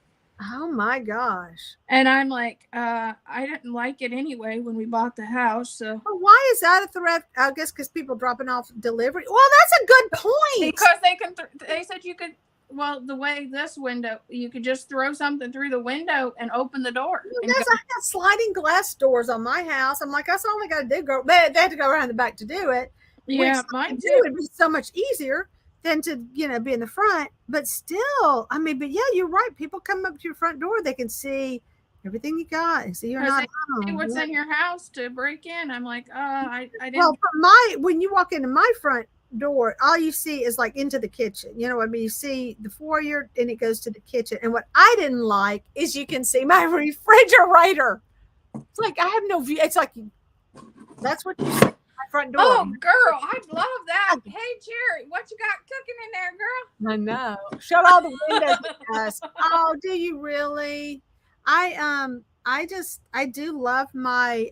Oh my gosh. And I'm like, I didn't like it anyway when we bought the house. So well, why is that a threat? I guess because people dropping off delivery. Well, that's a good point. Because they can. They said you could. Well, the way this window, you could just throw something through the window and open the door. I got sliding glass doors on my house. I'm like, that's all they got to do. Go. They had to go around the back to do it. Yeah, mine too. It would be so much easier than to, be in the front. But still, I mean, but yeah, you're right. People come up to your front door, they can see everything you got and see you're not home. See what's in your house to break in. I'm like, I didn't. Well, when you walk into my front door, all you see is like into the kitchen. You know what I mean? You see the foyer and it goes to the kitchen. And what I didn't like is you can see my refrigerator. It's like I have no view. It's like that's what you see. Front door. Oh, girl, I love that. Hey, Jerry, what you got cooking in there, girl? I know. Shut all the windows. Oh, do you really? I do love my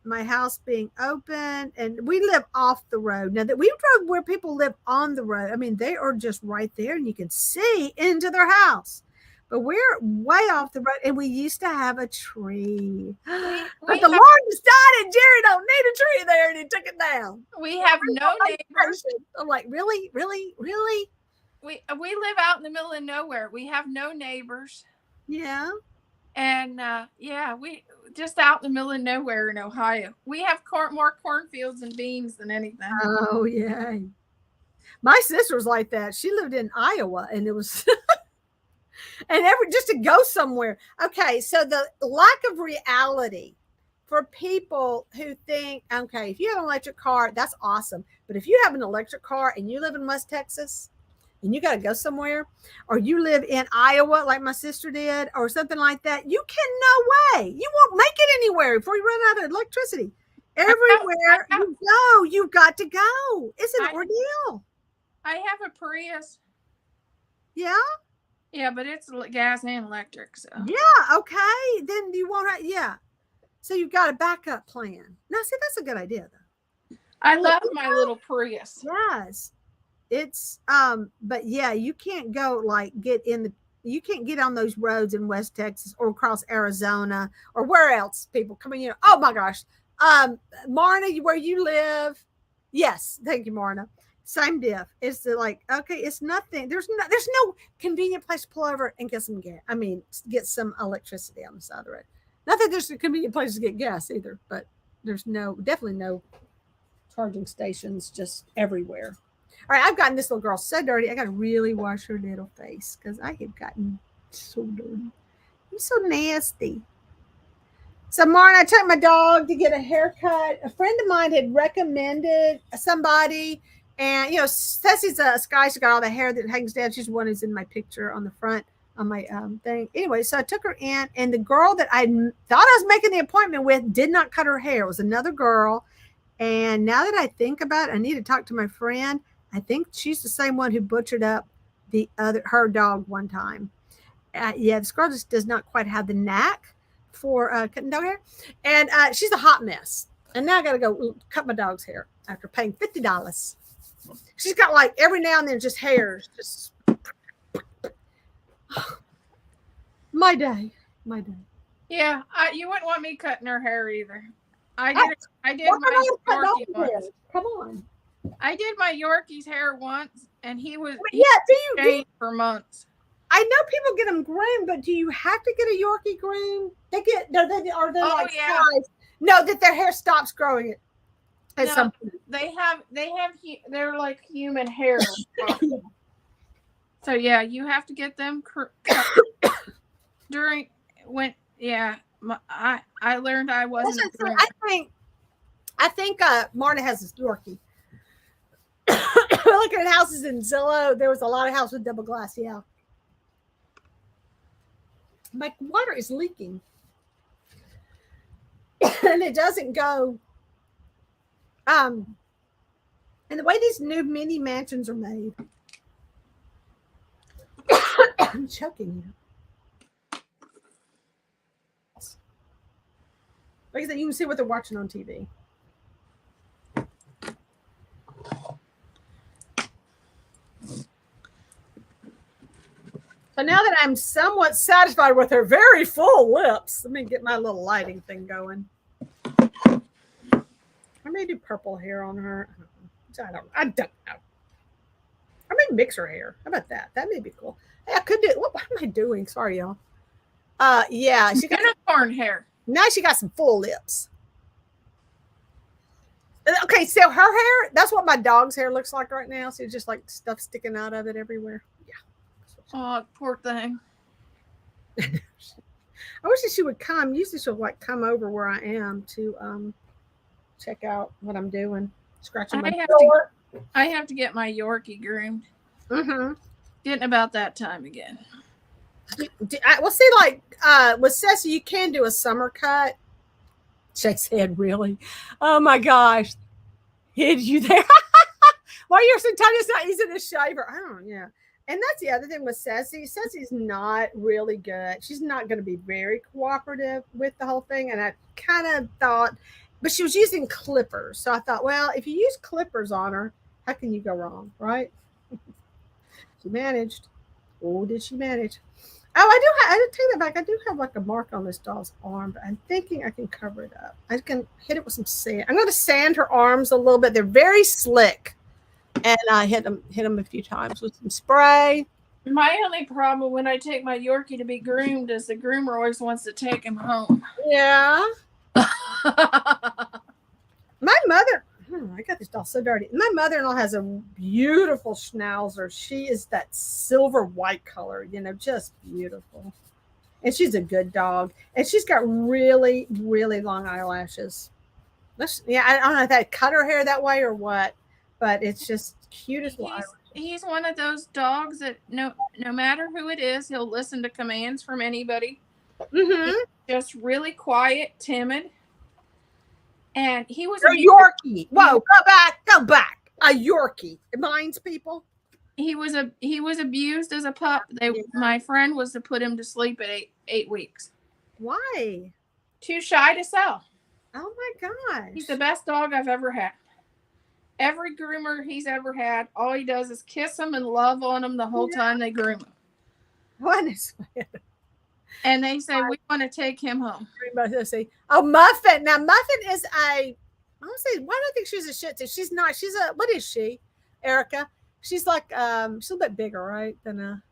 my house being open, and we live off the road. Now that we drove where people live on the road, I mean they are just right there, and you can see into their house. But we're way off the road, and we used to have a tree. But the Lord decided Jerry don't need a tree there, and he took it down. We have no neighbors. I'm like, really? We live out in the middle of nowhere. We have no neighbors. Yeah. And we just out in the middle of nowhere in Ohio. We have more cornfields and beans than anything. Oh, yeah. My sister was like that. She lived in Iowa, and it was... and just to go somewhere. Okay, so the lack of reality for people who think, okay, if you have an electric car, that's awesome. But if you have an electric car and you live in West Texas and you got to go somewhere, or you live in Iowa like my sister did, or something like that, you can no way. You won't make it anywhere before you run out of electricity. Everywhere you go, you've got to go. It's an ordeal. I have a Prius. Yeah? Yeah, but it's gas and electric. So yeah, okay. Then you won't have, yeah. So you've got a backup plan. Now, see, that's a good idea, though. I love my little Prius. Yes. It's, but yeah, you can't go you can't get on those roads in West Texas or across Arizona or where else people coming in. Oh my gosh. Marna, where you live. Yes. Thank you, Marna. Same diff. It's like, okay, it's nothing. There's no convenient place to pull over and get some gas. I mean, get some electricity on the side of the road. Not that there's a convenient place to get gas either, but there's definitely no charging stations just everywhere. All right, I've gotten this little girl so dirty. I got to really wash her little face because I have gotten so dirty. I'm so nasty. So, Martin, I took my dog to get a haircut. A friend of mine had recommended somebody. And, Ceci's a Sky. She's got all the hair that hangs down. She's the one who's in my picture on the front on my thing. Anyway, so I took her in, and the girl that I thought I was making the appointment with did not cut her hair. It was another girl. And now that I think about it, I need to talk to my friend. I think she's the same one who butchered up her dog one time. Yeah, this girl just does not quite have the knack for cutting dog hair. And she's a hot mess. And now I got to go cut my dog's hair after paying $50. She's got like every now and then just hairs. Just my day. Yeah, you wouldn't want me cutting her hair either. I did my Yorkie once. Come on. I did my Yorkie's hair once, and he was for months. I know people get them groomed, but do you have to get a Yorkie groomed? They're no, that their hair stops growing at some point. They're like human hair. So yeah, you have to get them cut during when. Yeah, I learned I wasn't. I think Marta has a Yorkie. Looking at houses in Zillow, there was a lot of houses with double glass. Yeah, my water is leaking, and it doesn't go. And the way these new mini mansions are made, I'm choking you. Like I said, you can see what they're watching on TV. So now that I'm somewhat satisfied with her very full lips, let me get my little lighting thing going. I may do purple hair on her. I don't know. I may mix her hair. How about that? That may be cool. Hey, I could do. What am I doing? Sorry, y'all. Yeah, she got unicorn hair. Now she got some full lips. Okay, so her hair, that's what my dog's hair looks like right now. So it's just like stuff sticking out of it everywhere. Yeah. Oh, poor thing. I wish that she would come. Usually she'll like come over where I am to check out what I'm doing. Scratching my door. I have to get my Yorkie groomed. Mm-hmm. Getting about that time again. Well, see, like with Ceci, you can do a summer cut. Shakes head, really? Oh my gosh. Hid you there? Why you're so tiny, it's not easy to shave her. I don't know, yeah. And that's the other thing with Ceci. Ceci's not really good. She's not going to be very cooperative with the whole thing. And I kind of thought, but she was using clippers. So I thought, well, if you use clippers on her, how can you go wrong, right? She managed. Oh, did she manage? Oh, I did take that back. I do have like a mark on this doll's arm, but I'm thinking I can cover it up. I can hit it with some sand. I'm going to sand her arms a little bit. They're very slick. And I hit them a few times with some spray. My only problem when I take my Yorkie to be groomed is the groomer always wants to take him home. Yeah. My mother, I got this doll so dirty. My mother-in-law has a beautiful schnauzer. She is that silver white color, just beautiful. And she's a good dog. And she's got really, really long eyelashes. I don't know if that cut her hair that way or what, but it's just cute as well. He's one of those dogs that no matter who it is, he'll listen to commands from anybody. Mm-hmm. He's just really quiet, timid. And he was a Yorkie. Whoa, go back. A Yorkie. It minds people. He was abused as a pup. My friend was to put him to sleep at eight weeks. Why? Too shy to sell. Oh my gosh. He's the best dog I've ever had. Every groomer he's ever had, all he does is kiss him and love on him the whole time they groom him. What is it? And they say, we want to take him home. Oh, Muffin. Now, Muffin is why do I think she's a Shih Tzu? She's not. What is she, Erica? She's like, she's a little bit bigger, right, than a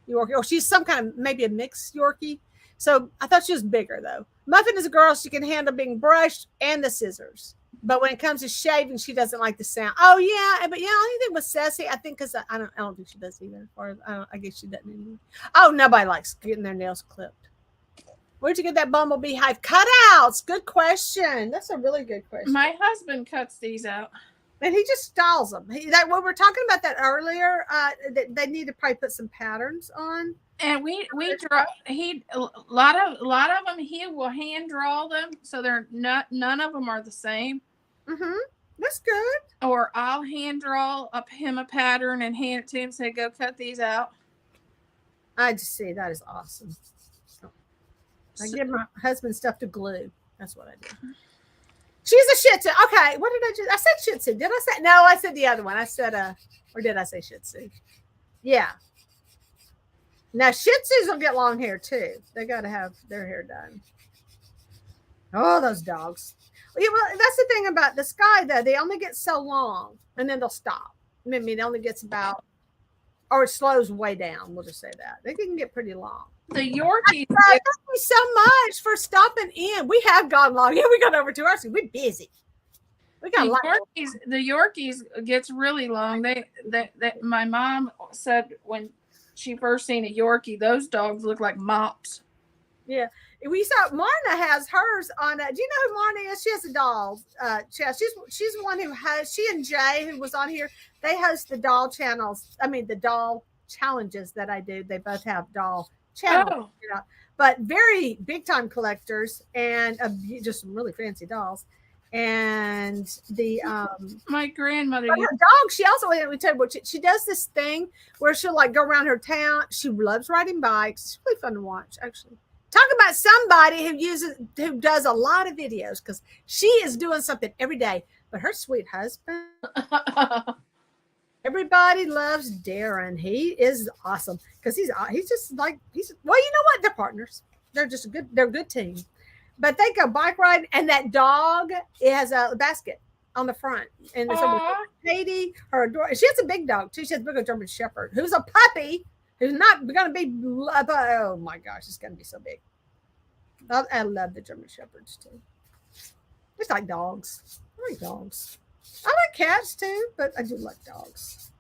Yorkie. Or she's some kind of, maybe a mixed Yorkie. So I thought she was bigger, though. Muffin is a girl. She can handle being brushed and the scissors. But when it comes to shaving, she doesn't like the sound. Oh, yeah. But, only thing with Ceci, I think, because I don't think she does either. Or I guess she doesn't anymore. Oh, nobody likes getting their nails clipped. Where'd you get that bumblebee hive? Cutouts. Good question. That's a really good question. My husband cuts these out. And he just stalls them. We were talking about that earlier. They need to probably put some patterns on. And we draw. A lot of them. He will hand draw them, so they're not. None of them are the same. Mm-hmm. That's good. Or I'll hand draw him a pattern and hand it to him. Say, go cut these out. I just see that is awesome. I give my husband stuff to glue. That's what I do. She's a Shih Tzu. Okay, what did I do? I said Shih Tzu. Did I say? No, I said the other one. I said or did I say Shih Tzu? Yeah. Now Shih Tzus will get long hair too. They got to have their hair done. Oh, those dogs. Yeah, well, that's the thing about the Skye though. They only get so long, and then they'll stop. I mean, it only gets about, or it slows way down. We'll just say that they can get pretty long. The Yorkies. Thank you so much for stopping in. We have gone long. Yeah, we got over 2 hours. We're busy. We got the Yorkies gets really long. They my mom said when she first seen a Yorkie, those dogs look like mops. Yeah, we saw Marna has hers on. Do you know who Marna is? She has a doll. She's one who has. She and Jay, who was on here, they host the doll channels. I mean, the doll challenges that I do. They both have doll channels, but very big time collectors and just some really fancy dolls. And the my grandmother, her dog, she also she does this thing where she'll like go around her town. She loves riding bikes. It's really fun to watch, actually. Talk about somebody who does a lot of videos, because she is doing something every day. But her sweet husband, Everybody loves Darren. He is awesome because he's just like well, you know what? They're partners. They're just they're a good team. But they go bike riding, and that dog, it has a basket on the front. And so Katie, she has a big dog too. She has a big German Shepherd who's a puppy who's not going to be. Oh my gosh, it's going to be so big. I love the German Shepherds too. It's like dogs. I like dogs. I like cats too, but I do like dogs.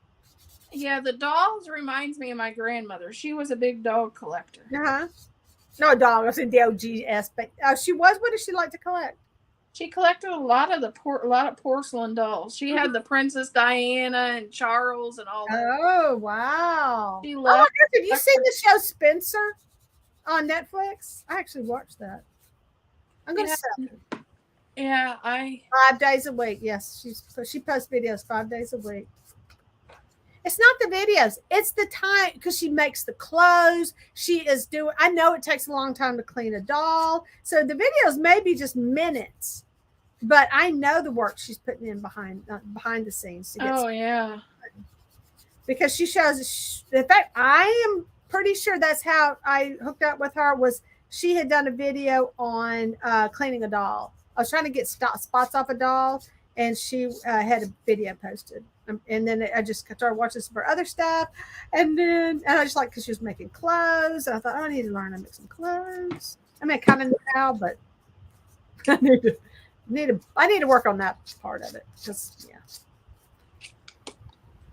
Yeah, the dogs reminds me of my grandmother. She was a big dog collector. Uh-huh. No, a dog. I was in the OG aspect. She was. What did she like to collect? She collected a lot of porcelain dolls. She had the Princess Diana and Charles and all that. Oh wow! She loved. Have you seen the show Spencer on Netflix? I actually watched that. I'm gonna say. Yeah, 5 days a week. Yes, she posts videos 5 days a week. It's not the videos; it's the time because she makes the clothes. She is doing. I know it takes a long time to clean a doll, so the videos may be just minutes, but I know the work she's putting in behind the scenes. To get yeah, because she shows. In fact, I am pretty sure that's how I hooked up with her. Was she had done a video on cleaning a doll. I was trying to get spots off a doll, and she had a video posted. And then I just started watching some of her other stuff. And I just like, because she was making clothes. And I thought, I need to learn how to make some clothes. I mean, I kind of know how, but I need to work on that part of it. Just, yeah.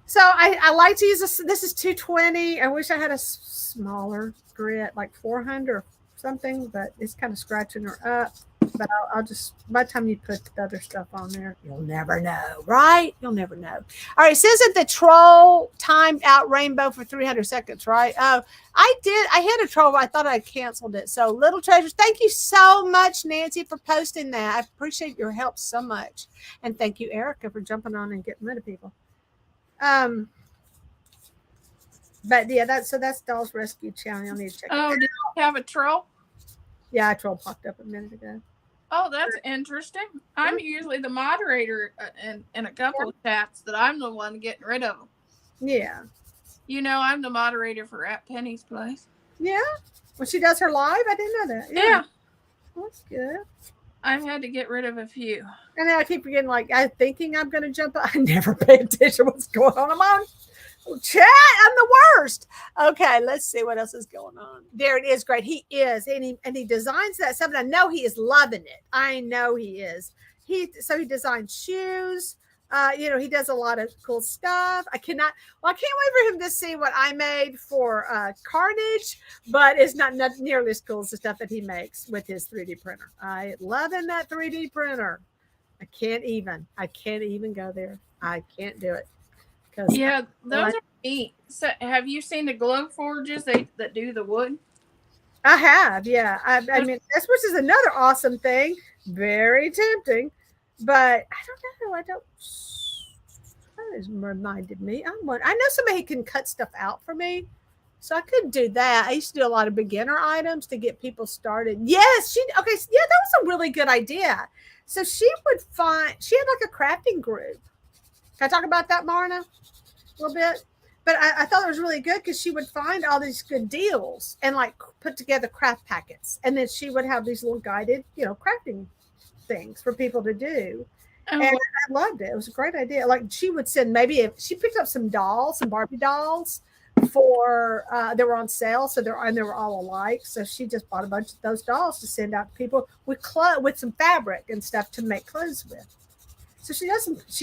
So I like to use this. This is 220. I wish I had a smaller grit, like 400 or something, but it's kind of scratching her up. But I'll just, by the time you put the other stuff on there, you'll never know, right? You'll never know. All right, it says that the troll timed out rainbow for 300 seconds, right? Oh, I hit a troll, but I thought I canceled it. So, Little Treasures, thank you so much, Nancy, for posting that. I appreciate your help so much. And thank you, Erica, for jumping on and getting rid of people. But yeah, that's Dolls Rescue Channel. You'll need to check it out. Did you have a troll? Yeah, a troll popped up a minute ago. Oh, that's interesting. I'm usually the moderator in a couple of chats that I'm the one getting rid of them. Yeah. You know, I'm the moderator for At Penny's Place. Yeah? When she does her live? I didn't know that. Yeah. That's good. I've had to get rid of a few. And then I keep forgetting, like, I'm thinking I'm going to jump. I never pay attention to what's going on. I'm on chat. I'm the worst. Okay, let's see what else is going on. Darren is great. He is. And he designs that stuff. And I know he is loving it. I know he is. He designs shoes. He does a lot of cool stuff. I can't wait for him to see what I made for Carnage, but it's not nearly as cool as the stuff that he makes with his 3D printer. I love in that 3D printer. I can't even go there. I can't do it. Yeah, those are neat. So have you seen the glow forges that do the wood? I have, yeah. I mean, which is another awesome thing. Very tempting. But I don't know. That has reminded me. I know somebody can cut stuff out for me. So I could do that. I used to do a lot of beginner items to get people started. Yes, that was a really good idea. So she had like a crafting group. Can I talk about that, Marna? A little bit? But I thought it was really good because she would find all these good deals and like put together craft packets. And then she would have these little guided, crafting things for people to do. And I loved it. It was a great idea. Like she would send if she picked up some Barbie dolls for they were on sale, so they were all alike. So she just bought a bunch of those dolls to send out to people with some fabric and stuff to make clothes with. So she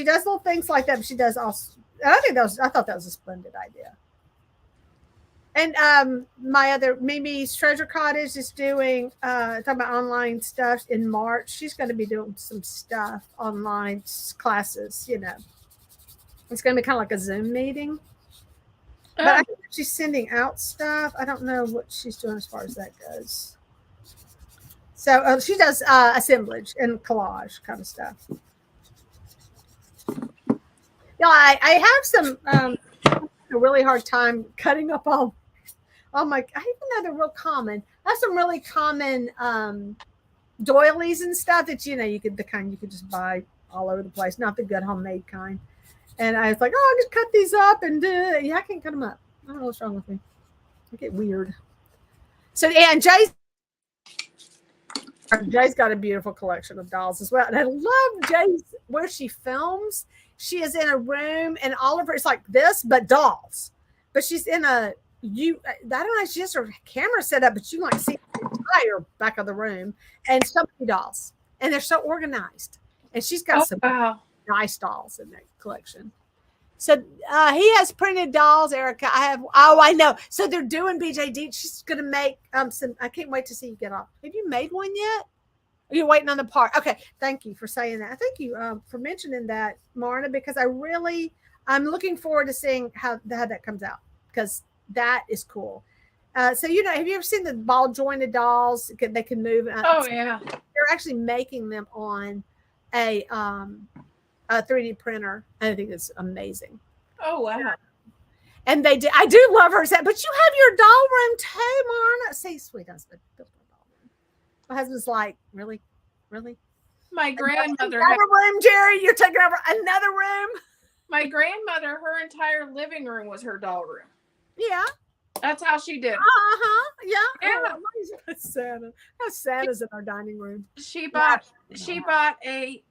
does little things like that, but she does also. I thought that was a splendid idea. And my other Mimi's Treasure Cottage is doing talking about online stuff in March. She's going to be doing some stuff online classes. It's going to be kind of like a Zoom meeting. But I think she's sending out stuff. I don't know what she's doing as far as that goes. So she does assemblage and collage kind of stuff. I have some a really hard time cutting up all my. I even know they're real common. I have some really common doilies and stuff that you could just buy all over the place. Not the good homemade kind. And I was like, oh, I'll just cut these up and yeah, I can't cut them up. I don't know what's wrong with me. I get weird. So, and Jay's got a beautiful collection of dolls as well. And I love Jay's where she films. She is in a room and all of her, it's like this, but dolls. But she's in I don't know, she has her camera set up, but you can like see the entire back of the room and so many dolls. And they're so organized. And she's got some nice dolls in that collection. So he has printed dolls, Erica. I know. So they're doing BJD. She's going to make some. I can't wait to see you get off. Have you made one yet? Are you waiting on the part? Okay. Thank you for saying that. Thank you for mentioning that, Marna, because I'm looking forward to seeing how that comes out because that is cool. So, have you ever seen the ball jointed dolls? They can move. Yeah. They're actually making them on a 3D printer. I think it's amazing. Oh, wow. Yeah. And I do love her set, but you have your doll room too, Marna. See, sweet husband. My husband's like, really? My grandmother another room, Jerry. You're taking over another room. My grandmother, her entire living room was her doll room. Yeah. That's how she did. Yeah. Oh, Santa's in our dining room. She bought a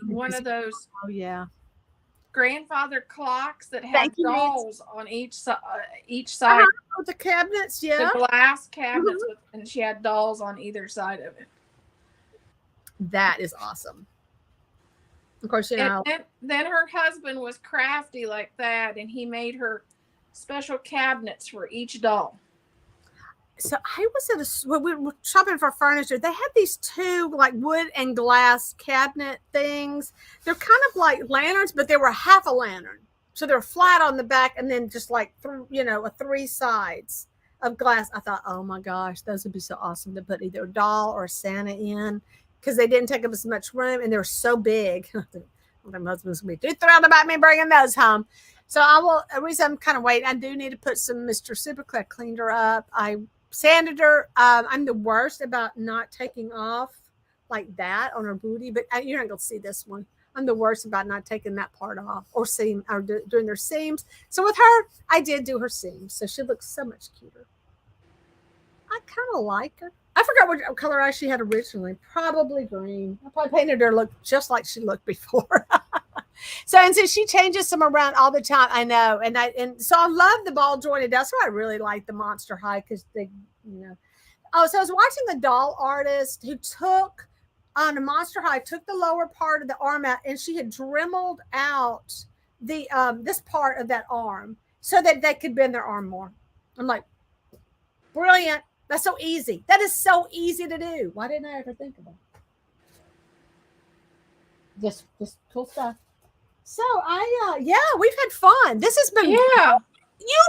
one of those. Oh yeah. Grandfather clocks that had dolls on each side. Oh, the cabinets, yeah. The glass cabinets, and she had dolls on either side of it. That is awesome. Of course, then her husband was crafty like that, and he made her special cabinets for each doll. So I was when we were shopping for furniture. They had these two like wood and glass cabinet things. They're kind of like lanterns, but they were half a lantern. So they're flat on the back and then just like, three sides of glass. I thought, oh my gosh, those would be so awesome to put either a doll or a Santa in because they didn't take up as much room and they're so big. My husband's going to be too thrilled about me bringing those home. So the reason I'm kind of waiting, I do need to put some Mr. Superclear, cleaned her up. I sanded her. I'm the worst about not taking off like that on her booty, but you're not going to see this one. I'm the worst about not taking that part off or doing their seams. So with her, I did do her seams. So she looks so much cuter. I kind of like her. I forgot what color eye she had originally. Probably green. I probably painted her look just like she looked before. So she changes them around all the time. I know. And so I love the ball jointed. That's why I really like the Monster High because they, Oh, so I was watching the doll artist who took on a Monster High, took the lower part of the arm out, and she had dremeled out the this part of that arm so that they could bend their arm more. I'm like, brilliant. That's so easy. That is so easy to do. Why didn't I ever think of it? Just cool stuff. So we've had fun. This has been You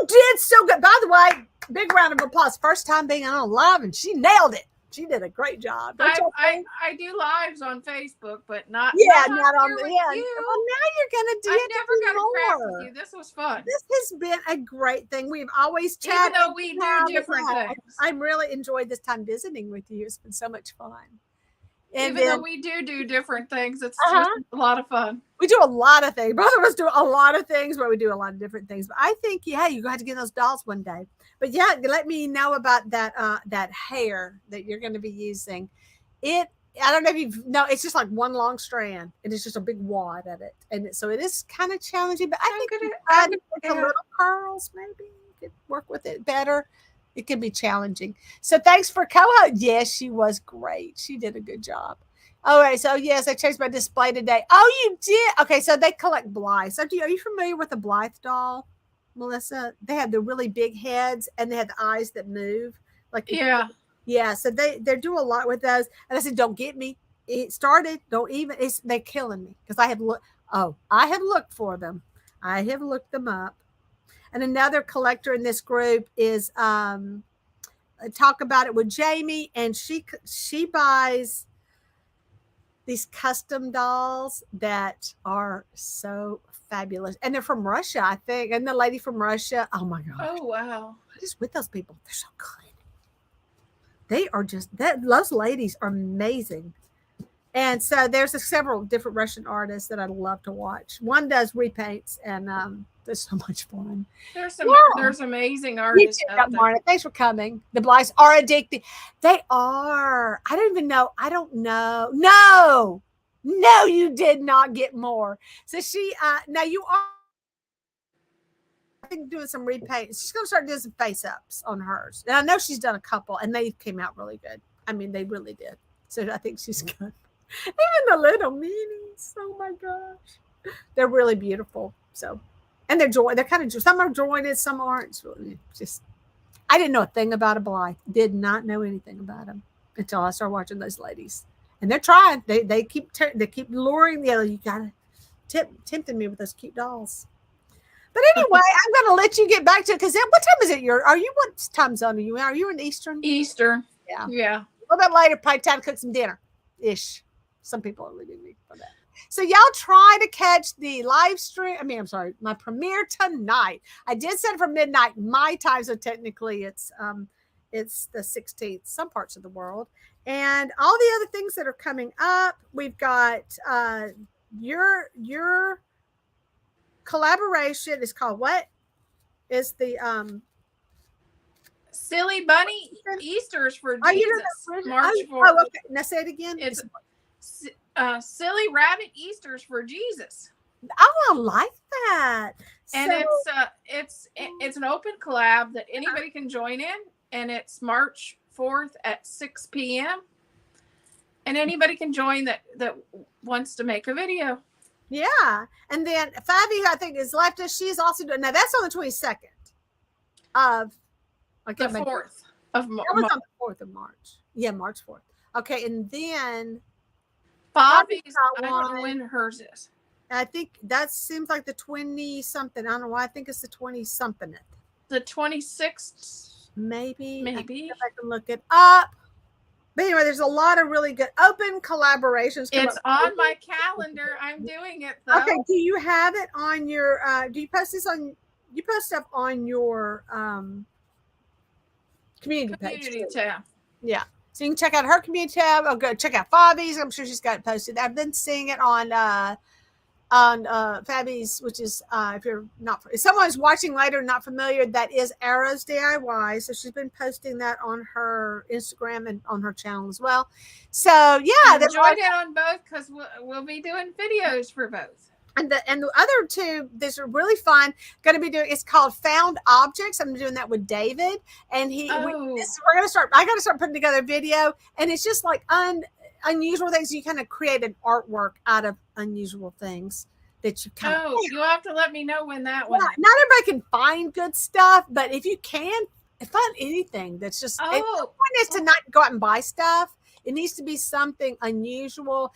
did so good. By the way, big round of applause. First time being on live, and she nailed it. She did a great job. I do lives on Facebook, but not not on the you. Well, now you're gonna do I never got to craft with you. This was fun. This has been a great thing. We've always chatted. Even though we do different things. I really enjoyed this time visiting with you. It's been so much fun. And even though we do different things, it's just a lot of fun. We do a lot of things. Both of us do a lot of things, but we do a lot of different things. But I think, you got to get those dolls one day. But let me know about that hair that you're going to be using. I don't know if it's just like one long strand, and it's just a big wad of it, and so it is kind of challenging. But I think with the little curls, maybe you could work with it better. It can be challenging. So thanks for co-host. Yes, she was great. She did a good job. All right. So yes, I changed my display today. Oh, you did? Okay. So they collect Blythe. So are you familiar with the Blythe doll, Melissa? They have the really big heads and they have the eyes that move. Yeah. So they do a lot with those. And I said, don't get me. It started. They're killing me because I have looked for them. I have looked them up. And another collector in this group is talk about it with Jamie, and she buys these custom dolls that are so fabulous, and they're from Russia, I think. And the lady from Russia, oh my god! Oh wow! What is with those people? They're so good. They are those ladies are amazing. And so there's several different Russian artists that I'd love to watch. One does repaints, and there's so much fun. There's amazing artists out there. Thanks for coming. The Blythes are addicted. They are. I don't even know. I don't know. No, you did not get more. So she, now you are, I think, doing some repaint. She's going to start doing some face ups on hers. And I know she's done a couple, and they came out really good. I mean, they really did. So I think she's good. Even the little minis. Oh my gosh. They're really beautiful. So, and they're kind of, some are jointed, some aren't. It's really just, I didn't know a thing about a Blythe. Did not know anything about them until I started watching those ladies. And they're trying. They keep luring the other. You gotta tempting me with those cute dolls. But anyway, I'm gonna let you get back to it, because what time is it? What time zone are you in? Are you in Eastern? Eastern. Yeah. Yeah. A little bit later, probably time to cook some dinner ish. Some people are leaving me for that. So y'all try to catch the live stream. My premiere tonight. I did set it for midnight my time, so technically it's the 16th, some parts of the world. And all the other things that are coming up. We've got your collaboration is called what? Is the Silly Bunny Easters for Jesus. March 4th. Oh, okay. Now say it again. It's Silly Rabbit Easters for Jesus. Oh, I like that. And it's an open collab that anybody can join in, and it's March 4th at 6 p.m. And anybody can join that wants to make a video. Yeah. And then Fabi, I think, is left us. She's also doing, now that's on the 22nd of the 4th of March. That was on the 4th of March. Yeah, March 4th. Okay, and then Bobby's, I don't know when hers is. I think that seems like the 20-something. I don't know why. I think it's the 20-something. The 26th? Maybe. I can look it up. But anyway, there's a lot of really good open collaborations. It's on my calendar. I'm doing it, though. Okay, do you have it on your, do you post this on, you post stuff on your community page? tab. Yeah. So you can check out her community tab. Or go check out Fabi's. I'm sure she's got it posted. I've been seeing it on Fabi's, which is if someone's watching later not familiar, that is Arrows DIY. So she's been posting that on her Instagram and on her channel as well. So yeah, join it on both, because we'll be doing videos for both. And the other two, these are really fun. Going to be doing, it's called Found Objects. I'm doing that with David, and we're going to start. I got to start putting together a video, and it's just like unusual things. You kind of create an artwork out of unusual things that you kind of. You have to let me know when that one. Not everybody can find good stuff, but if you can find anything that's just. The point is to not go out and buy stuff. It needs to be something unusual.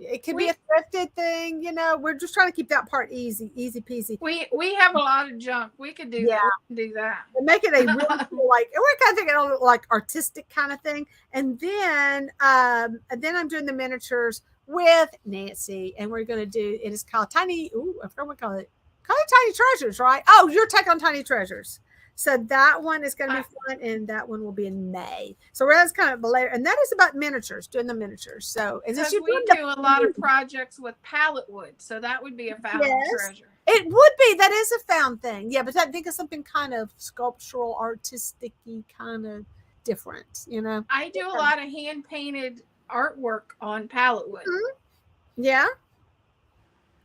It could be a thrifted thing, we're just trying to keep that part easy peasy. We have a lot of junk. We could do that. And make it a really cool, we're kind of thinking like artistic kind of thing. And then I'm doing the miniatures with Nancy, and we're going to do, it is called Tiny, I forgot what we call it. Call it Tiny Treasures, right? Oh, your take on Tiny Treasures. So that one is going to be fun, and that one will be in May. So that's kind of later, and that is about miniatures, doing the miniatures. So we do a lot of projects with pallet wood, so that would be a found treasure. It would be. That is a found thing, yeah. But I think of something kind of sculptural, artistic-y, kind of different. I do a lot of hand painted artwork on pallet wood. Mm-hmm. Yeah.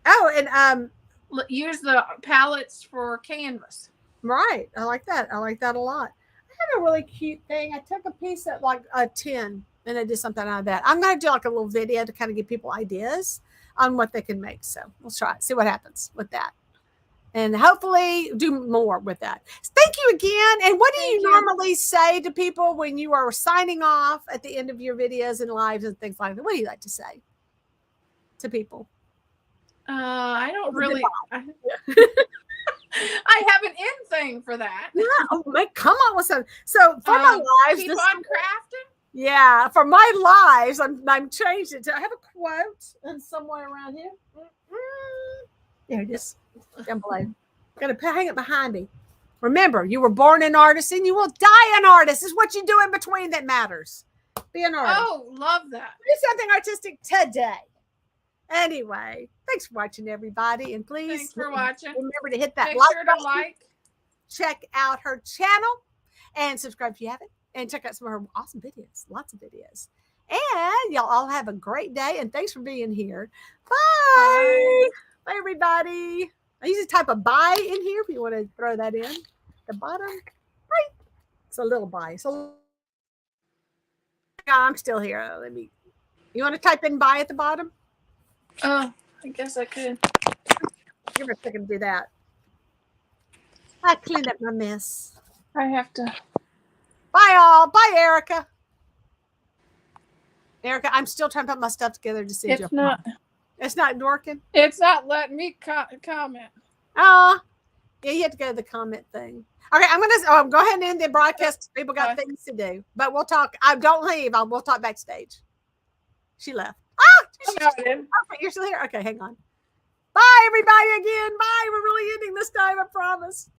Oh, and use the pallets for canvas. Right. I like that. I like that a lot. I had a really cute thing. I took a piece of like a tin, and I did something out of that. I'm going to do like a little video to kind of give people ideas on what they can make. So we'll try it, see what happens with that. And hopefully do more with that. Thank you again. And what do you normally say to people when you are signing off at the end of your videos and lives and things like that? What do you like to say to people? I don't really. I have an end thing for that. Yeah, come on with some. So for my lives, keep on crafting. Yeah, for my lives, I'm changed it to. I have a quote and somewhere around here. There it is. Down below. I'm gonna hang it behind me. Remember, you were born an artist, and you will die an artist. It's what you do in between that matters. Be an artist. Oh, love that. Do something artistic today. Anyway, thanks for watching, everybody. And please thanks for watching. Remember to hit that Make like sure to button. like. Check out her channel and subscribe if you haven't. And check out some of her awesome videos. Lots of videos. And y'all all have a great day. And thanks for being here. Bye. Bye, everybody. I usually type a bye in here if you want to throw that in. The bottom. Bye. It's a little bye. So I'm still here. You want to type in bye at the bottom? Oh, I guess I could. Give her a second to do that. I cleaned up my mess. I have to. Bye, all. Bye, Erica. Erica, I'm still trying to put my stuff together to see It's not. It's not working. It's not letting me comment. Yeah, you have to go to the comment thing. Okay, I'm gonna go ahead and end the broadcast. People got things to do, but we'll talk. Don't leave. We'll talk backstage. She left. Okay, you're still here. Okay, hang on. Bye, everybody. Again. Bye. We're really ending this time. I promise.